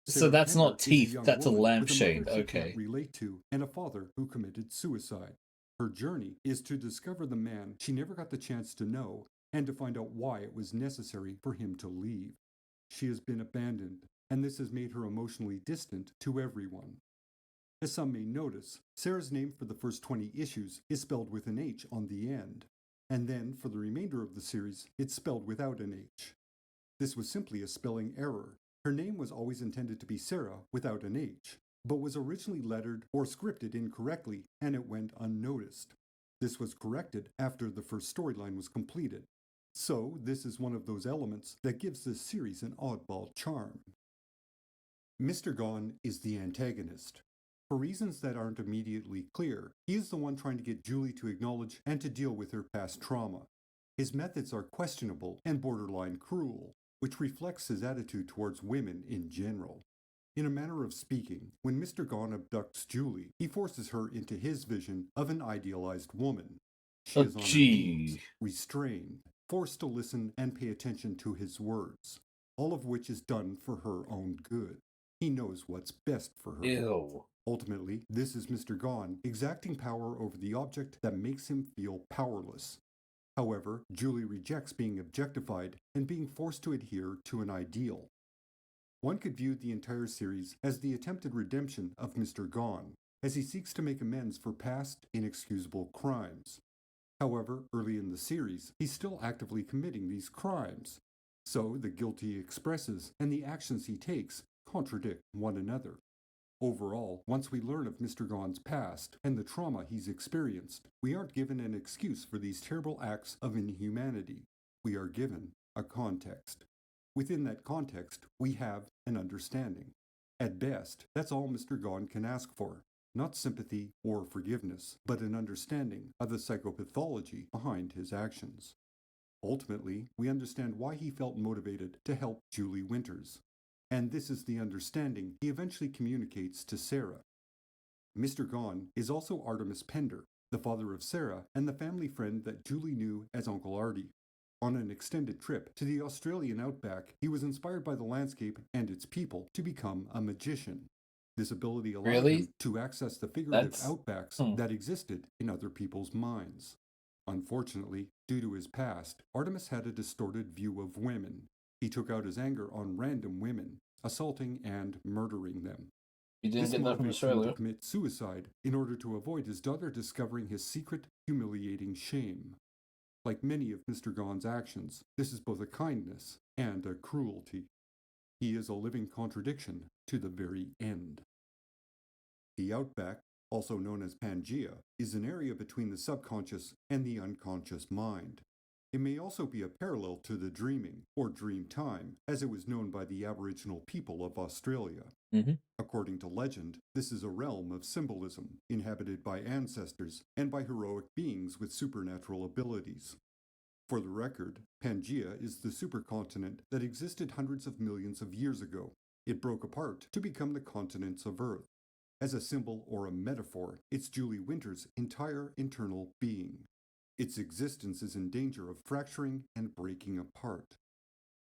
So Sarah that's Pender not is teeth, young that's a woman with lampshade, mother she can't okay. relate to and a father who committed suicide. Her journey is to discover the man she never got the chance to know and to find out why it was necessary for him to leave. She has been abandoned, and this has made her emotionally distant to everyone. As some may notice, Sarah's name for the first 20 issues is spelled with an H on the end. and then for the remainder of the series, it's spelled without an H. This was simply a spelling error. Her name was always intended to be Sarah without an H, but was originally lettered or scripted incorrectly, and it went unnoticed. This was corrected after the first storyline was completed. So, this is one of those elements that gives this series an oddball charm. Mr. Gone is the antagonist. For reasons that aren't immediately clear, he is the one trying to get Julie to acknowledge and to deal with her past trauma. His methods are questionable and borderline cruel, which reflects his attitude towards women in general. In a manner of speaking, when Mr. Gone abducts Julie, he forces her into his vision of an idealized woman. She is on her knees, restrained, forced to listen and pay attention to his words, all of which is done for her own good. He knows what's best for her. Ew. Ultimately, this is Mr. Gone exacting power over the object that makes him feel powerless. However, Julie rejects being objectified and being forced to adhere to an ideal. One could view the entire series as the attempted redemption of Mr. Gone, as he seeks to make amends for past, inexcusable crimes. However, early in the series, he's still actively committing these crimes. So, the guilt he expresses and the actions he takes contradict one another. Overall, once we learn of Mr. Gone's past and the trauma he's experienced, we aren't given an excuse for these terrible acts of inhumanity. We are given a context. Within that context, we have an understanding. At best, that's all Mr. Gone can ask for. Not sympathy or forgiveness, but an understanding of the psychopathology behind his actions. Ultimately, we understand why he felt motivated to help Julie Winters. And this is the understanding he eventually communicates to Sarah. Mr. Gone is also Artemis Pender, the father of Sarah and the family friend that Julie knew as Uncle Artie. On an extended trip to the Australian outback, he was inspired by the landscape and its people to become a magician. This ability allowed him to access the figurative outbacks that existed in other people's minds. Unfortunately, due to his past, Artemis had a distorted view of women. He took out his anger on random women, assaulting and murdering them. You didn't get that from Australia? To commit suicide in order to avoid his daughter discovering his secret, humiliating shame. Like many of Mr. Gone's actions, this is both a kindness and a cruelty. He is a living contradiction to the very end. The Outback, also known as Pangaea, is an area between the subconscious and the unconscious mind. It may also be a parallel to the dreaming, or dream time, as it was known by the Aboriginal people of Australia. According to legend, this is a realm of symbolism, inhabited by ancestors and by heroic beings with supernatural abilities. For the record, Pangaea is the supercontinent that existed hundreds of millions of years ago. It broke apart to become the continents of Earth. As a symbol or a metaphor, it's Julie Winters' entire internal being. Its existence is in danger of fracturing and breaking apart.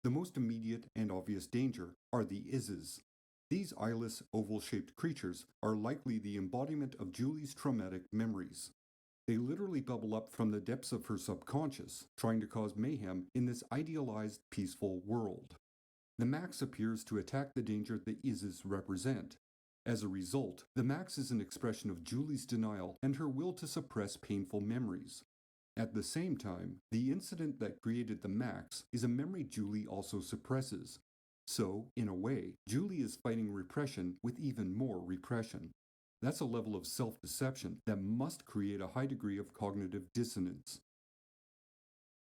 The most immediate and obvious danger are the Izzes. These eyeless, oval-shaped creatures are likely the embodiment of Julie's traumatic memories. They literally bubble up from the depths of her subconscious, trying to cause mayhem in this idealized, peaceful world. The Max appears to attack the danger the Izzes represent. As a result, the Max is an expression of Julie's denial and her will to suppress painful memories. At the same time, the incident that created the Max is a memory Julie also suppresses. So, in a way, Julie is fighting repression with even more repression. That's a level of self-deception that must create a high degree of cognitive dissonance.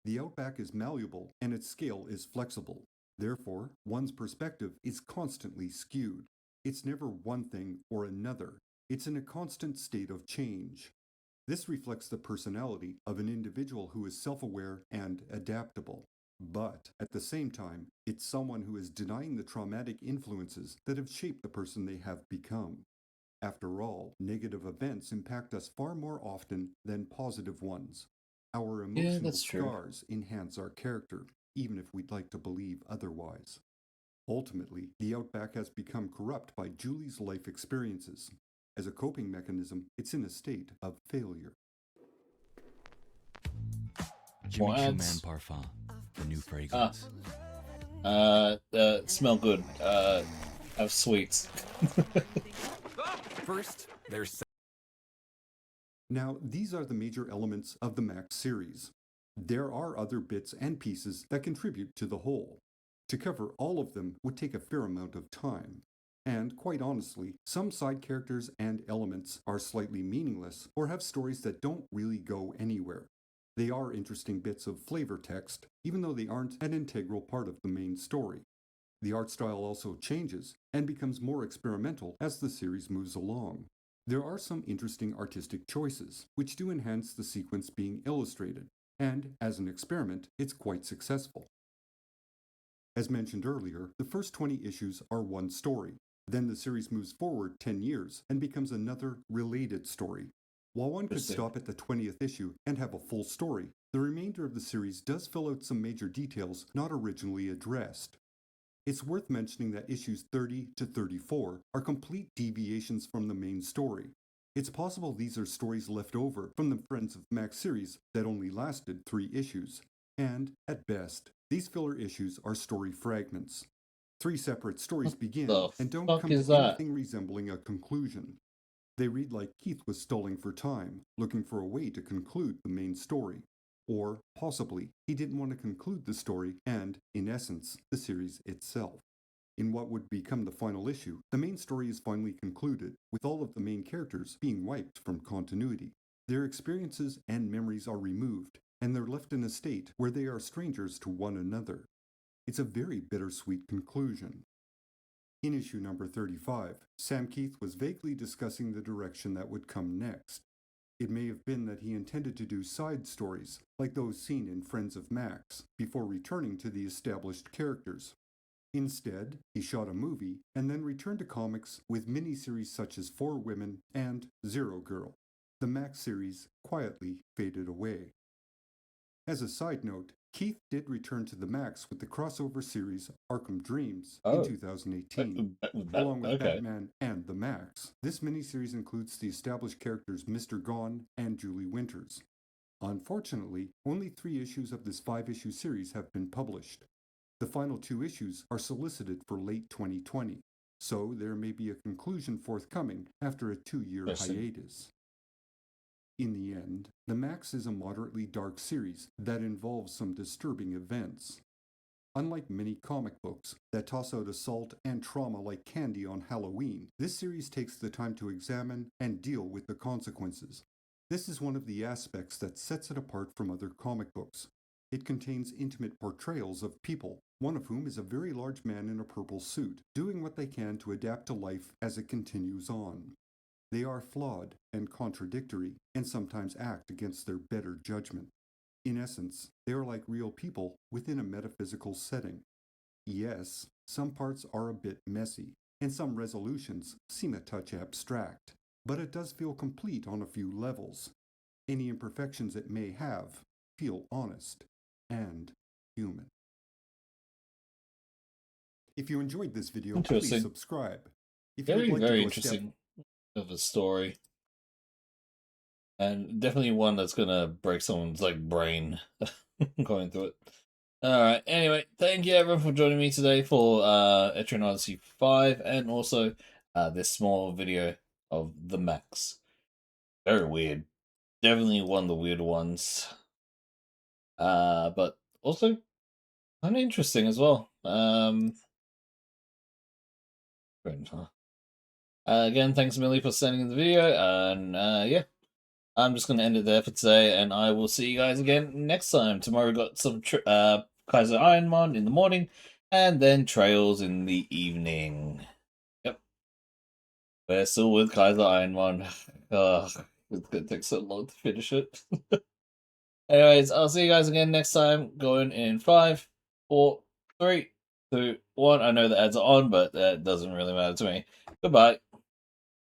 The Outback is malleable and its scale is flexible. Therefore, one's perspective is constantly skewed. It's never one thing or another. It's in a constant state of change. This reflects the personality of an individual who is self-aware and adaptable. But, at the same time, it's someone who is denying the traumatic influences that have shaped the person they have become. After all, negative events impact us far more often than positive ones. Our emotional scars enhance our character, even if we'd like to believe otherwise. Ultimately, the Outback has become corrupt by Julie's life experiences. As a coping mechanism, it's in a state of failure. Jimmy Choo Man Parfum, the new fragrance. Smell good. Have sweets. First, there's... Now, these are the major elements of the Max series. There are other bits and pieces that contribute to the whole. To cover all of them would take a fair amount of time. And quite honestly, some side characters and elements are slightly meaningless or have stories that don't really go anywhere. They are interesting bits of flavor text, even though they aren't an integral part of the main story. The art style also changes and becomes more experimental as the series moves along. There are some interesting artistic choices, which do enhance the sequence being illustrated, and as an experiment, it's quite successful. As mentioned earlier, the first 20 issues are one story. Then the series moves forward 10 years and becomes another related story. While one could stop at the 20th issue and have a full story, the remainder of the series does fill out some major details not originally addressed. It's worth mentioning that issues 30 to 34 are complete deviations from the main story. It's possible these are stories left over from the Friends of Max series that only lasted 3 issues, and, at best, these filler issues are story fragments. 3 separate stories begin and don't come to anything resembling a conclusion. They read like Keith was stalling for time, looking for a way to conclude the main story. Or, possibly, he didn't want to conclude the story and, in essence, the series itself. In what would become the final issue, the main story is finally concluded, with all of the main characters being wiped from continuity. Their experiences and memories are removed, and they're left in a state where they are strangers to one another. It's a very bittersweet conclusion. In issue number 35, Sam Keith was vaguely discussing the direction that would come next. It may have been that he intended to do side stories, like those seen in Friends of Max, before returning to the established characters. Instead, he shot a movie and then returned to comics with miniseries such as 4 Women and Zero Girl. The Max series quietly faded away. As a side note, Keith did return to the Max with the crossover series Arkham Dreams in 2018, along with Batman and the Max. This miniseries includes the established characters Mr. Gone and Julie Winters. Unfortunately, only 3 issues of this 5-issue series have been published. The final 2 issues are solicited for late 2020, so there may be a conclusion forthcoming after a 2-year hiatus. In the end, The Max is a moderately dark series that involves some disturbing events. Unlike many comic books that toss out assault and trauma like candy on Halloween, this series takes the time to examine and deal with the consequences. This is one of the aspects that sets it apart from other comic books. It contains intimate portrayals of people, one of whom is a very large man in a purple suit, doing what they can to adapt to life as it continues on. They are flawed and contradictory, and sometimes act against their better judgment. In essence, they are like real people within a metaphysical setting. Yes, some parts are a bit messy, and some resolutions seem a touch abstract, but it does feel complete on a few levels. Any imperfections it may have feel honest and human. If you enjoyed this video, please subscribe. If very interesting of a story, and definitely one that's gonna break someone's brain going through it. All right. Anyway, thank you everyone for joining me today for Etrian Odyssey 5, and also this small video of the Max. Very weird. Definitely one of the weird ones. But also kind of interesting as well. Again, thanks Millie for sending the video, and yeah, I'm just going to end it there for today, and I will see you guys again next time. Tomorrow we've got some Kaiser Ironmon in the morning, and then Trails in the evening. Yep. We're still with Kaiser Ironmon. It's going to take so long to finish it. Anyways, I'll see you guys again next time, going in 5, 4, 3, 2, 1. I know the ads are on, but that doesn't really matter to me. Goodbye.